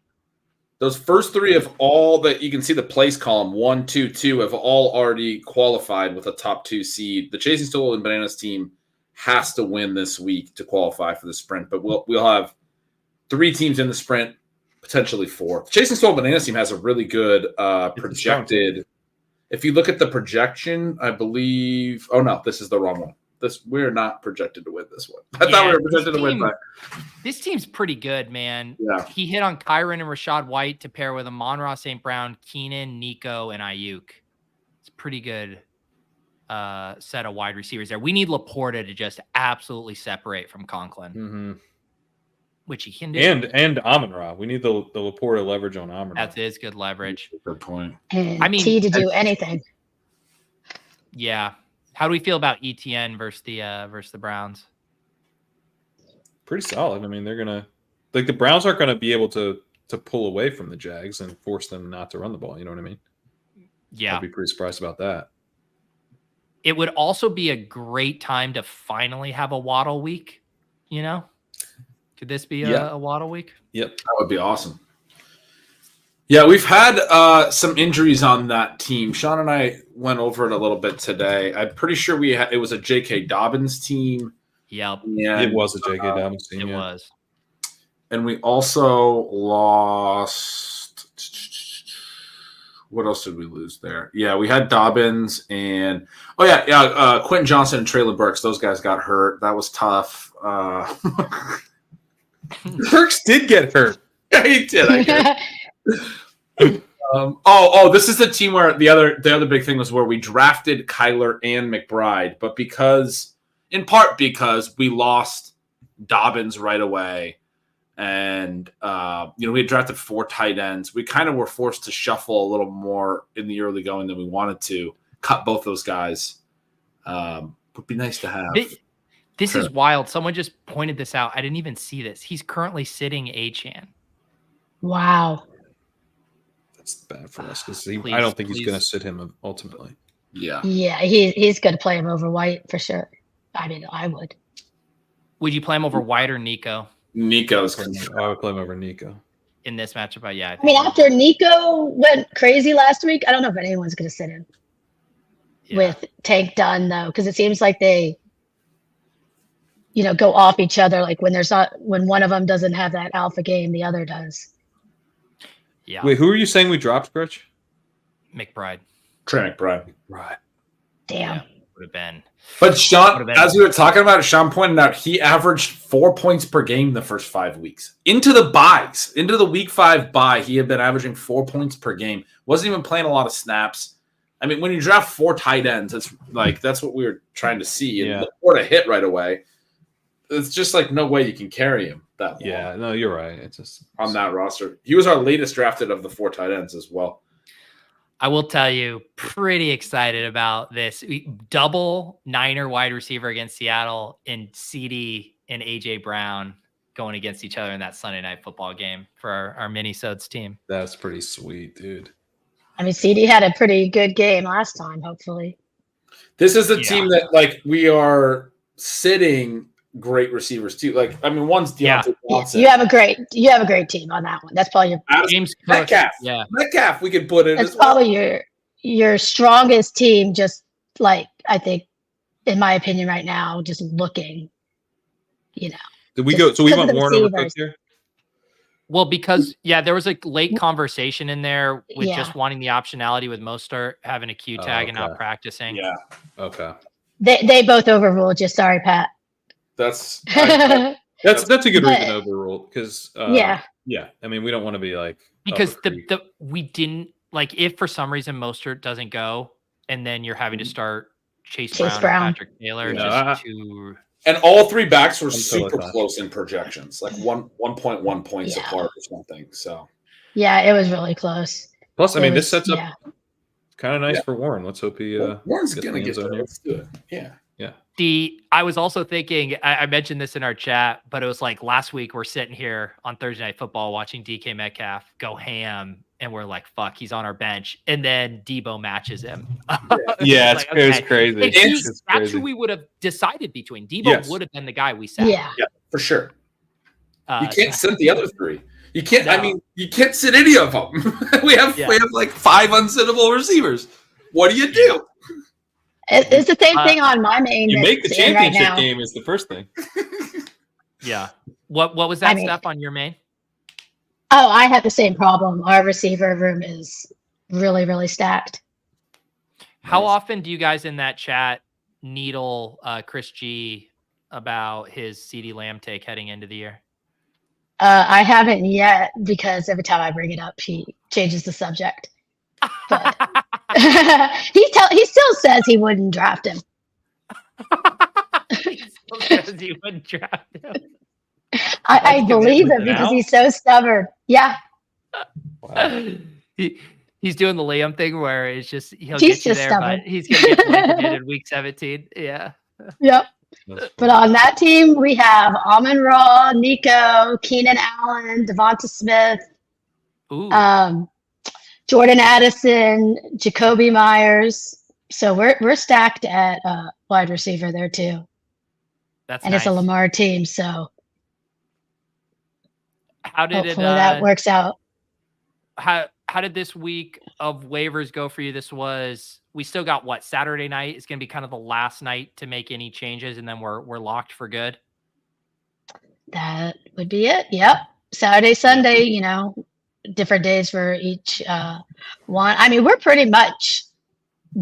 Those first 3 of all that you can see the place column 1, 2, 2 have all already qualified with a top 2 seed. The Chasing Stool and Bananas team has to win this week to qualify for the sprint, but we'll have 3 teams in the sprint, potentially 4. The Chasing Stool and Bananas team has a really good projected. If you look at the projection, I believe. Oh no, this is the wrong one. We're not projected to win this one. I thought we were projected to win. This team's pretty good, man. Yeah. He hit on Kyron and Rashad White to pair with Amon-Ra St. Brown, Keenan, Nico, and Ayuk. It's a pretty good set of wide receivers there. We need Laporta to just absolutely separate from Conklin, Mm-hmm. which he can do. And Amon-Ra. We need the Laporta leverage on Amon-Ra. That is good leverage. Good point. And I mean, T to do anything. Yeah. How do we feel about ETN versus the Browns? Pretty solid. I mean, they're gonna the Browns aren't gonna be able to pull away from the Jags and force them not to run the ball. You know what I mean? Yeah. I'd be pretty surprised about that. It would also be a great time to finally have a Waddle week. You know, could this be a Waddle week? Yep. That would be awesome. Yeah, we've had some injuries on that team. Sean and I went over it a little bit today. I'm pretty sure it was a J.K. Dobbins team. Yep. And, It was a J.K. Dobbins team. It yeah. was. And we also lost. What else did we lose there? Yeah, we had Dobbins and Quentin Johnson and Traylon Burks. Those guys got hurt. That was tough. Burks did get hurt. Yeah, he did. I guess. This is the team where the other big thing was where we drafted Kyler and McBride, but in part because we lost Dobbins right away, and we had drafted 4 tight ends. We kind of were forced to shuffle a little more in the early going than we wanted to. Cut both those guys. Would be nice to have. This is wild. Someone just pointed this out. I didn't even see this. He's currently sitting Achane. Wow. That's bad for us because I don't think he's going to sit him ultimately. Yeah. Yeah, he's going to play him over White for sure. I mean, I would. Would you play him over White or Nico? Nico's. I would play him over Nico. In this matchup, I mean, after Nico went crazy last week, I don't know if anyone's going to sit him with Tank Dunn, though, because it seems like they go off each other. Like when one of them doesn't have that alpha game, the other does. Yeah. Wait, who are you saying we dropped, Gretch? McBride. Trey McBride. Right. Damn. Yeah, would have been. But Sean, as we were talking about it, Sean pointed out he averaged 4 points per game the first 5 weeks. Into the week 5 bye, he had been averaging 4 points per game. Wasn't even playing a lot of snaps. I mean, when you draft 4 tight ends, that's what we were trying to see. And the 4 to hit right away. It's just like no way you can carry him that long. Yeah, no, you're right. It's just on that roster. He was our latest drafted of the 4 tight ends as well. I will tell you, pretty excited about this. Double Niner wide receiver against Seattle and CD and AJ Brown going against each other in that Sunday night football game for our Minisodes team. That's pretty sweet, dude. I mean, CD had a pretty good game last time, hopefully. This is the team that we are sitting great receivers too. One's Deontay Johnson. You have a great team on that one. That's probably your James Metcalf. Yeah, Metcalf we could put in. That's probably your strongest team. Just I think, in my opinion, right now, just looking, Did we go? So we went Warren over Cook here. Well, because there was a late conversation in there with just wanting the optionality with Mostert having a Q tag and not practicing. Yeah. Okay. They both overruled you. Sorry, Pat. That's a good reason to overrule because yeah. I mean, we don't want to be because we didn't if for some reason Mostert doesn't go and then you're having to start Chase Brown. And Patrick Taylor just too. And all 3 backs were super close in projections, 1.1 points apart or something. So yeah, it was really close. Plus, this sets up kind of nice for Warren. Let's hope he Warren's gonna get there. Let's do it. Yeah. I was also thinking, I mentioned this in our chat, but it was last week we're sitting here on Thursday Night Football watching DK Metcalf go ham, and we're like, fuck, he's on our bench. And then Debo matches him. Yeah, it was crazy. That's who we would have decided between. Debo would have been the guy we sat. Yeah, for sure. You can't sit the other 3. You can't. No. I mean, you can't sit any of them. we have 5 unsittable receivers. What do you do? It's the same thing on my main. You make the championship game is the first thing. Yeah. What was that stuff on your main? Oh, I have the same problem. Our receiver room is really, really stacked. How often do you guys in that chat needle Chris G about his CeeDee Lamb take heading into the year? I haven't yet because every time I bring it up, he changes the subject. But he still says he wouldn't draft him. He still says he wouldn't draft him. I believe it because he's so stubborn. Yeah. Wow. He's doing the Liam thing where it's just he's get you there, stubborn. But he's gonna get you in week 17. Yeah. Yep. But on that team, we have Amon-Ra, Nico, Keenan Allen, Devonta Smith, Jordan Addison, Jacoby Myers. So we're stacked at wide receiver there too. That's nice. It's a Lamar team, so hopefully that works out. How did this week of waivers go for you? We still got Saturday night is going to be kind of the last night to make any changes, and then we're locked for good. That would be it. Yep. Saturday, Sunday, different days for each I mean, we're pretty much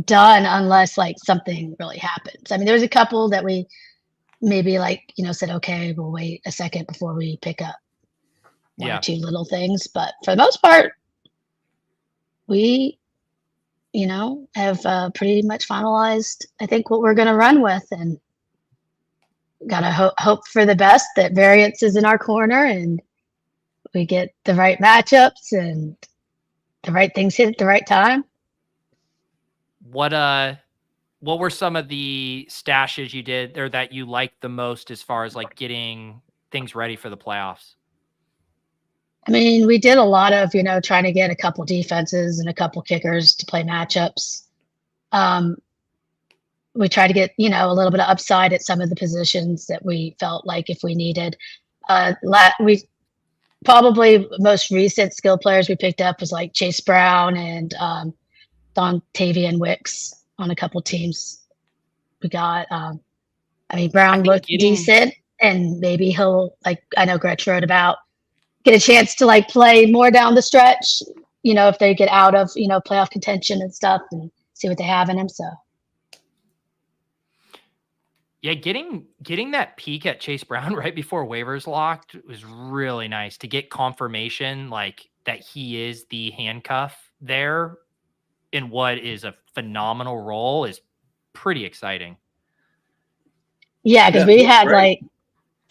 done unless like something really happens. I mean, there's a couple that we maybe like, said, okay, we'll wait a second before we pick up one or two little things. But for the most part, we, have pretty much finalized, I think, what we're going to run with, and got to hope for the best that variance is in our corner and we get the right matchups and the right things hit at the right time. What were some of the stashes you did or that you liked the most as far as like getting things ready for the playoffs? I mean, we did a lot of, trying to get a couple defenses and a couple kickers to play matchups. We tried to get, a little bit of upside at some of the positions that we felt like if we needed. We probably most recent skill players we picked up was like Chase Brown and Dontavian Wicks on a couple teams. We got, Brown looked decent, and maybe he'll, like, I know Gretch wrote about, get a chance to like play more down the stretch, if they get out of, playoff contention and stuff, and see what they have in him. So. Yeah, getting that peek at Chase Brown right before waivers locked was really nice to get confirmation like that he is the handcuff there in what is a phenomenal role is pretty exciting. Yeah, because we had like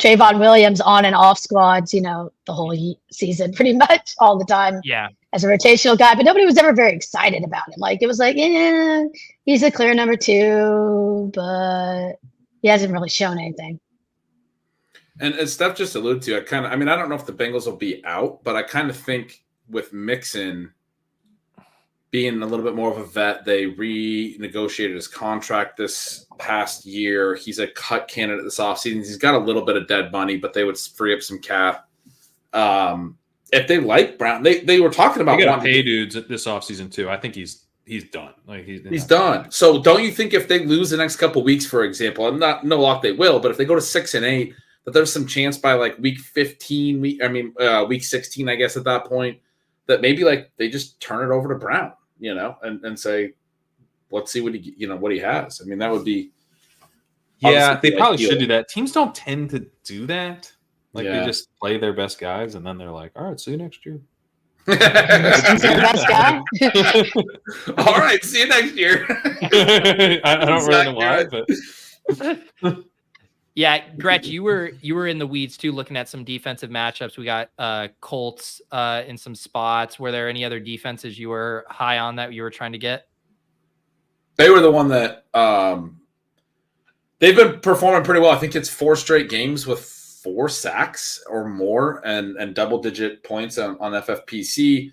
Trayvon Williams on and off squads, the whole season, pretty much all the time. Yeah. As a rotational guy, but nobody was ever very excited about him. Like, it was like, yeah, he's a clear number 2, but he hasn't really shown anything. And as Steph just alluded to, I don't know if the Bengals will be out, but I kind of think with Mixon being a little bit more of a vet, they renegotiated his contract this past year. He's a cut candidate this offseason. He's got a little bit of dead money, but they would free up some cap. If they like Brown, they were talking about they got to pay dudes this offseason too. I think he's done. Like he's done. So don't you think if they lose the next couple of weeks, for example, no luck they will, but if they go to 6-8, that there's some chance by like week 15, week 16, I guess at that point, that maybe like they just turn it over to Brown, and say, let's see what he has. I mean, that would be. Yeah, they probably should do that. Teams don't tend to do that. Like they just play their best guys, and then they're like, "All right, see you next year." Best guy. All right, see you next year. I don't really know why, but yeah, Gretch, you were in the weeds too, looking at some defensive matchups. We got Colts in some spots. Were there any other defenses you were high on that you were trying to get? They were the one that they've been performing pretty well. I think it's 4 straight games with 4 sacks or more and double-digit points on FFPC.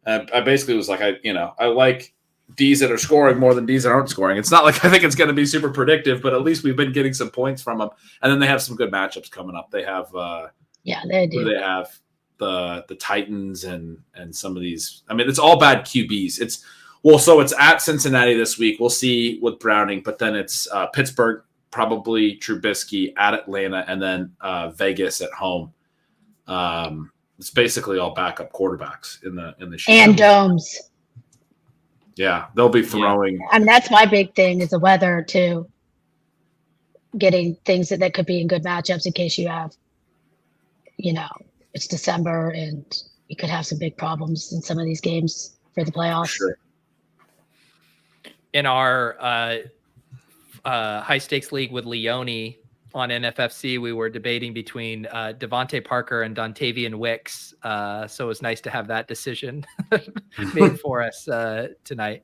I basically was like, I like Ds that are scoring more than Ds that aren't scoring. It's not like I think it's going to be super predictive, but at least we've been getting some points from them. And then they have some good matchups coming up. They have they do. They have the Titans and some of these. I mean, it's all bad QBs. So it's at Cincinnati this week. We'll see with Browning, but then it's Pittsburgh, probably Trubisky at Atlanta, and then Vegas at home. It's basically all backup quarterbacks in the show. And domes. Yeah, they'll be throwing. I mean, that's my big thing is the weather too. Getting things that could be in good matchups in case you have, it's December and you could have some big problems in some of these games for the playoffs. Sure. In our high stakes league with Leone on NFFC, we were debating between Devontae Parker and Dontavian Wicks. So it was nice to have that decision made for us tonight.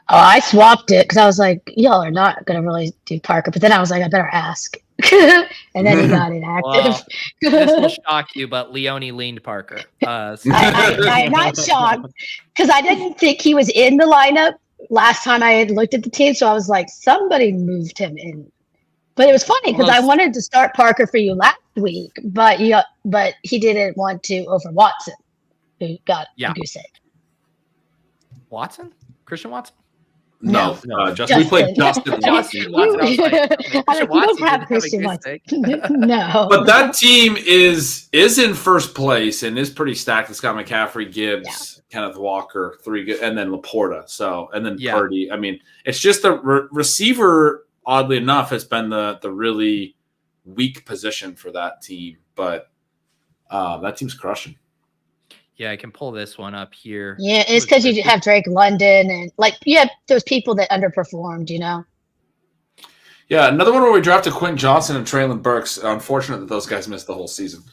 Oh, I swapped it because I was like, y'all are not going to really do Parker. But then I was like, I better ask. And then he got inactive. Well, this will shock you, but Leone leaned Parker. I'm not shocked because I didn't think he was in the lineup last time I had looked at the team. So I was like, somebody moved him in. But it was funny because I wanted to start Parker for you last week, but he didn't want to over Watson, who got a goose egg. Watson? Christian Watson? No, No, Justin. We played Justin. Justin Watson. I was like, I Christian don't Watson have didn't a Christian good Watson. stick. No. But that team is in first place and is pretty stacked. It's got McCaffrey, Gibbs, Kenneth Walker, and then Laporta. So, and then Purdy. I mean, it's just the receiver, oddly enough, has been the really weak position for that team. But that team's crushing. Yeah, I can pull this one up here. Yeah, it's because you have Drake London and you have those people that underperformed, Yeah, another one where we drafted Quentin Johnson and Traylon Burks. Unfortunate that those guys missed the whole season.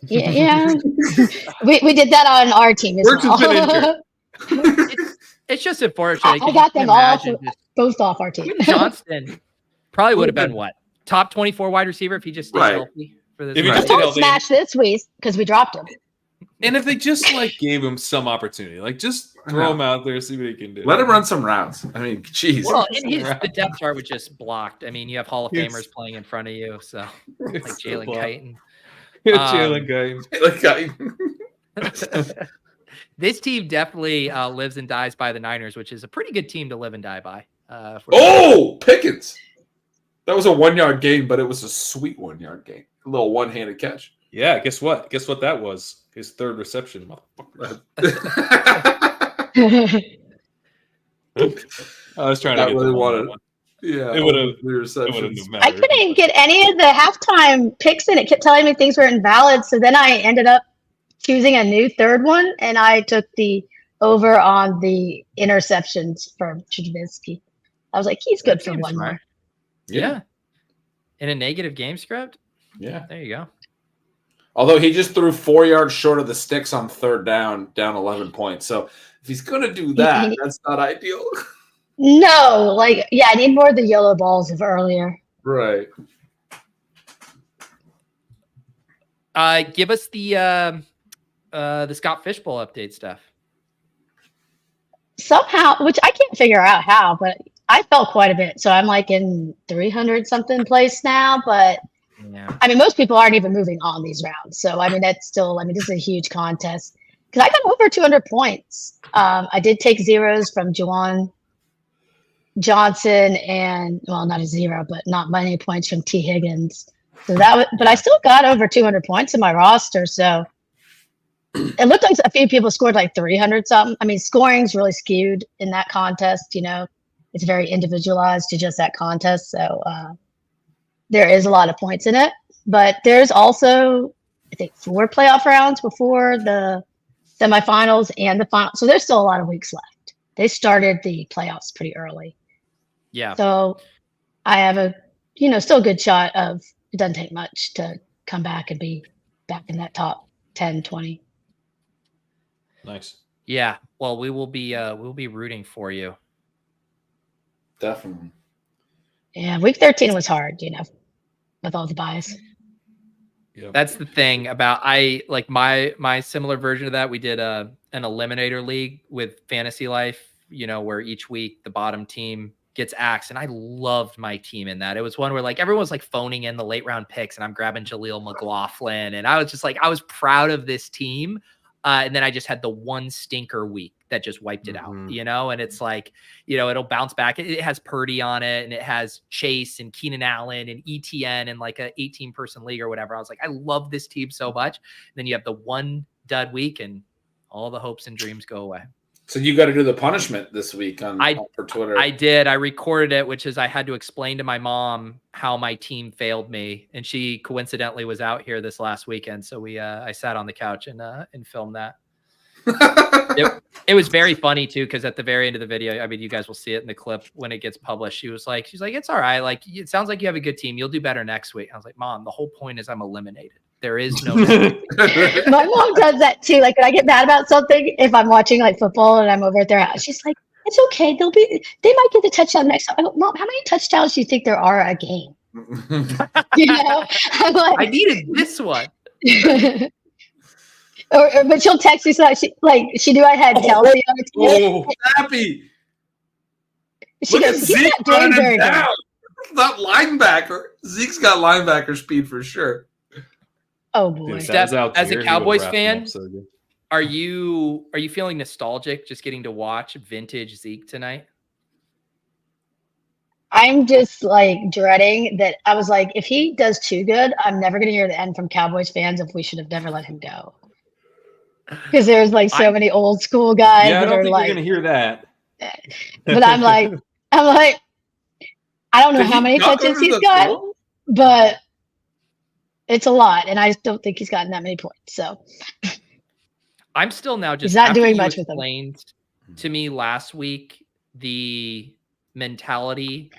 Yeah. we did that on our team as Burks well. has been injured. It's just unfortunate. I got them both off our team. Quentin Johnston probably would have been what? Top 24 wide receiver if he just stayed healthy for this. If he I just told healthy. Smash this week because we dropped him. And if they just gave him some opportunity, just throw him out there, see what he can do. Let him run some routes. I mean, geez. Well, the depth chart was just blocked. I mean, you have Hall of Famers playing in front of you, so like Jalen Guyton. Jalen Guyton. This team definitely lives and dies by the Niners, which is a pretty good team to live and die by. Pickens! That was a 1 yard gain, but it was a sweet 1 yard gain. A little one-handed catch. Yeah, guess what? Guess what that was? His third reception, motherfucker. I was trying to get really the wanted. one. Yeah, It would have receptions. I couldn't get any of the halftime picks in. It kept telling me things were invalid. So then I ended up choosing a new third one, and I took the over on the interceptions for Trubisky. I was like, he's good for one more. Yeah. In a negative game script? Yeah. There you go. Although he just threw 4 yards short of the sticks on third down 11 points. So if he's going to do that, that's not ideal. No, I need more of the yellow balls of earlier. Right. Give us the Scott Fishbowl update stuff. Somehow, which I can't figure out how, but I fell quite a bit. So I'm in 300 something place now, but yeah. I mean, most people aren't even moving on these rounds. So, I mean, that's still, this is a huge contest because I got over 200 points. I did take zeros from Juwan Johnson and, well, not a zero, but not many points from T. Higgins. So but I still got over 200 points in my roster. So it looked like a few people scored 300 something. I mean, scoring's really skewed in that contest. It's very individualized to just that contest. So, there is a lot of points in it, but there's also, I think, 4 playoff rounds before the semifinals and the final. So there's still a lot of weeks left. They started the playoffs pretty early. Yeah. So I have a, still a good shot of, it doesn't take much to come back and be back in that top 10, 20. Nice. Yeah. Well, we'll be rooting for you. Definitely. Yeah. Week 13 was hard, with all the buys. Yep. That's the thing about my similar version of that. We did an eliminator league with Fantasy Life, where each week the bottom team gets axed. And I loved my team in that. It was one where everyone was phoning in the late round picks and I'm grabbing Jaleel McLaughlin. And I was just I was proud of this team. And then I just had the one stinker week that just wiped it out, and it's it'll bounce back. It has Purdy on it and it has Chase and Keenan Allen and ETN and a 18-person league or whatever. I was I love this team so much. And then you have the one dud week and all the hopes and dreams go away. So you got to do the punishment this week for Twitter. I did. I recorded it, which is I had to explain to my mom how my team failed me. And she coincidentally was out here this last weekend. So I sat on the couch and filmed that. It was very funny too, because at the very end of the video, I mean, you guys will see it in the clip when it gets published. She's like, it's all right. It sounds like you have a good team. You'll do better next week. I was like, Mom, the whole point is I'm eliminated. There is no. My mom does that too. When I get mad about something, if I'm watching football and I'm over at their house, she's like, it's okay. They might get the touchdown next time. I go, Mom, how many touchdowns do you think there are a game? I'm I needed this one. But she'll text me she knew I had Kelsey on the team. Oh, happy. She Look at goes, Zeke not doing very running good. down. That linebacker. Zeke's got linebacker speed for sure. Oh boy. Steph, as a Cowboys fan, so good. are you feeling nostalgic just getting to watch vintage Zeke tonight? I'm just like dreading that. I was like, if he does too good, I'm never going to hear the end from Cowboys fans if we should have never let him go. Because there's like so many old school guys Yeah, I that don't are think like, you're gonna hear that. but I'm like, I don't know Did how he many not go touches to he's the got, pool? but it's a lot, and I just don't think he's gotten that many points. So I'm still now just he's not after doing you much with them. explained to me last week the mentality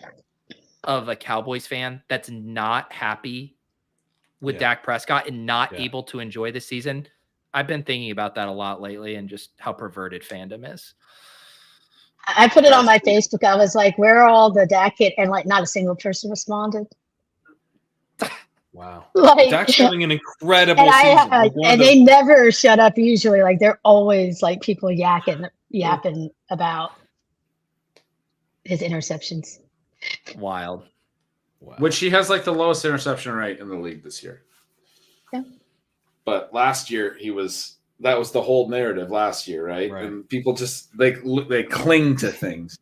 of a Cowboys fan that's not happy with Dak Prescott and not able to enjoy the season. I've been thinking about that a lot lately and just how perverted fandom is. I put it on my Facebook. I was like, where are all the Dak hit? And like, not a single person responded. Wow. Like, Dak's having an incredible and season. And they never shut up usually. Like, they're always like people yapping about his interceptions. Wild. Wow. Which he has like the lowest interception rate in the league this year. Yeah. But last year that was the whole narrative last year, right? And people just they cling to things.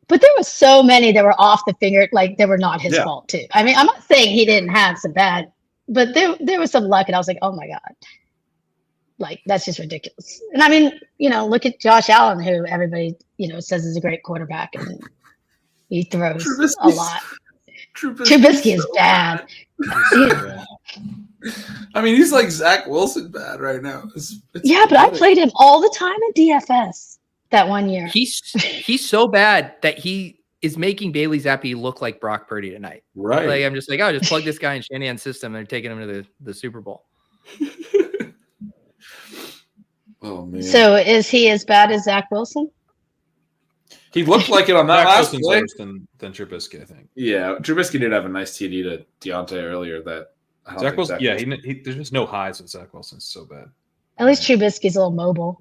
But there were so many that were off the finger, like they were not his fault too. I mean, I'm not saying he didn't have some bad, but there was some luck, and I was like, oh my God. Like, that's just ridiculous. And I mean, look at Josh Allen, who everybody, says is a great quarterback, and he throws a lot. Trubisky is bad. I mean, he's like Zach Wilson bad right now. It's but I played him all the time in DFS that one year. He's so bad that he is making Bailey Zappi look like Brock Purdy tonight. Right. Like, I'm just like, just plug this guy in Shanahan's system, and they're taking him to the Super Bowl. Oh man. So is he as bad as Zach Wilson? He looked like it on that Zach last Wilson's play. worse than Trubisky, I think. Yeah, Trubisky did have a nice TD to Deontay earlier that Zach Wilson, there's just no highs with Zach Wilson. It's so bad. At least Trubisky's a little mobile.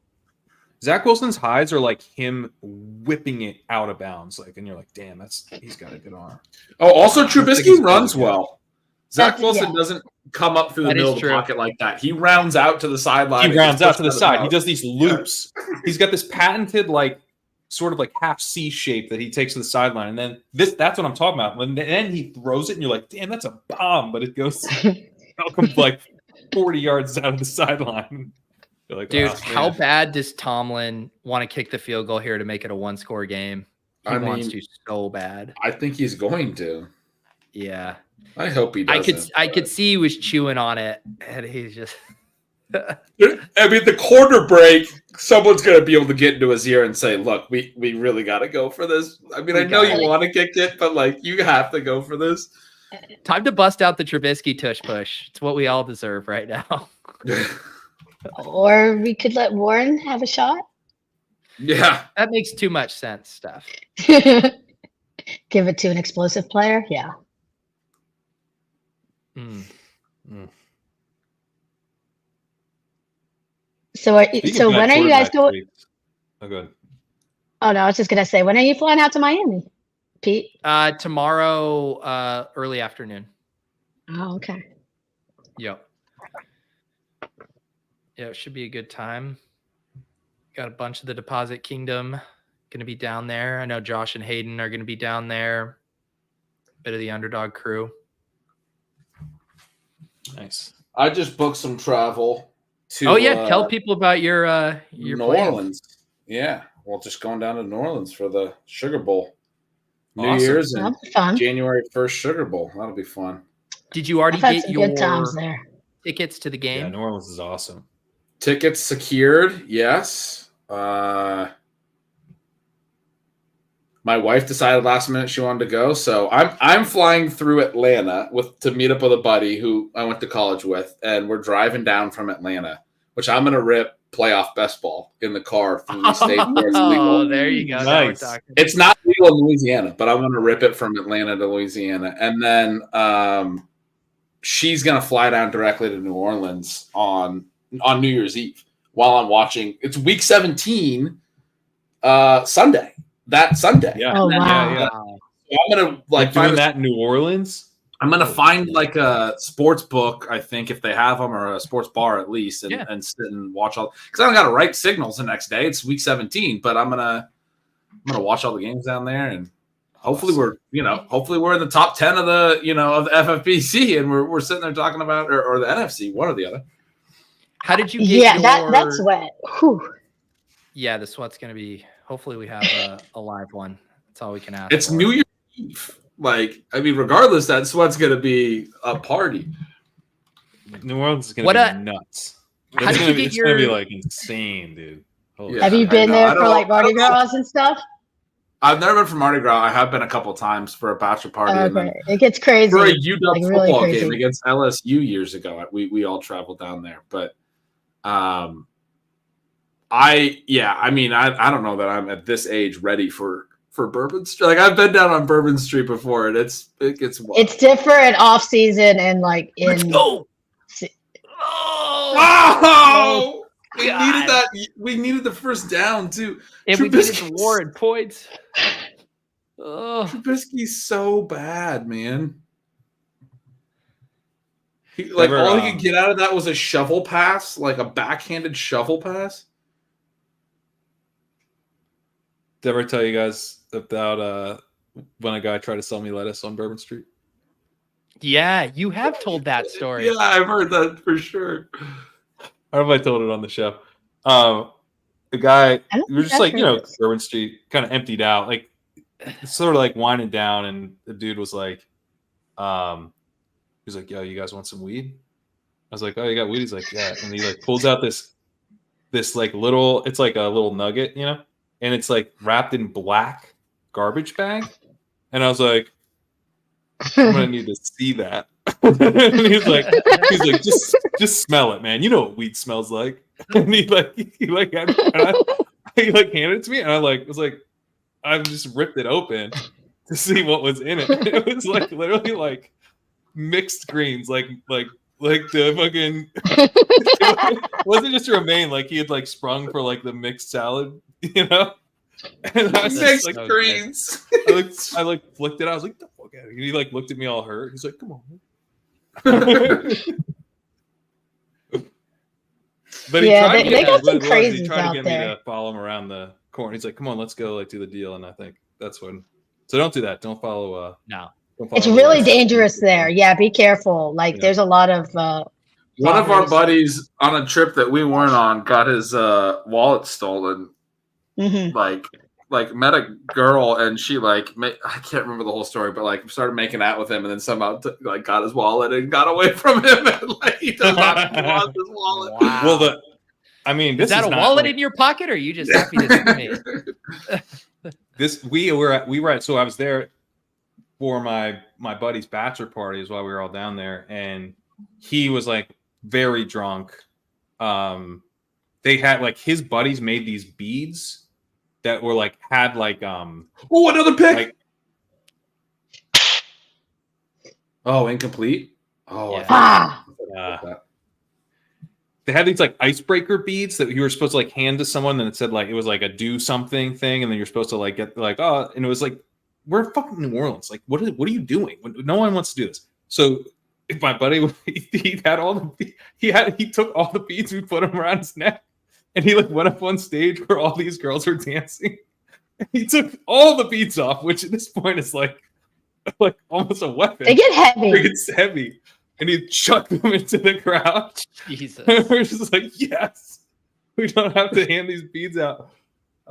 Zach Wilson's highs are like him whipping it out of bounds, and you're like, damn, he's got a good arm. Oh, also Trubisky runs well. Zach That's- Wilson doesn't come up through the That middle is of the true. pocket like that. He rounds out to the sideline. He rounds out to the pushes side. out. He does these loops. He's got this patented sort of half C shape that he takes to the sideline, and then that's what I'm talking about. And then he throws it, and you're like, damn, that's a bomb, but it goes comes 40 yards out of the sideline. You're like, Dude, wow, how man. bad does Tomlin want to kick the field goal here to make it a one-score game? He wants to so bad. I think he's going to. Yeah. I hope he doesn't. I could see he was chewing on it, and he's just I mean, the quarter break, someone's going to be able to get into his ear and say, look, we really got to go for this. I mean, I know you want to kick it, but you have to go for this. time to bust out the Trubisky tush push. It's what we all deserve right now. Or we could let Warren have a shot. Yeah. That makes too much sense, Steph. Give it to an explosive player. Yeah. So, when are you guys going? Oh, good. Oh no, I was just gonna say, when are you flying out to Miami, Pete? Tomorrow, early afternoon. Oh, okay. Yep. Yeah, it should be a good time. Got a bunch of the Deposit Kingdom going to be down there. I know Josh and Hayden are going to be down there. Bit of the Underdog crew. Nice. I just booked some travel to tell people about your New plans. Orleans. Yeah. Well, just going down to New Orleans for the Sugar Bowl. New Awesome. Year's and That'll be fun. January 1st Sugar Bowl. That'll be fun. Did you already I've had get some your good times there. tickets to the game? Yeah, New Orleans is awesome. Tickets secured, yes. My wife decided last minute she wanted to go, so I'm flying through Atlanta to meet up with a buddy who I went to college with, and we're driving down from Atlanta, which I'm gonna rip playoff best ball in the car through the state where it's legal. Oh, there you go. Now we're Nice. talking. It's not legal in Louisiana, but I'm gonna rip it from Atlanta to Louisiana, and then she's gonna fly down directly to New Orleans on New Year's Eve while I'm watching. It's week 17, Sunday. That Sunday. Yeah. Oh, yeah, wow. yeah. So I'm gonna Doing that in New Orleans. I'm gonna find a sports book, I think, if they have them, or a sports bar at least, and sit and watch all. Because I don't got to write signals the next day. It's week 17, but I'm gonna watch all the games down there and Hopefully we're in the top 10 of the FFPC, and we're sitting there talking about or the NFC, one or the other. How did you get that sweat. Whew. Yeah, the sweat's gonna be. Hopefully, we have a live one. That's all we can ask. It's for. New Year's Eve. Regardless, that sweat's gonna be a party. New Orleans is gonna be nuts. How did you get it's gonna be like insane, dude. Have you been there for like Mardi Gras and stuff? I've never been for Mardi Gras. I have been a couple times for a bachelor party. Okay. And then It gets crazy. for a UW really football crazy. game against LSU years ago. We all traveled down there, but I don't know that I'm at this age ready for Bourbon Street. Like I've been down on Bourbon Street before, and it gets wild. It's different off season and like in. Let's go. Oh! We needed that. We needed the first down too. And we needed the Warren points. Trubisky's so bad, man. All he could get out of that was a shovel pass, like a backhanded shovel pass. Did I ever tell you guys about when a guy tried to sell me lettuce on Bourbon Street? Yeah, you have told that story. Yeah, I've heard that for sure. I don't know if I told it on the show. The guy, we were just like, Bourbon Street kind of emptied out, like sort of like winding down, and the dude was like, he was like, "Yo, you guys want some weed?" I was like, "Oh, you got weed?" He's like, "Yeah," and he like pulls out this like little, it's like a little nugget, and it's like wrapped in black garbage bag, and I was like, "I'm gonna need to see that." And he's like, just smell it, man. You know what weed smells like. And he handed it to me, and I was like, I just ripped it open to see what was in it. It was like literally like mixed greens, like the fucking. It wasn't just romaine, like he had like sprung for like the mixed salad, And I was Mixed like, greens. I flicked it. I was like, "The fuck out of here." He like looked at me all hurt. He's like, "Come on, man." But they got some crazies he tried out to get me there. to follow him around the corner. He's like, "Come on, let's go like do the deal." And I think that's when. So don't do that. Don't follow. No, it's really dangerous there. Yeah, be careful. Like there's a lot of. One of our buddies on a trip that we weren't on got his wallet stolen. Mm-hmm. Like met a girl, and she I can't remember the whole story, but started making out with him, and then somehow got his wallet and got away from him, and he does not want his wallet. Wow. Well, is that a wallet in your pocket, or are you just happy to see me? So I was there for my buddy's bachelor party is why we were all down there, and he was like very drunk. They had his buddies made these beads that were another pick. Incomplete. They had these icebreaker beads that you were supposed to hand to someone, and it said it was a do something thing, and then you're supposed to get and it was we're in fucking New Orleans. What are you doing? No one wants to do this. So if my buddy he took all the beads, we put them around his neck. And he went up on stage where all these girls were dancing. And he took all the beads off, which at this point is like almost a weapon. They get heavy. It's heavy. And he chucked them into the crowd. Jesus. And we're just like, yes, we don't have to hand these beads out.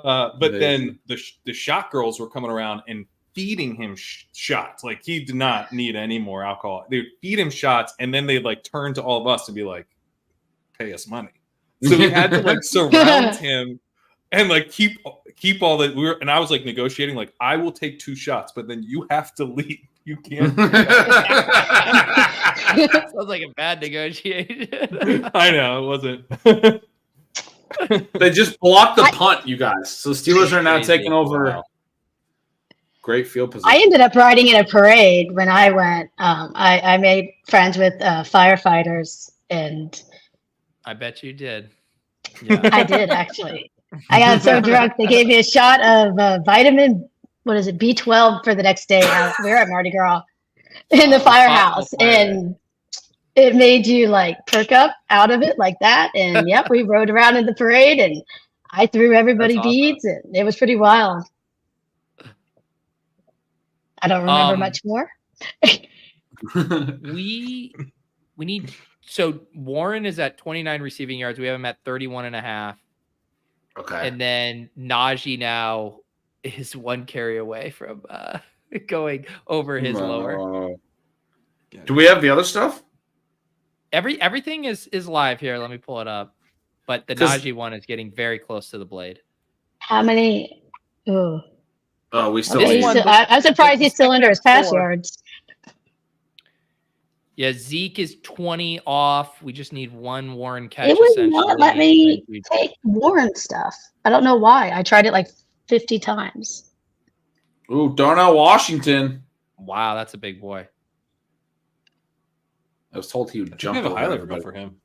But then the shot girls were coming around and feeding him shots. He did not need any more alcohol. They would feed him shots, and then they'd turn to all of us and be like, pay us money. So we had to surround him and keep all that. And I was negotiating, I will take 2 shots, but then you have to leave. You can't. Sounds like a bad negotiation. I know it wasn't. They just blocked the punt, you guys. So Steelers are now taking over. Wow. Great field position. I ended up riding in a parade when I went. I made friends with firefighters, and I bet you did. Yeah. I did, actually. I got so drunk, they gave me a shot of vitamin, B12 for the next day. We were at Mardi Gras in the firehouse, and it made you perk up out of it like that. And yep, we rode around in the parade, and I threw everybody beads, and it was pretty wild. I don't remember much more. We need, so Warren is at 29 receiving yards. We have him at 31.5. Okay. And then Najee now is 1 carry away from going over his lower. Do we have the other stuff? Everything is live here. Let me pull it up. But the Najee one is getting very close to the blade. How many? Ooh. Oh, we still. I'm surprised he's still under his pass yards. Yeah, Zeke is 20 off. We just need 1 Warren catch. It would not let me take Warren stuff. I don't know why. I tried it like 50 times. Ooh, Darnell Washington. Wow, that's a big boy. I was told he would jump over. We have a highlight for him.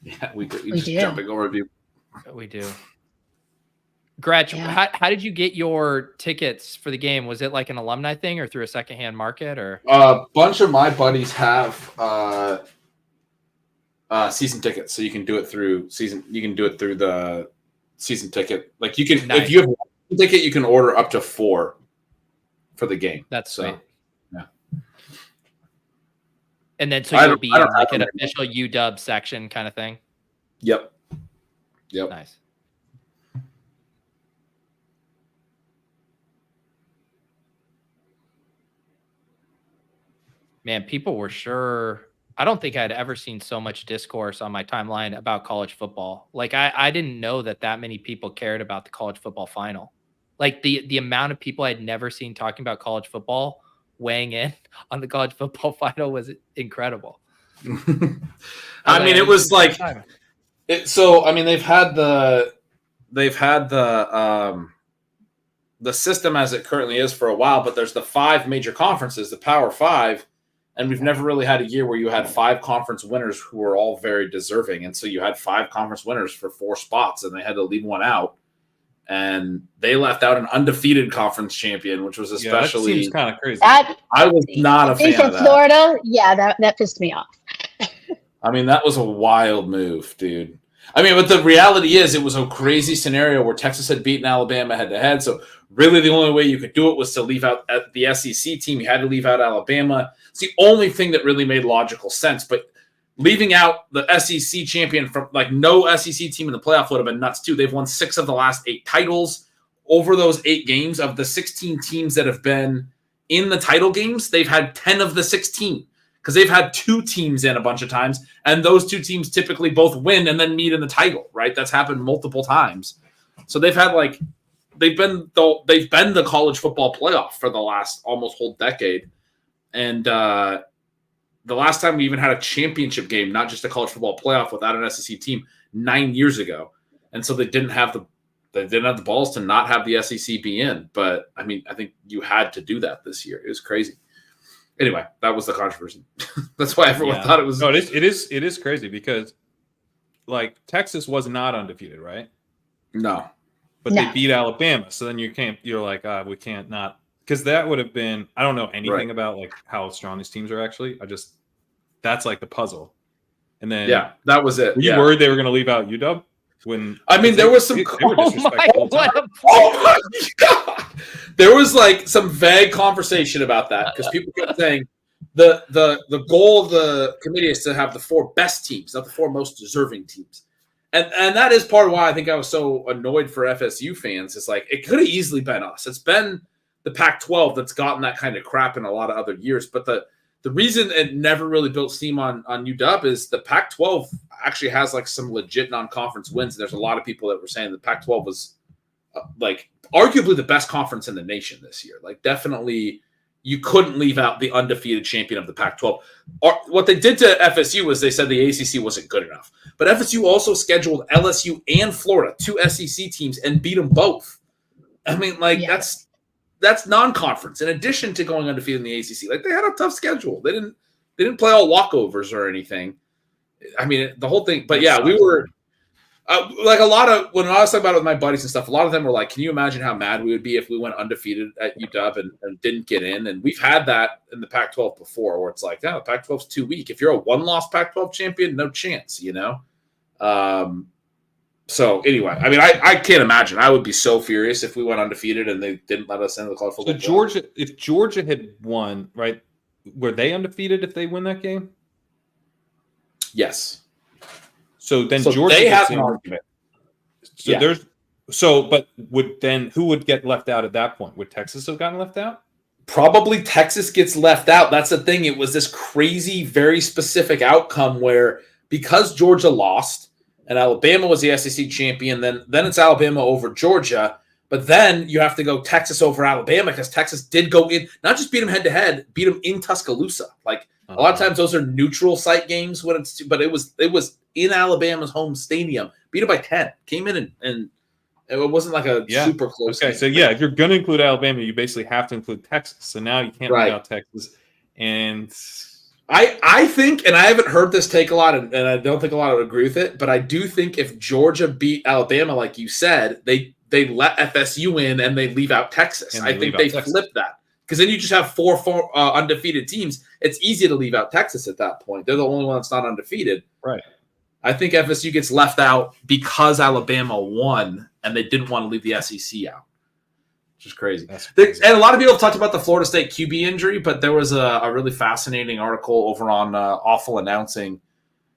Yeah, we just jumping over people. We do. Gretch, how did you get your tickets for the game? Was it like an alumni thing or through a secondhand market? Or a bunch of my buddies have season tickets, so you can do it through season. You can do it through the season ticket. Like you can, if you have a ticket, you can order up to 4 for the game. That's so. Sweet. Yeah. And then so you'll be in like an official UW section kind of thing. Yep. Nice. Man, people were sure. I don't think I'd ever seen so much discourse on my timeline about college football. Like I didn't know that many people cared about the college football final. Like the amount of people I'd never seen talking about college football weighing in on the college football final was incredible. I mean, it was like so. I mean, they've had the system as it currently is for a while, but there's the 5 major conferences, the Power 5. And we've never really had a year where you had 5 conference winners who were all very deserving. And so you had 5 conference winners for 4 spots, and they had to leave one out. And they left out an undefeated conference champion, which was especially that seems kind of crazy. I was not a fan of that. Florida, yeah, that pissed me off. I mean, that was a wild move, dude. I mean, but the reality is it was a crazy scenario where Texas had beaten Alabama head-to-head. So really the only way you could do it was to leave out the SEC team. You had to leave out Alabama. It's the only thing that really made logical sense. But leaving out the SEC champion from like no SEC team in the playoff would have been nuts too. They've won 6 of the last 8 titles. Over those 8 games, of the 16 teams that have been in the title games, they've had 10 of the 16. Because they've had 2 teams in a bunch of times, and those 2 teams typically both win and then meet in the title, right? That's happened multiple times. So they've had they've been the college football playoff for the last almost whole decade. And the last time we even had a championship game, not just a college football playoff without an SEC team, 9 years ago. And so they didn't have the balls to not have the SEC be in. But I mean, I think you had to do that this year. It was crazy. Anyway, that was the controversy. That's why everyone thought it was. No, it is crazy because, like, Texas was not undefeated, right? No, but they beat Alabama. So then you're like, we can't not, because that would have been. I don't know anything about like how strong these teams are actually. That's like the puzzle. And then that was it. Were you worried they were going to leave out UW? There was some. Oh my God! There was like some vague conversation about that because people kept saying the goal of the committee is to have the 4 best teams, not the 4 most deserving teams, and that is part of why I think I was so annoyed for FSU fans. It's like it could have easily been us. It's been the Pac-12 that's gotten that kind of crap in a lot of other years, but the reason it never really built steam on UW is the Pac-12 actually has like some legit non-conference wins. And there's a lot of people that were saying the Pac-12 was like arguably the best conference in the nation this year. Like definitely you couldn't leave out the undefeated champion of the Pac-12. What they did to FSU was they said the ACC wasn't good enough. But FSU also scheduled LSU and Florida, 2 SEC teams, and beat them both. I mean, like that's non-conference. In addition to going undefeated in the ACC, like they had a tough schedule. They didn't play all walkovers or anything. I mean, the whole thing. But yeah, we were like a lot of when I was talking about it with my buddies and stuff. A lot of them were like, "Can you imagine how mad we would be if we went undefeated at UW and didn't get in?" And we've had that in the Pac-12 before, where it's like, "Yeah, the Pac-12's too weak. If you're a 1-loss Pac-12 champion, no chance." You know. So anyway, I mean, I can't imagine. I would be so furious if we went undefeated and they didn't let us into the college football. So Georgia, if Georgia had won, right, were they undefeated if they win that game? Yes. So then Georgia they gets have an in. argument. So but who would get left out at that point? Would Texas have gotten left out? Probably Texas gets left out. That's the thing. It was this crazy, very specific outcome where because Georgia lost and Alabama was the SEC champion, then it's Alabama over Georgia. But then you have to go Texas over Alabama because Texas did go in, not just beat them head-to-head, beat them in Tuscaloosa. Like a lot of times those are neutral site games but it was in Alabama's home stadium. Beat it by 10. Came in and it wasn't like a super close game. So if you're going to include Alabama, you basically have to include Texas. So now you can't leave out Texas. And I think, and I haven't heard this take a lot, and I don't think a lot would agree with it, but I do think if Georgia beat Alabama, like you said, they let FSU in and they leave out Texas. I think they flip that. Because then you just have four undefeated teams. It's easy to leave out Texas at that point. They're the only one that's not undefeated. Right. I think FSU gets left out because Alabama won and they didn't want to leave the SEC out, which is crazy. And a lot of people have talked about the Florida State QB injury, but there was a really fascinating article over on Awful Announcing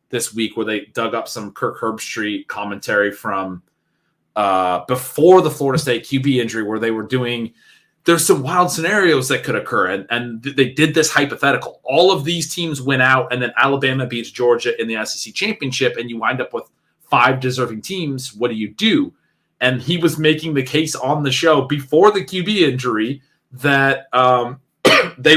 this week where they dug up some Kirk Herbstreit commentary from before the Florida State QB injury where they were doing – there's some wild scenarios that could occur, and they did this hypothetical. All of these teams win out, and then Alabama beats Georgia in the SEC championship, and you wind up with 5 deserving teams. What do? And he was making the case on the show before the QB injury that they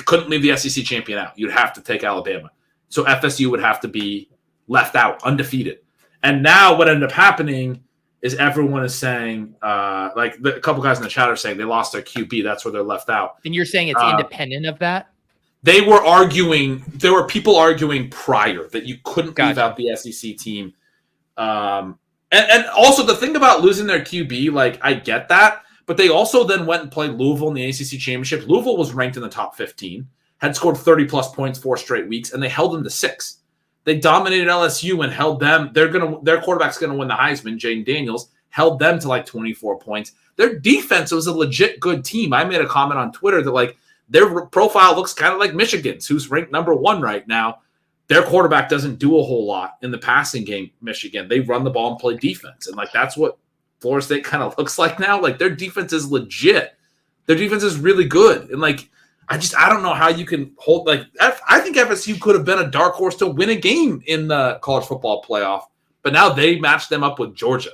couldn't leave the SEC champion out. You'd have to take Alabama. So FSU would have to be left out, undefeated. And now what ended up happening is everyone is saying, like a couple guys in the chat are saying they lost their QB. That's where they're left out. And you're saying it's independent of that? They were arguing. There were people arguing prior that you couldn't leave out the SEC team. And also the thing about losing their QB, like I get that, but they also then went and played Louisville in the ACC championship. Louisville was ranked in the top 15, had scored 30-plus points 4 straight weeks, and they held them to 6. They dominated LSU and held them. Their quarterback's gonna win the Heisman. Jaden Daniels held them to like 24 points. Their defense was a legit good team. I made a comment on Twitter that like their profile looks kind of like Michigan's, who's ranked number 1 right now. Their quarterback doesn't do a whole lot in the passing game. Michigan, they run the ball and play defense, and like that's what Florida State kind of looks like now. Like their defense is legit. Their defense is really good, and like. I don't know how you can hold like I think FSU could have been a dark horse to win a game in the college football playoff, but now they matched them up with Georgia,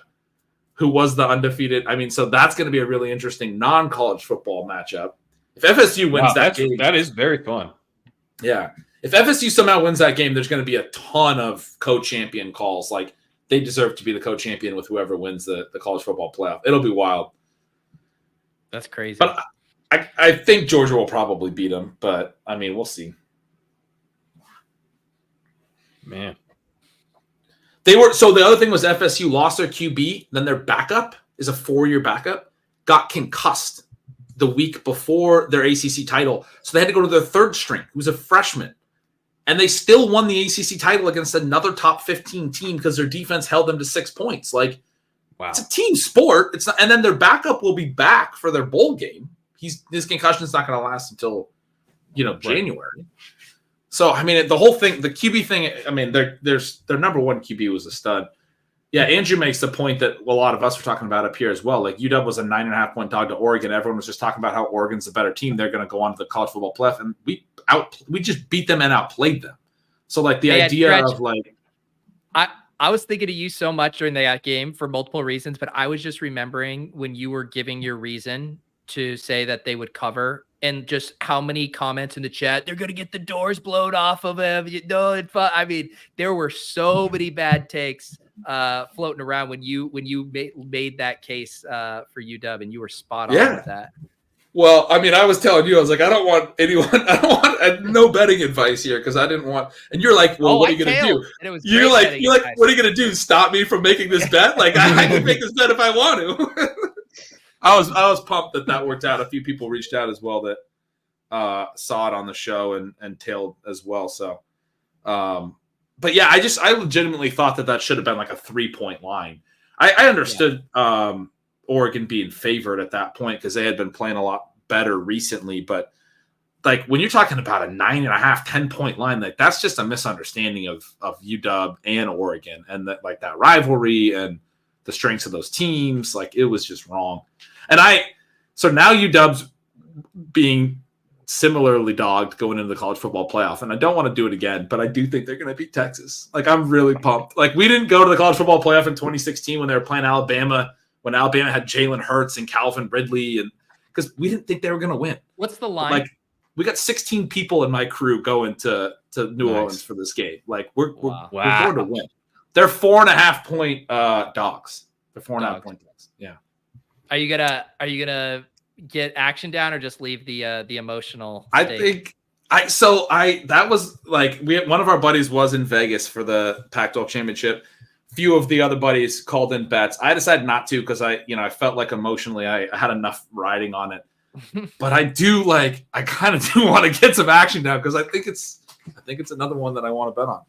who was the undefeated. I mean, so that's going to be a really interesting non-college football matchup. If FSU wins that game, that is very fun. Yeah, if FSU somehow wins that game, there's going to be a ton of co-champion calls. Like they deserve to be the co-champion with whoever wins the college football playoff. It'll be wild. That's crazy. But I think Georgia will probably beat them, but I mean, we'll see. Man. So the other thing was FSU lost their QB, then their backup is a 4-year backup, got concussed the week before their ACC title. So they had to go to their 3rd string, who's a freshman. And they still won the ACC title against another top 15 team because their defense held them to 6 points. Like, wow. It's a team sport. It's not, and then their backup will be back for their bowl game. His concussion is not going to last until, January. So, I mean, the whole thing, the QB thing, I mean, their number 1 QB was a stud. Yeah, Andrew makes the point that a lot of us were talking about up here as well. Like, UW was a 9.5-point dog to Oregon. Everyone was just talking about how Oregon's a better team. They're going to go on to the college football playoff. And we just beat them and outplayed them. So, like, the idea Gretch, of, like... I was thinking of you so much during that game for multiple reasons, but I was just remembering when you were giving your reason to say that they would cover and just how many comments in the chat, they're going to get the doors blown off of him. I mean, there were so many bad takes floating around when you made that case for UW, and you were spot on with that. Well, I mean, I was telling you, I was like, I don't want no betting advice here because I didn't want. And you're like, well, what are you going to do? You're like, what are you going to do? Stop me from making this bet? Like, I can make this bet if I want to. I was pumped that worked out. A few people reached out as well that saw it on the show and tailed as well. So, but yeah, I legitimately thought that should have been like a 3-point line. I understood Oregon being favored at that point because they had been playing a lot better recently. But like when you're talking about a 9.5, 10-point line, like that's just a misunderstanding of UW and Oregon and that rivalry and the strengths of those teams. Like it was just wrong. And so now UW's being similarly dogged going into the college football playoff. And I don't want to do it again, but I do think they're going to beat Texas. Like I'm really pumped. Like we didn't go to the college football playoff in 2016 when they were playing Alabama, when Alabama had Jalen Hurts and Calvin Ridley, and because we didn't think they were going to win. What's the line? Like we got 16 people in my crew going to New Orleans for this game. Like we're going to win. They're 4.5-point dogs. They're 4.5-point dogs. Yeah. Are you gonna get action down or just leave the emotional stake? That was like one of our buddies was in Vegas for the Pac-12 championship. Few of the other buddies called in bets. I decided not to because I felt like emotionally I had enough riding on it. But I kind of do want to get some action down because I think it's another one that I want to bet on.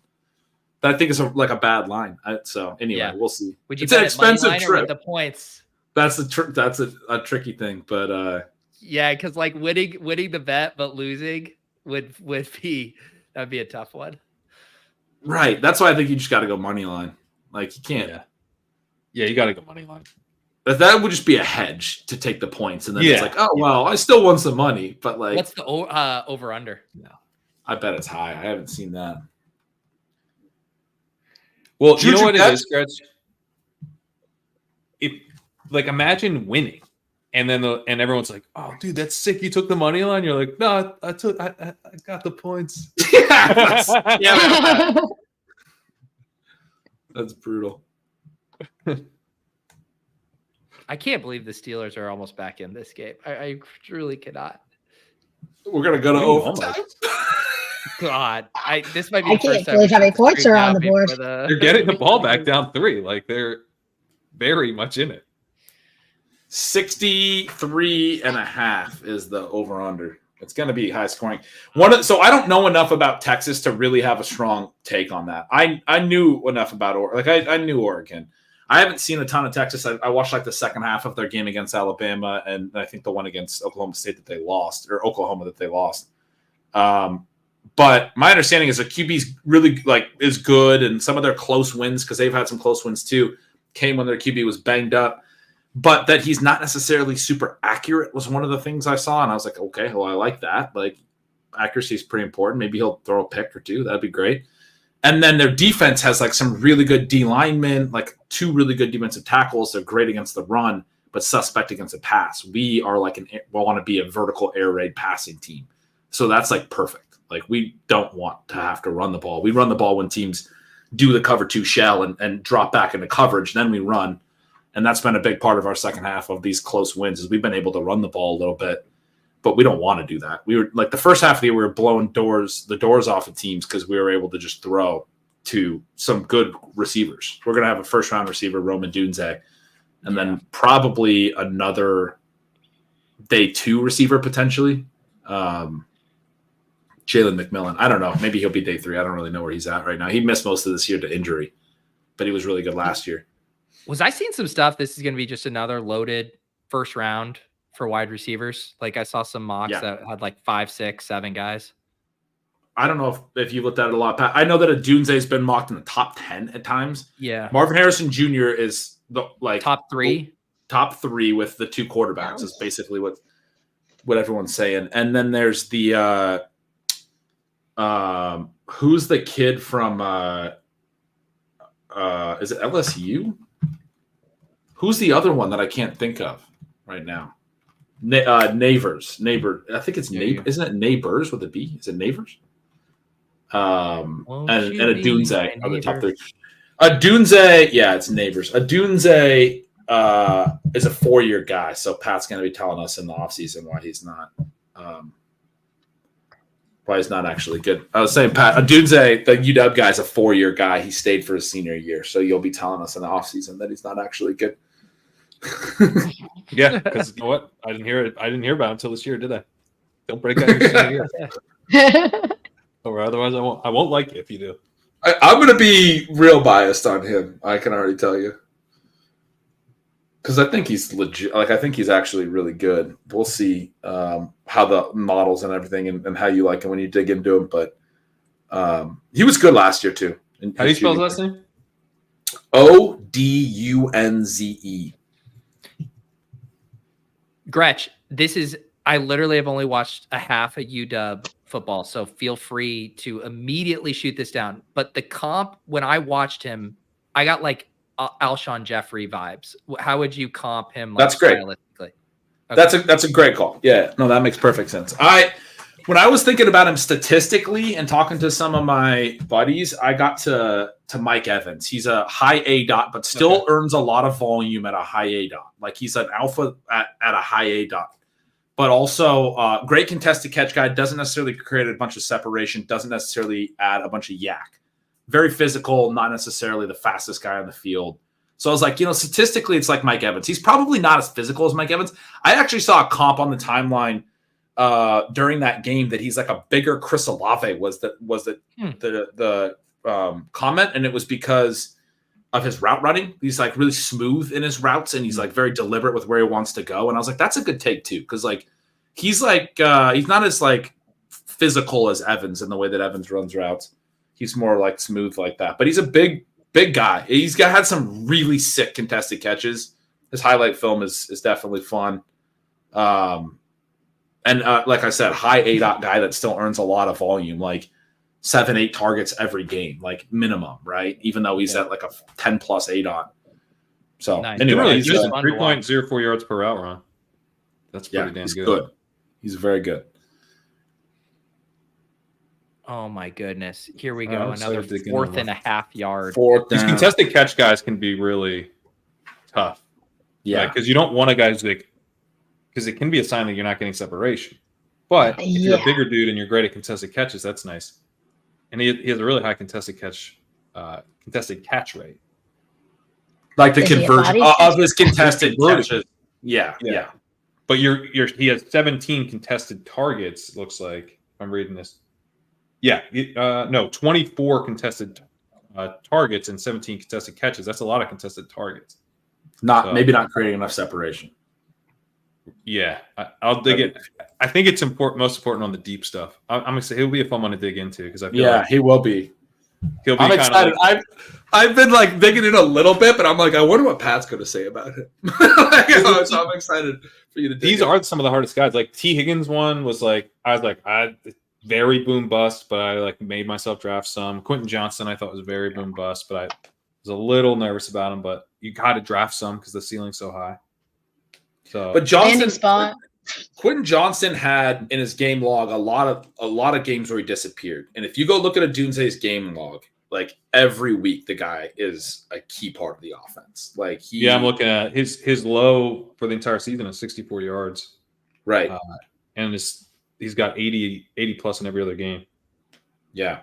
But I think it's a bad line. So anyway, we'll see. It's an expensive trip. The points. That's a tricky thing, but yeah, because like winning the bet but losing would be a tough one. Right. That's why I think you just got to go money line. Like you can't. Yeah, you got to go money line. But that would just be a hedge to take the points, and then it's like, oh well, I still won some money, but like, what's the over under? No, I bet it's high. I haven't seen that. Well, you know what it is, Gretch? Like imagine winning, and then everyone's like, "Oh, dude, that's sick! You took the money line." You're like, "No, I got the points." That's brutal. I can't believe the Steelers are almost back in this game. I truly cannot. We're gonna go to overtime. God, this might be. I can't believe how many points are on the board. They're getting the ball back down 3. Like they're very much in it. 63.5 is the over/under. It's going to be high scoring. So I don't know enough about Texas to really have a strong take on that. I knew enough about Oregon. I knew Oregon. I haven't seen a ton of Texas. I watched like the second half of their game against Alabama, and I think the one against Oklahoma that they lost. But my understanding is the QB's really is good, and some of their close wins, because they've had some close wins too, came when their QB was banged up. But that he's not necessarily super accurate was one of the things I saw, and I was like, okay, well, I like that. Like accuracy is pretty important. Maybe he'll throw a pick or two. That'd be great. And then their defense has like some really good D linemen, like 2 really good defensive tackles. They're great against the run, but suspect against the pass. We are we want to be a vertical air raid passing team. So that's like perfect. Like we don't want to have to run the ball. We run the ball when teams do the cover 2 shell and drop back into coverage. Then we run. And that's been a big part of our second half of these close wins is we've been able to run the ball a little bit, but we don't want to do that. We were like the first half of the year, we were blowing the doors off of teams because we were able to just throw to some good receivers. We're going to have a first-round receiver, Roman Dunze, and then probably another day 2 receiver potentially, Jalen McMillan. I don't know. Maybe he'll be day 3. I don't really know where he's at right now. He missed most of this year to injury, but he was really good last year. Was I seeing some stuff? This is going to be just another loaded first round for wide receivers. Like I saw some mocks that had like 5, 6, 7 guys. I don't know if you looked at it a lot, Pat. I know that Adunze has been mocked in the top 10 at times. Yeah. Marvin Harrison Jr. is the top 3 with the 2 quarterbacks is basically what everyone's saying. And then there's the who's the kid from is it LSU? Who's the other one that I can't think of right now? Neighbors. I think it's Neighbors. Isn't it Neighbors with a B? Is it Neighbors? And Adunze are the top 3. Adunze, it's Neighbors. Adunze is a 4-year guy, so Pat's going to be telling us in the offseason why he's not actually good. I was saying, Pat, Adunze, the UW guy, is a 4-year guy. He stayed for his senior year, so you'll be telling us in the offseason that he's not actually good. Yeah, because you know what? I didn't hear about it until this year, did I? Don't break out your senior year. Or otherwise, I won't like it if you do. I'm going to be real biased on him. I can already tell you. Because I think he's legit. Like, I think he's actually really good. We'll see how the models and everything and how you like him when you dig into him. But he was good last year, too. How do you spell his last name? Odunze. Gretch, I literally have only watched a half of UW football, so feel free to immediately shoot this down. But the comp, when I watched him, I got like Alshon Jeffrey vibes. How would you comp him? That's great. Stylistically? Okay. That's a great call. Yeah, no, that makes perfect sense. When I was thinking about him statistically and talking to some of my buddies, I got to Mike Evans. He's a high A dot, but still earns a lot of volume at a high A dot. Like he's an alpha at a high A dot, but also great contested catch guy. Doesn't necessarily create a bunch of separation. Doesn't necessarily add a bunch of yak. Very physical, not necessarily the fastest guy on the field. So I was like, statistically, it's like Mike Evans. He's probably not as physical as Mike Evans. I actually saw a comp on the timeline during that game that he's like a bigger Chris Olave was the comment, and it was because of his route running. He's like really smooth in his routes, and he's like very deliberate with where he wants to go. And I was like, that's a good take too, because like he's not as like physical as Evans in the way that Evans runs routes. He's more like smooth like that, but he's a big guy. He's had some really sick contested catches. His highlight film is definitely fun. And like I said, high A dot guy that still earns a lot of volume, like 7-8 targets every game, like minimum, right? Even though he's at like a 10+ A dot. So nice. Anyway, he's 3.04 yards per route run. That's pretty damn good. He's very good. Oh my goodness! Here we go. Another 4.5 yards. These contested catch guys can be really tough. Yeah, because you don't want a guy who's like. Because it can be a sign that you're not getting separation. But if you're a bigger dude and you're great at contested catches, that's nice. And he has a really high contested catch rate. Like the conversion of his contested catches. Yeah. But he has 17 contested targets, it looks like. If I'm reading this. Yeah. 24 contested targets and 17 contested catches. That's a lot of contested targets. Maybe not creating enough separation. Yeah, I'll dig it. I think it's most important on the deep stuff. I'm excited. He'll be a fun one to dig into because I feel like he will be. I'm excited. I've been like digging in a little bit, but I'm like, I wonder what Pat's going to say about it. So I'm excited for you to. These are some of the hardest guys. Like T. Higgins one was like, I very boom bust, but I like made myself draft some. Quentin Johnson I thought was very boom bust, but I was a little nervous about him. But you got to draft some because the ceiling's so high. So, but Quentin Johnson had in his game log a lot of games where he disappeared. And if you go look at Odunze's game log, like every week the guy is a key part of the offense. Like I'm looking at his low for the entire season is 64 yards. Right. And he's got 80 plus in every other game. Yeah.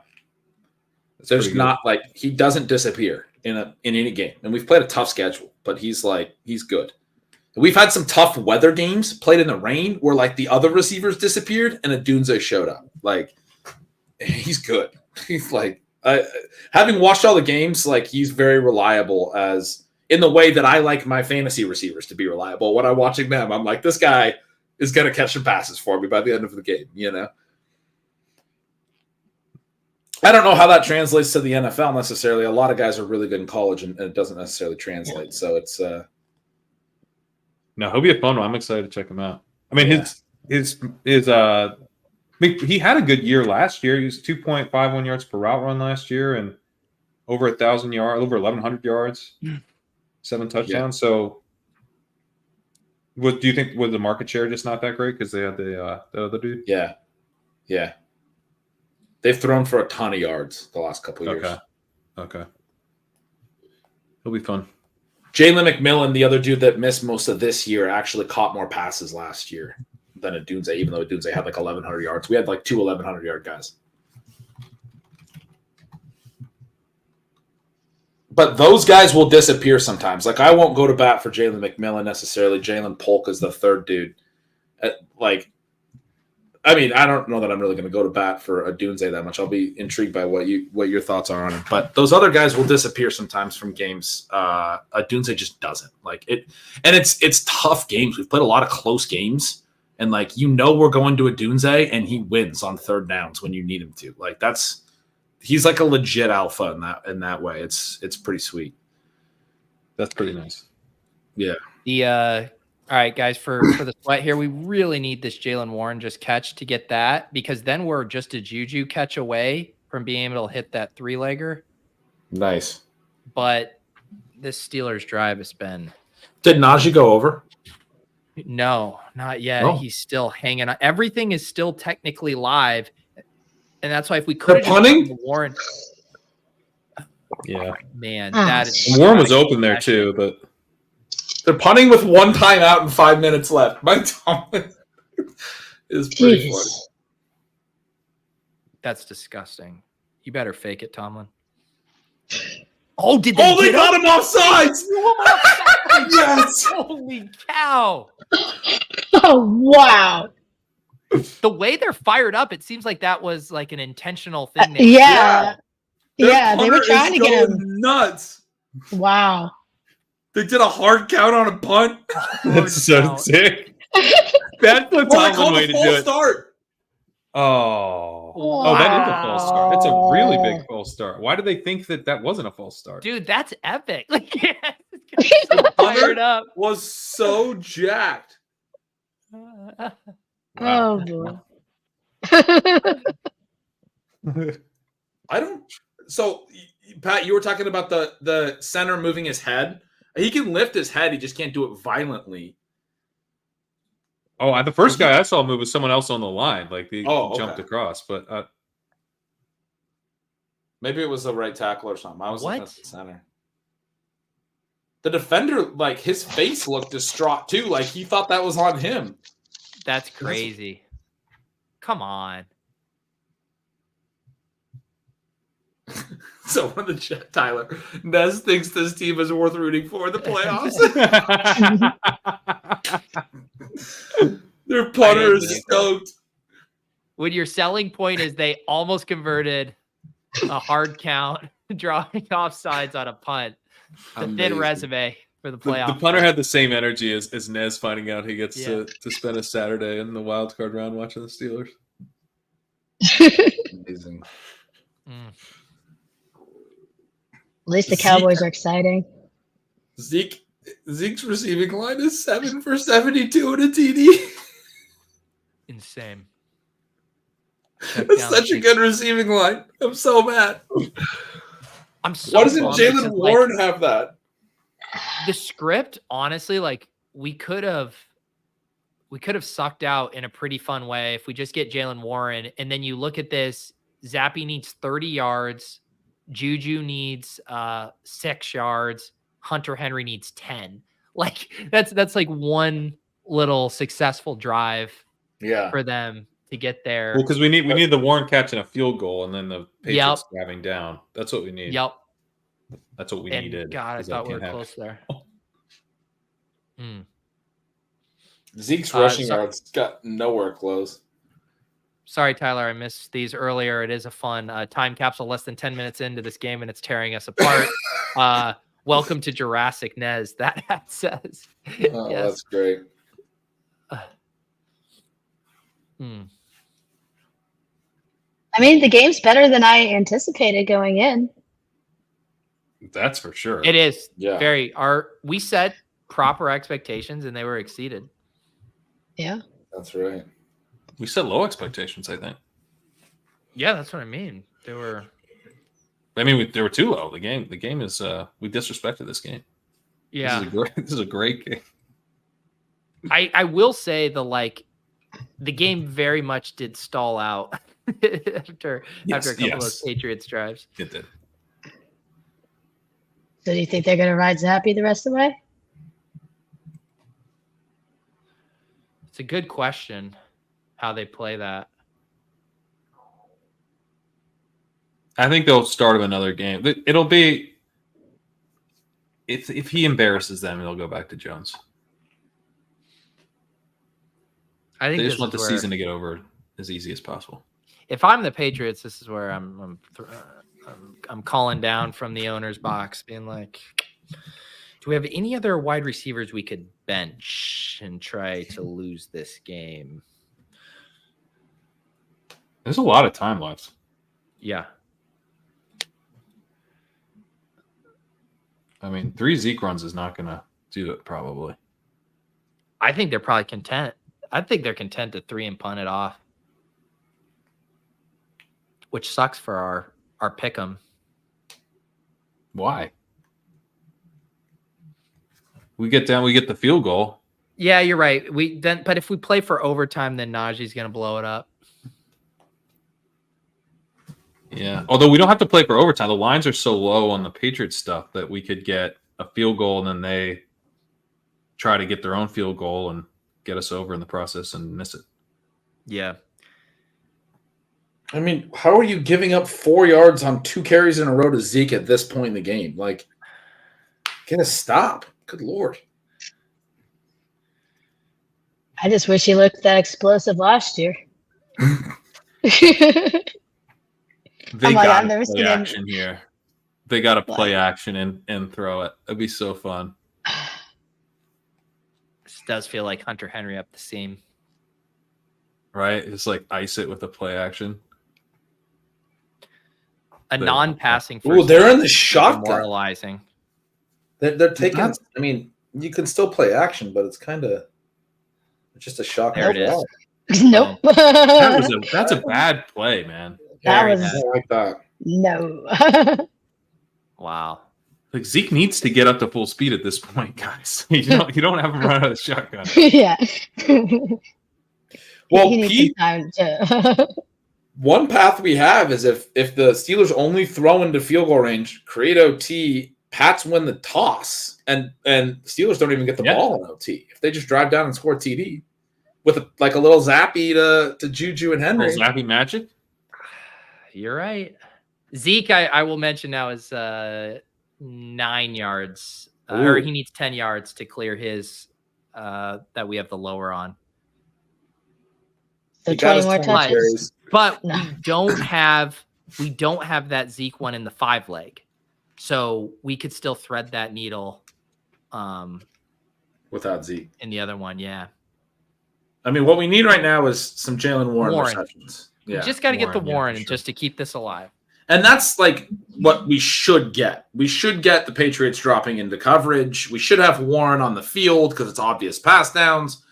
There's not like he doesn't disappear in any game. And we've played a tough schedule, but he's good. We've had some tough weather games played in the rain where like the other receivers disappeared and Odunze showed up. Like he's good. He's like having watched all the games, like he's very reliable as in the way that I like my fantasy receivers to be reliable. When I'm watching them, I'm like, this guy is going to catch some passes for me by the end of the game, I don't know how that translates to the NFL necessarily. A lot of guys are really good in college and it doesn't necessarily translate. So it's no, he'll be a fun one. I'm excited to check him out. I mean, he had a good year last year. He was 2.51 yards per route run last year and over 1,000 yards, over 1,100 yards, 7 touchdowns. So, do you think was the market share just not that great because they had the other dude? Yeah. They've thrown for a ton of yards the last couple of years. Okay. He'll be fun. Jalen McMillan, the other dude that missed most of this year, actually caught more passes last year than Odunze, even though Odunze had like 1,100 yards. We had like 2 1,100-yard guys. But those guys will disappear sometimes. Like, I won't go to bat for Jalen McMillan necessarily. Jalen Polk is the third dude. I I mean, I don't know that I'm really going to go to bat for a Dunze that much. I'll be intrigued by what your thoughts are on it. But those other guys will disappear sometimes from games. A Dunze just doesn't like it, and it's tough games. We've played a lot of close games, and like we're going to a Dunze, and he wins on third downs when you need him to. Like he's like a legit alpha in that way. It's pretty sweet. That's pretty nice. Yeah. All right, guys, for the sweat here, we really need this Jaylen Warren just catch to get that, because then we're just a Juju catch away from being able to hit that 3-legger. Nice. But this Steelers drive has been... Did Najee go over? No, not yet. Oh. He's still hanging on. Everything is still technically live, and that's why if we could have punting Warren... Yeah. Man, that is... Warren was open there too, but... They're punting with 1 timeout and 5 minutes left. Mike Tomlin is pretty funny. That's disgusting. You better fake it, Tomlin. Oh, did they? Oh, they got him offsides! Yes! Holy cow! Oh, wow. The way they're fired up, it seems like that was like an intentional thing. Yeah. Their Yeah, they were punter trying is to get him. going nuts. Wow. They did a hard count on a punt. That's so sick. That's the Tomlin way to do it. Start. Oh, that is a false start. It's a really big false start. Why do they think that wasn't a false start? Dude, that's epic. Like, fired up. Was so jacked. Wow. Oh, boy. I don't. So, Pat, you were talking about the center moving his head. He can lift his head. He just can't do it violently. Oh, the first guy I saw move was someone else on the line. Like he jumped okay. across, but Maybe it was the right tackle or something. I was looking at What? the center. The defender, like his face looked distraught too. Like he thought that was on him. That's crazy. Come on. So in the chat, Tyler, Nez thinks this team is worth rooting for in the playoffs. Their punter is stoked. When your selling point is they almost converted a hard count, drawing offsides on a punt. The thin Amazing. resume for the the playoff. punter had the same energy as Nez finding out he gets to spend a Saturday in the wild card round watching the Steelers. Amazing. Mm. At least the Cowboys are exciting. Zeke's receiving line is 7 for 72 and a TD. Insane. That's such a good receiving line. I'm so mad. I'm so Why doesn't bummed Jaylen because, Warren have that? The script, honestly, like we could have sucked out in a pretty fun way if we just get Jaylen Warren, and then you look at this, Zappy needs 30 yards, Juju needs 6 yards, Hunter Henry needs 10. Like that's like one little successful drive for them to get there. Well, because we need the Warren catching a field goal and then the Patriots driving down. That's what we need. Yep. That's what we And needed. God, I thought we were close there. Zeke's rushing yards got nowhere close. Sorry, Tyler, I missed these earlier. It is a fun time capsule less than 10 minutes into this game, and it's tearing us apart. Welcome to Jurassic Nez, that hat says. Oh, yes. That's great. I mean, the game's better than I anticipated going in. That's for sure. It is. Yeah. We set proper expectations, and they were exceeded. Yeah. That's right. We set low expectations, I think. Yeah, that's what I mean. They were too low. The game is we disrespected this game. Yeah. This is a great game. I will say the game very much did stall out after a couple of those Patriots drives. It did. So do you think they're going to ride Zappy the rest of the way? It's a good question how they play that. I think they'll start him another game. It'll be if he embarrasses them, they'll go back to Jones. I think they just want the season to get over as easy as possible. If I'm the Patriots, this is where I'm calling down from the owner's box, being like, do we have any other wide receivers we could bench and try to lose this game? There's a lot of time left. Yeah. I mean, 3 Zeke runs is not going to do it, probably. I think they're probably content. I think they're content to 3 and punt it off, which sucks for our pick 'em. Why? We get down, we get the field goal. Yeah, you're right. But if we play for overtime, then Najee's going to blow it up. Yeah. Although we don't have to play for overtime. The lines are so low on the Patriots stuff that we could get a field goal and then they try to get their own field goal and get us over in the process and miss it. Yeah. I mean, how are you giving up 4 yards on 2 carries in a row to Zeke at this point in the game? Like, get a stop. Good Lord. I just wish he looked that explosive last year. They I've got never to seen play him- action here. They got to play action and throw it. That'd be so fun. This does feel like Hunter Henry up the seam. Right? It's like ice it with a play action. A non-passing. Ooh, they're in the shotgun. Demoralizing. They're taking. I mean, you can still play action, but it's kind of just a shotgun. There it is. Nope. That's a bad play, man. That Very was I don't like that. no. Wow. Like Zeke needs to get up to full speed at this point, guys. You don't have him run out of the shotgun. Yeah. Well, he needs Pete, some time to. one path we have is if the Steelers only throw into field goal range, create OT, Pats win the toss, and Steelers don't even get the ball in OT. If they just drive down and score TD with a little zappy to Juju and Henry. Little zappy magic. You're right. Zeke, I will mention now, is 9 yards. Or he needs 10 yards to clear his that we have the lower on. So 20 more touches. But No. we don't have that Zeke one in the 5 leg. So we could still thread that needle Without Zeke. in the other one, yeah. I mean, what we need right now is some Jaylen Warren receptions. Yeah. We just got to get the Warren, Warren for sure. just to keep this alive. And that's like what we should get. We should get the Patriots dropping into coverage. We should have Warren on the field because it's obvious pass downs.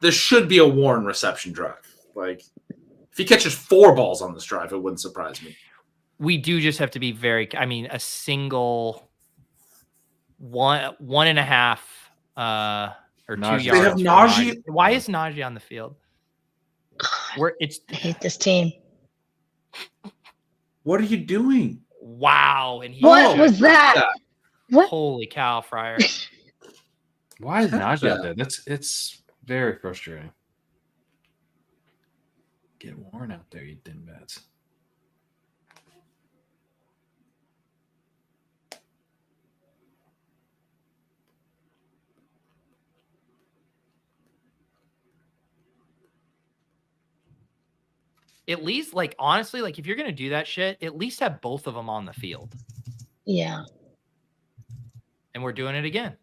There should be a Warren reception drive. Like, if he catches 4 balls on this drive, it wouldn't surprise me. We do just have to be a single 1.5 or 2 Najee. yards. They have for Najee. Why is Najee on the field? I hate this team. What are you doing? Wow. And he What was that? What? Holy cow, Fryer. Why is Najee out there? It's very frustrating. Get Warren out there, you dimbats. At least, honestly, if you're going to do that shit, at least have both of them on the field. Yeah. And we're doing it again.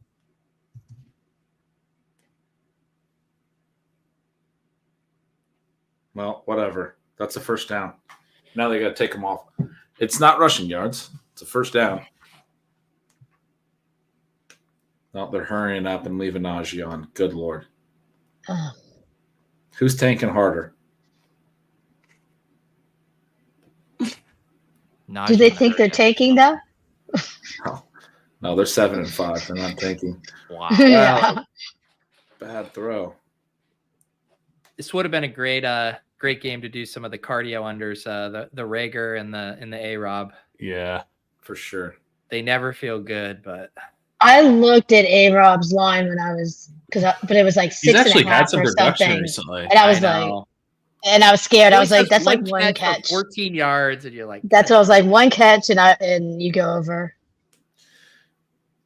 Well, whatever. That's a first down. Now they got to take them off. It's not rushing yards. It's a first down. No, they're hurrying up and leaving Najee on. Good Lord. Who's tanking harder? Do they think they're taking though? No, they're 7 and 5. They're not tanking. Wow. Yeah. Bad throw. This would have been a great game to do some of the cardio unders, the Rager and the A-Rob. Yeah. For sure. They never feel good, but I looked at A-Rob's line when I was but it was like He's 6.5 actually had some or production something. recently. And I was like, know. and I was scared. I was like, That's that's like one catch. 14 yards, and you're like, That's what I was like, one catch, and you go over.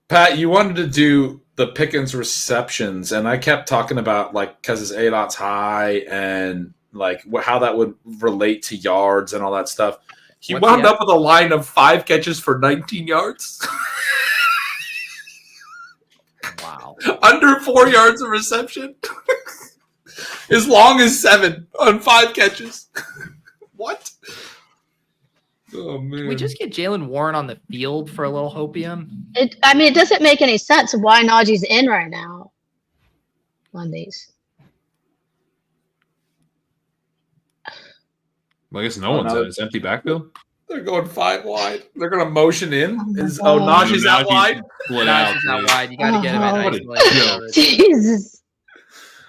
Pat, you wanted to do the Pickens receptions, and I kept talking about because his ADOT's high, and like how that would relate to yards and all that stuff. He What's wound he up with a line of 5 catches for 19 yards. Wow. Under 4 yards of reception. As long as 7 on 5 catches. What? Oh, man. Can we just get Jaylen Warren on the field for a little hopium? It doesn't make any sense why Najee's in right now on these. Well, I guess no one's in. It's empty backfield. They're going 5 wide. They're going to motion in. Oh my Najee's out wide? Najee's not wide. You got to get him at What a isolation. Jesus,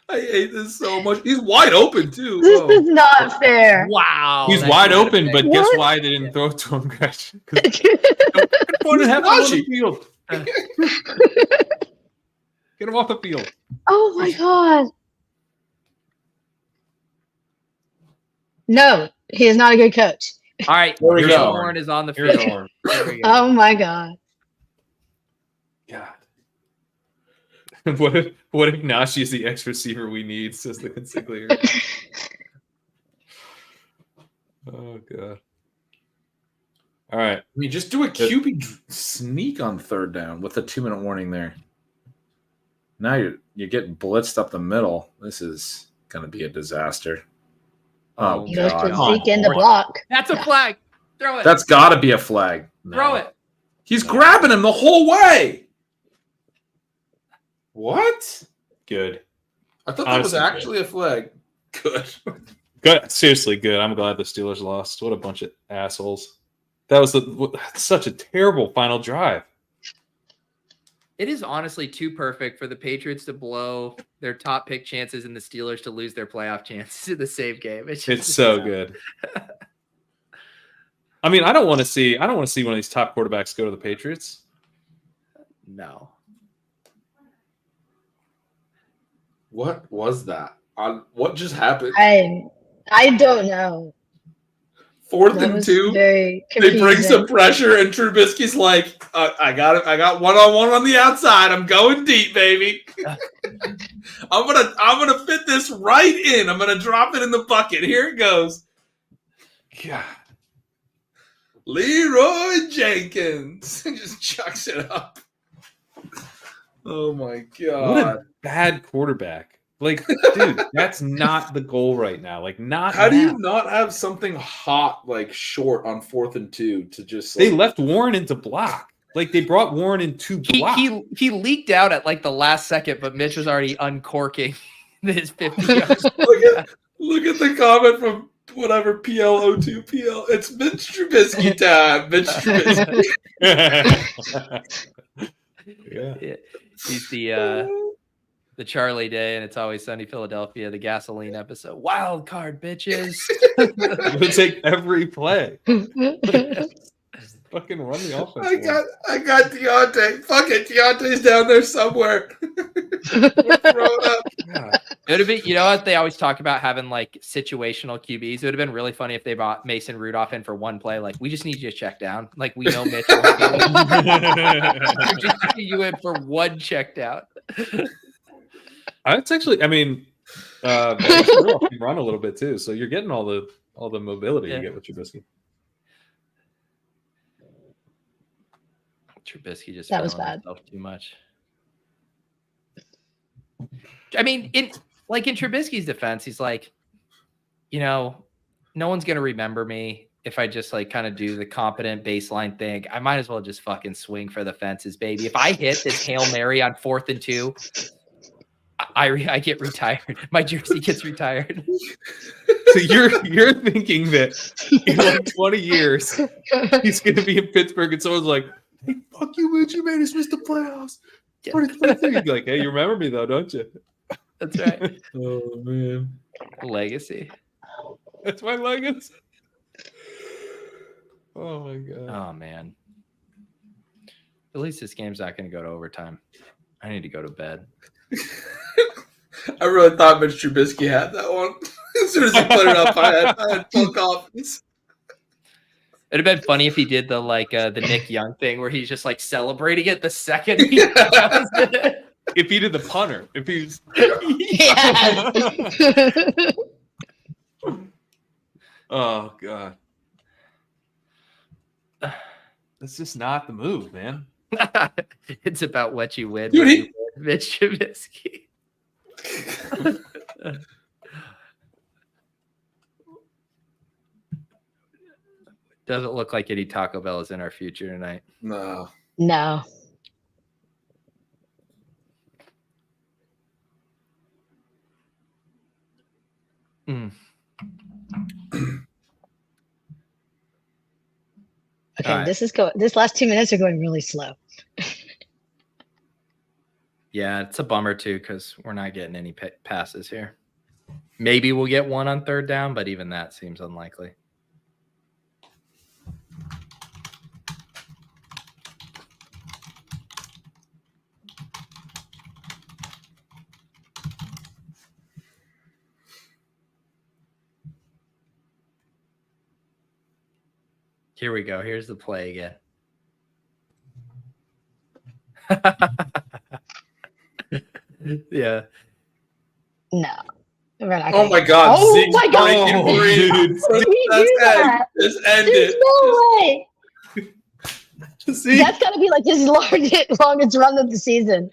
I hate this so much. He's wide open, too. this Oh. is not fair. Wow. He's that's wide not open, fair. but guess What? why they didn't throw it to him, Gretch? Because He's have him on the Najee. field. Get him off the field. Oh my god. No, he is not a good coach. All right. There we Here's go. Warren is on the Here's field. Warren. There we go. Oh my god. God. What if Najee is the X receiver we need? Says the consigliere. Oh god. All right. I mean, just do a QB sneak on 3rd down with a 2-minute warning there. Now you're getting blitzed up the middle. This is going to be a disaster. Oh, He goes to God. Zeke in the block. That's a flag. Throw it. That's got to be a flag. Throw it. He's grabbing him the whole way. What? Good. I thought that was Honestly, actually a flag. Good. Good. Seriously, good. I'm glad the Steelers lost. What a bunch of assholes. That was such a terrible final drive. It is honestly too perfect for the Patriots to blow their top pick chances and the Steelers to lose their playoff chances in the same game. It's so good. I mean, I don't want to see one of these top quarterbacks go to the Patriots. No. What was that? What just happened? I don't know. 4th That and was 2. very They bring confusing. some pressure, and Trubisky's like, "I got it. I got 1-on-1 on the outside. I'm going deep, baby. I'm gonna fit this right in. I'm gonna drop it in the bucket. Here it goes." God. Leroy Jenkins just chucks it up. Oh my god! What a bad quarterback. Like, dude, that's not the goal right now. Like, not How do now. you not have something hot like short on 4th and 2 to just? They Like, left Warren into block. Like, they brought Warren in to block. He leaked out at like the last second, but Mitch was already uncorking his 50 yards. look at the comment from whatever PL02PL. It's Mitch Trubisky time. Mitch Trubisky. Yeah. He's the Charlie Day, and It's Always Sunny Philadelphia, the gasoline episode. Wild card, bitches. We'll take every play. Fucking run the offense. I got Deontay. Fuck it, Deontay's down there somewhere. Throw it up. God. It would have been, you know what they always talk about having like situational QBs. It would have been really funny if they brought Mason Rudolph in for one play. Like, we just need you to check down. Like, we know Mitch will just need you in for one check down. It's actually, I mean, Rudolph can run a little bit too, so you're getting all the mobility you get with Trubisky. Trubisky just That was feeling bad. himself too much. I mean, in Trubisky's defense, he's like, you know, no one's gonna remember me if I just like kind of do the competent baseline thing. I might as well just fucking swing for the fences, baby. If I hit this Hail Mary on 4th and 2, I get retired. My jersey gets retired. So you're thinking that in like 20 years he's going to be in Pittsburgh and someone's like, "Hey, fuck you, Mitch, you made us miss the playoffs." Yeah. 2023. You'd be like, "Hey, you remember me though, don't you?" That's right. Oh man. Legacy. That's my legacy. Oh my god. Oh man. At least this game's not going to go to overtime. I need to go to bed. I really thought Mitch Trubisky had that one. As soon as he put it up, I had full confidence. It'd have been funny if he did the Nick Young thing where he's just like celebrating it the second he does it. If he did the punter, if he's Yeah. Oh God. That's just not the move, man. It's about what you win. Dude, when he- you win, Mitch Trubisky. Doesn't look like any Taco Bell is in our future tonight. No. No. Mm. Okay, All right. this last 2 minutes are going really slow. Yeah, it's a bummer too because we're not getting any passes here. Maybe we'll get one on third down, but even that seems unlikely. Here we go. Here's the play again. Yeah. No. We're not Oh gonna- my God. Oh Zeke's my God. breaking free. dude. Did he do that? Just end There's it. no way. See? That's got to be like his longest run of the season.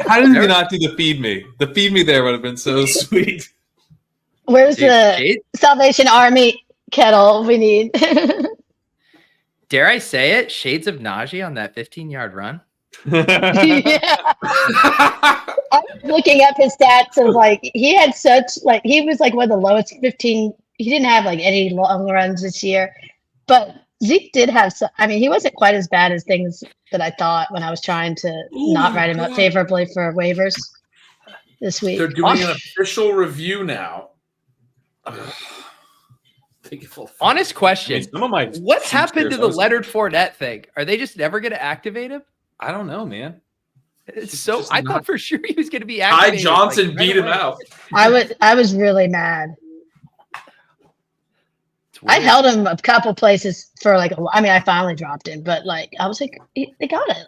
How did he not do the feed me? The feed me there would have been so sweet. Where's Dude, the Shade- Salvation Army kettle we need? dare I say it? Shades of Najee on that 15-yard run. Yeah. I'm looking up his stats of like he had such like he was like one of the lowest 15. He didn't have like any long runs this year, but Zeke did have some. I mean, he wasn't quite as bad as things that I thought when I was trying to not write him up favorably for waivers this week. They're doing an official review now. Honest question. Some of my What Chiefs happened to players, the I was- Leonard Fournette thing? Are they just never going to activate him? I don't know, man. It's so just I not- thought for sure he was going to be Ty activated. Johnson like, beat right him away. out. I was really mad. It's I weird. held him a couple places for like. I mean, I finally dropped him, but like I was like, they got it.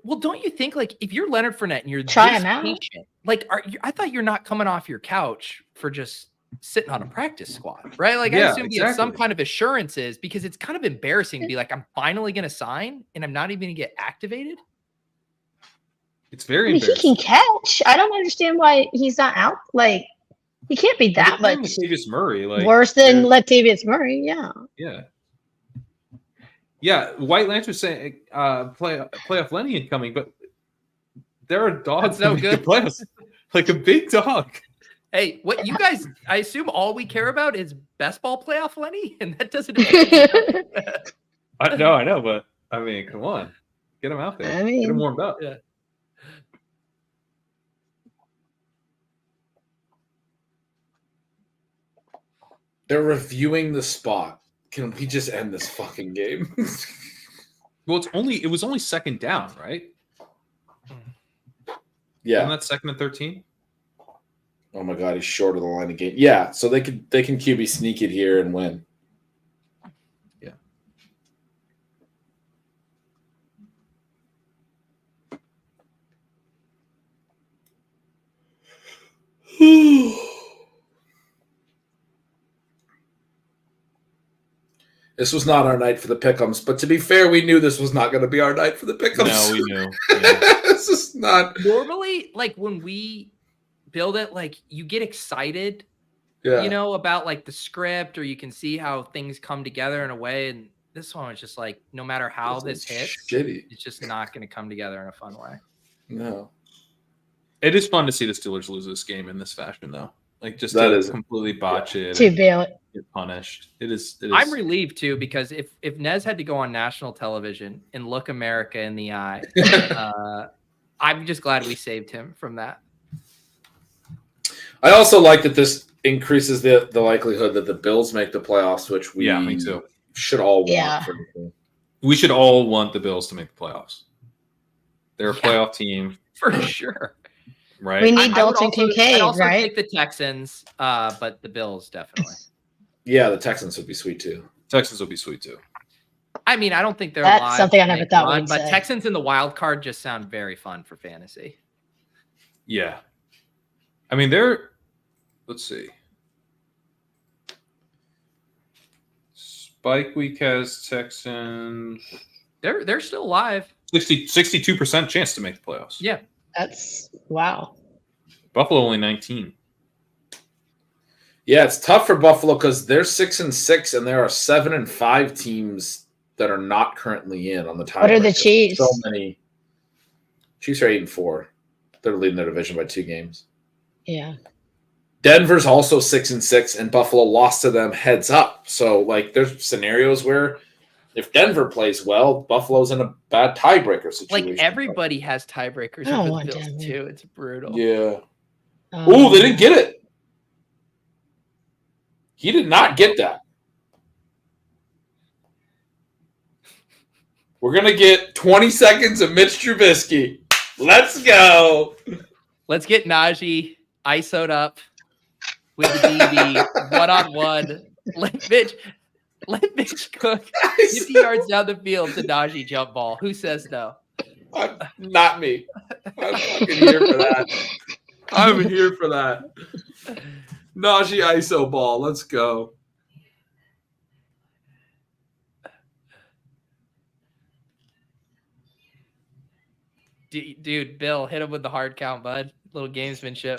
Well, don't you think like if you're Leonard Fournette and you're Try this him out. patient, like I thought you're not coming off your couch for just sitting on a practice squad, right? Like I Yeah, assume you have some exactly. kind of assurances because it's kind of embarrassing to be like, I'm finally going to sign and I'm not even going to get activated. It's I very mean, he embarrassing. can catch. I don't understand why he's not out. Like he can't be that They're much Latavius Murray, like worse than they're- Latavius Murray. Yeah. Yeah. White Lantern saying playoff Lenny incoming, but there are dogs That's no that make the good. playoffs. Like a big dog. Hey, what you guys, I assume all we care about is best ball playoff Lenny, and that doesn't. I know, but I mean, come on, get him out there, I get mean- him warmed up. Yeah. They're reviewing the spot. Can we just end this fucking game? Well, it was only second down, right? Yeah. And that's second and 13. Oh my God, he's short of the line of game. Yeah, so they can QB sneak it here and win. Yeah. This was not our night for the pick'ems, but to be fair, we knew this was not going to be our night for the pick'ems. No, we knew. Yeah. This is not. Normally, like when we build it, like you get excited, Yeah. you know, about like the script, or you can see how things come together in a way. And this one was just like, no matter how this hits, shitty. it's just not going to come together in a fun way. No. It is fun to see the Steelers lose this game in this fashion, though. Like just That to is- completely botch it, To and bail it. get punished. It is. I'm relieved too, because if Nez had to go on national television and look America in the eye, I'm just glad we saved him from that. I also like that this increases the likelihood that the Bills make the playoffs, which we Yeah, me too. should all want. Yeah. frankly. We should all want the Bills to make the playoffs. They're a Yeah. playoff team, For sure. right? We need I would Dalton also- I'd Kincaid, also right? take the Texans, but the Bills definitely. Yeah, the Texans would be sweet too. Texans will be sweet too. I mean, I don't think they're That's live something I to never make thought run, we'd but say. Texans in the wild card just sound very fun for fantasy. Yeah. I mean, they're. Let's see. Spike Week has Texans. They're still alive. 62% chance to make the playoffs. Yeah. That's wow. Buffalo only 19. Yeah, it's tough for Buffalo because they're 6-6, and there are 7-5 teams that are not currently in on the tie. What are the Chiefs? So many. Chiefs are 8-4. They're leading their division by 2 games. Yeah. Denver's also 6-6, and Buffalo lost to them heads up. So, like, there's scenarios where if Denver plays well, Buffalo's in a bad tiebreaker situation. Like everybody has tiebreakers I don't with want the Bills Denver. too. It's brutal. Yeah. Ooh, they didn't get it. He did not get that. We're going to get 20 seconds of Mitch Trubisky. Let's go. Let's get Najee ISO'd up with the DB one-on-one. Let Mitch cook 50 yards down the field to Najee jump ball. Who says no? Not me. I'm fucking here for that. I'm here for that. Najee ISO ball. Let's go. Dude, Bill, hit him with the hard count, bud. Little gamesmanship.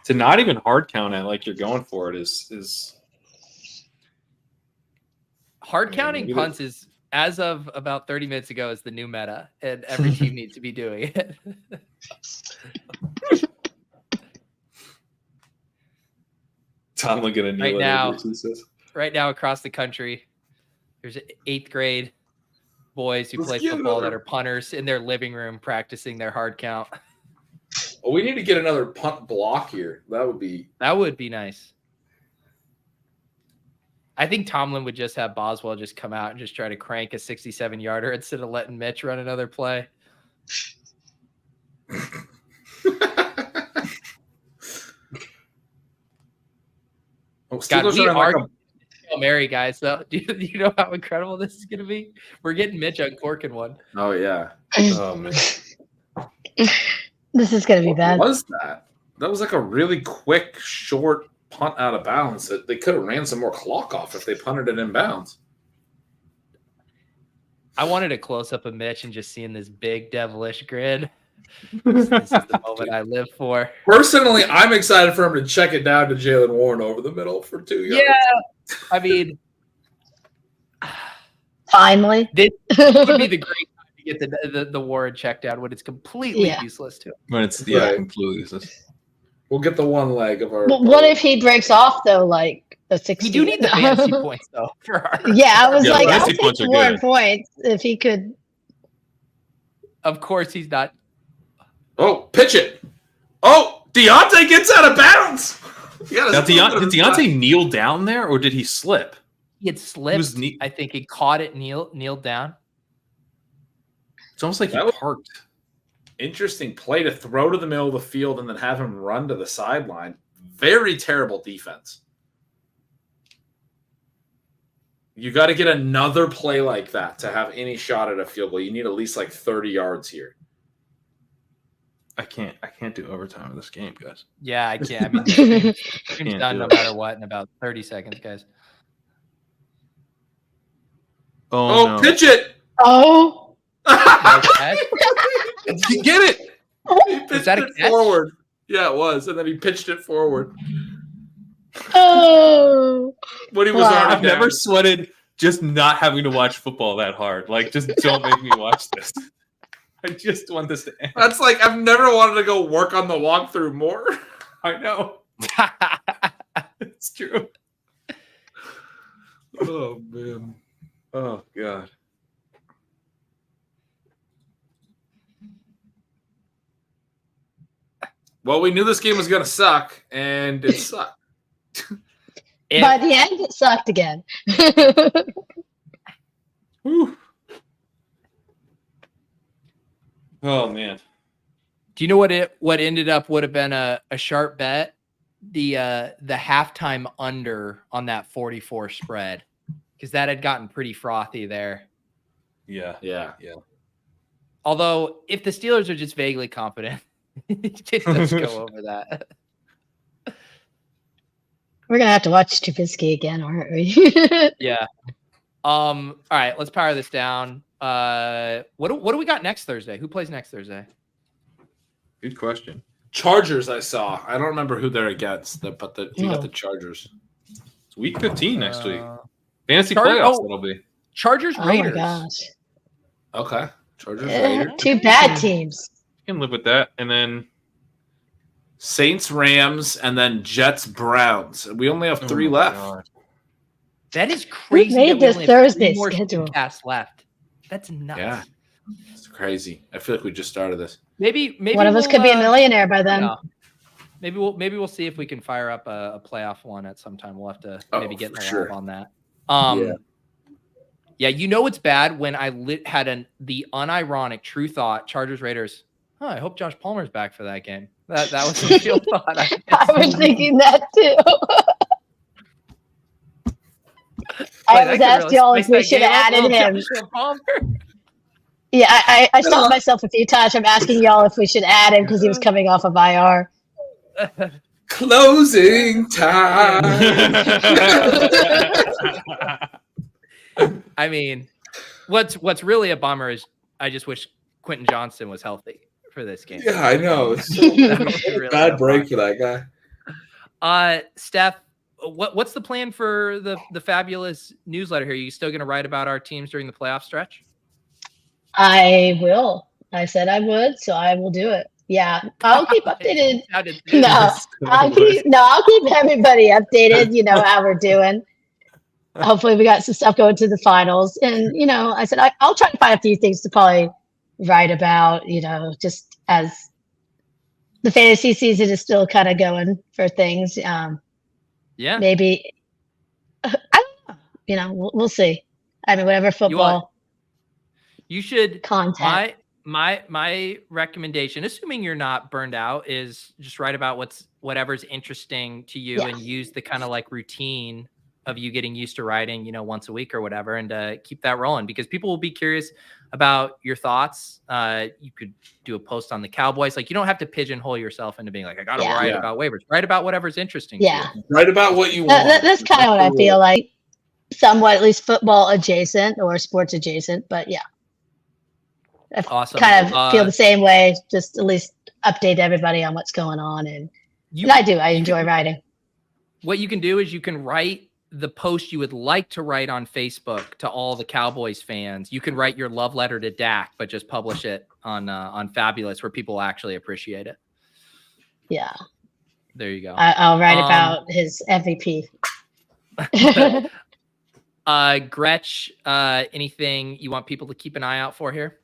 To not even hard count it like you're going for it is Hard Yeah, counting maybe punts is, as of about 30 minutes ago, is the new meta, and every team needs to be doing it. Tomlin gonna kneel Right at now. Edwards, he says. Right now across the country, there's 8th grade boys who Let's play get football another- that are punters in their living room practicing their hard count. Well, we need to get another punt block here. That would be nice. I think Tomlin would just have Boswell just come out and just try to crank a 67-yarder instead of letting Mitch run another play. Oh, God, Steelers we are in like are Hail Mary, guys. So do you know how incredible this is going to be? We're getting Mitch uncorking one. Oh yeah. Oh man. This is gonna be What bad. was that? That was like a really quick, short punt out of bounds. That they could have ran some more clock off if they punted it in bounds. I wanted a close up of Mitch and just seeing this big devilish grin. This is the moment I live for. Personally, I'm excited for him to check it down to Jaylen Warren over the middle for 2 yards. Yeah, I mean, Finally. this would be the great time to get the Warren check down when it's completely Yeah. useless to him. When it's Right. completely useless. We'll get the one leg of our. But what if he breaks off though, like the 60? We do need the fantasy points though for our. Yeah, I was Yeah, like, I'll fantasy take points are more good. points if he could. Of course, he's not. Oh, pitch it! Oh, Deontay gets out of bounds. Now, did Deontay kneel down there or did he slip? He had slipped. was neat. I think he caught it, kneeled down. It's almost like he That was- parked. Interesting play to throw to the middle of the field and then have him run to the sideline. Very terrible defense. You got to get another play like that to have any shot at a field goal. You need at least like 30 yards here. I can't do overtime in this game, guys. Yeah, I can't. I mean, the stream's Can't done do no it. matter what in about 30 seconds, guys. Oh, Oh, no. pitch it! Oh, No catch? You get it. He pitched that a it catch? forward. Yeah, it was. And then he pitched it forward oh. when he was Wow. already I've down. never sweated just not having to watch football that hard. Like, just don't make me watch this. I just want this to end. That's like, I've never wanted to go work on the walkthrough more. I know. It's true. Oh, man. Oh, God. Well, we knew this game was going to suck, and it sucked. By the end, it sucked again. Whew. Oh, man. Do you know what ended up would have been a sharp bet? The halftime under on that 44 spread, because that had gotten pretty frothy there. Yeah. Yeah. Although if the Steelers are just vaguely confident, it does go over that. We're gonna have to watch Trubisky again, aren't we? Yeah. All right, let's power this down. What do we got next Thursday? Who plays next Thursday? Good question. Chargers, I saw. I don't remember who they're against, but you got the Chargers. It's week 15 next week. Fantasy Charger- playoffs, oh. it'll be. Chargers Oh my Raiders. gosh. Okay. Chargers, Eh, Raiders. two bad teams. You can live with that. And then Saints, Rams, and then Jets, Browns. We only have 3 left. That is crazy. made that we this only have Thursday 3 more schedule? podcasts left. That's nuts. Yeah. It's crazy. I feel like we just started this. Maybe One of us could be a we'll, millionaire by then. yeah. Maybe we'll see if we can fire up a playoff one at some time. We'll have to maybe get in the for lab on that. Yeah. Yeah, you know it's bad when I had the unironic true thought, Chargers Raiders. Oh, I hope Josh Palmer's back for that game. That was the real thought. I was thinking that too. I was asked y'all if we should have added him. Yeah, I stopped myself a few times from asking y'all if we should add him because he was coming off of IR. Closing time. I mean, what's really a bummer is I just wish Quentin Johnston was healthy for this game. Yeah, I know. It's That would be really bad a break bummer. for that guy. Steph, what's the plan for the fabulous newsletter here? Are you still going to write about our teams during the playoff stretch? I will. I said I would, so I will do it. Yeah, I'll keep updated. I'll keep everybody updated. You know how we're doing. Hopefully, we got some stuff going to the finals, and I said I'll try to find a few things to probably write about. Just as the fantasy season is still kind of going for things. Yeah, maybe I don't know. We'll see. I mean, whatever football. You should content. My recommendation, assuming you're not burned out, is just write about whatever's interesting to you and use the kind of like routine of you getting used to writing, once a week or whatever, and keep that rolling because people will be curious about your thoughts. You could do a post on the Cowboys. Like you don't have to pigeonhole yourself into being like, I got to write about waivers. Write about whatever's interesting. Yeah. To you. Write about what you want. That's kind of what I feel like. Somewhat, at least football adjacent or sports adjacent, but yeah. I Awesome. kind of feel the same way. Just at least update everybody on what's going on, and I do. I enjoy writing. What you can do is you can write the post you would like to write on Facebook to all the Cowboys fans. You can write your love letter to Dak, but just publish it on Fabulous, where people actually appreciate it. Yeah. There you go. I'll write about his MVP. Gretch, anything you want people to keep an eye out for here?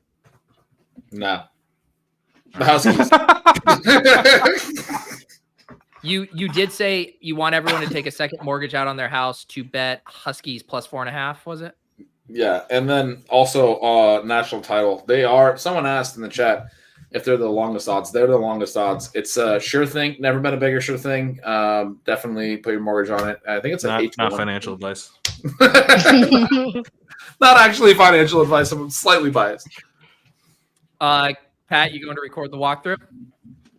No. The Huskies. You did say you want everyone to take a second mortgage out on their house to bet Huskies plus 4.5, was it? Yeah, and then also national title. They are. Someone asked in the chat if they're the longest odds. They're the longest odds. It's a sure thing. Never been a bigger sure thing. Definitely put your mortgage on it. I think it's an 8 to 1. Not financial advice. Not actually financial advice. I'm slightly biased. Pat, you going to record the walkthrough?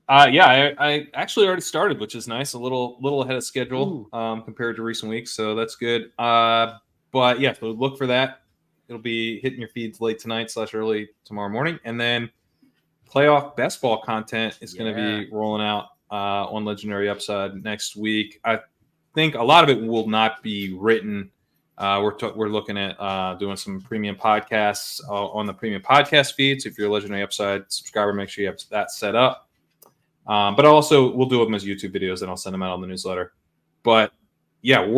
Yeah, I actually already started, which is nice. A little ahead of schedule compared to recent weeks, so that's good. But yeah, so look for that. It'll be hitting your feeds late tonight / early tomorrow morning, and then playoff best ball content is going to be rolling out on Legendary Upside next week. I think a lot of it will not be written. We're looking at doing some premium podcasts on the premium podcast feed. So if you're a Legendary Upside subscriber, make sure you have that set up. But also we'll do them as YouTube videos and I'll send them out on the newsletter. But yeah, we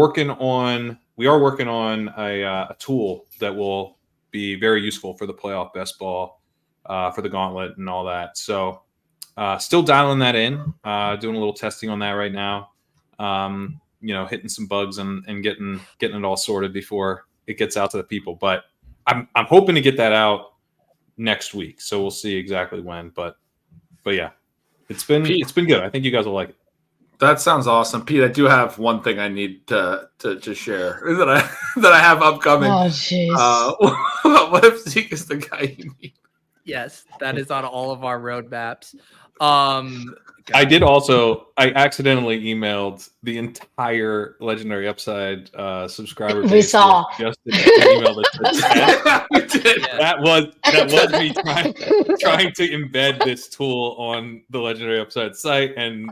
are working on a tool that will be very useful for the playoff best ball, for the Gauntlet and all that. So still dialing that in, doing a little testing on that right now. Hitting some bugs and getting it all sorted before it gets out to the people. But I'm hoping to get that out next week. So we'll see exactly when. But yeah, it's been good. I think you guys will like it. That sounds awesome, Pete. I do have one thing I need to share that I have upcoming. Oh jeez. What if Zeke is the guy you need? Yes, that is on all of our roadmaps. I did also. I accidentally emailed the entire Legendary Upside subscriber base. We saw. Just an email that said, We did. that was me trying to embed this tool on the Legendary Upside site, and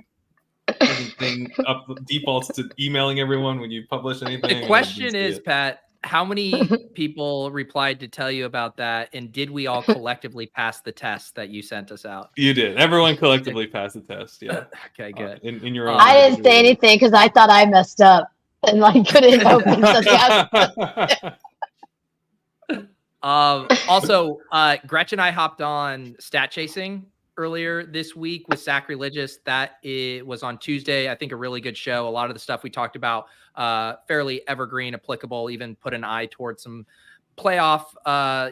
everything up defaults to emailing everyone when you publish anything. The question is, Pat, how many people replied to tell you about that, and did we all collectively pass the test that you sent us out? You did. Everyone collectively passed the test. Yeah. Okay, good. In your own. I didn't say anything because I thought I messed up and like couldn't open something. Also, Gretch and I hopped on Stat Chasing earlier this week with Sacrilegious. It was on Tuesday. I think a really good show. A lot of the stuff we talked about, fairly evergreen, applicable, even put an eye towards some playoff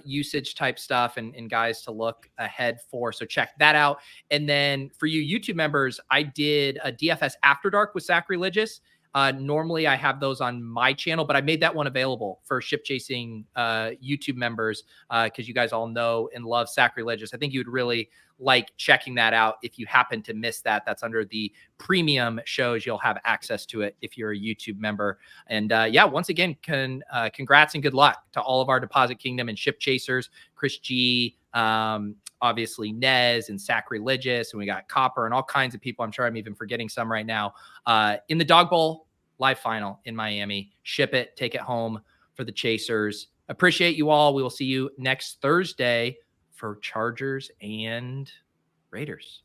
usage type stuff and guys to look ahead for. So check that out. And then for you YouTube members, I did a DFS After Dark with Sacrilegious. Normally I have those on my channel, but I made that one available for Ship Chasing YouTube members because you guys all know and love Sacrilegious. I think you would really like checking that out if you happen to miss that. That's under the premium shows. You'll have access to it if you're a YouTube member. And yeah, once again, congrats and good luck to all of our Deposit Kingdom and Ship Chasers, Chris G, obviously Nez and Sacrilegious, and we got Copper and all kinds of people. I'm sure I'm even forgetting some right now in the Dawg Bowl live final in Miami. Ship it, take it home for the Chasers. Appreciate you all. We will see you next Thursday for Chargers and Raiders.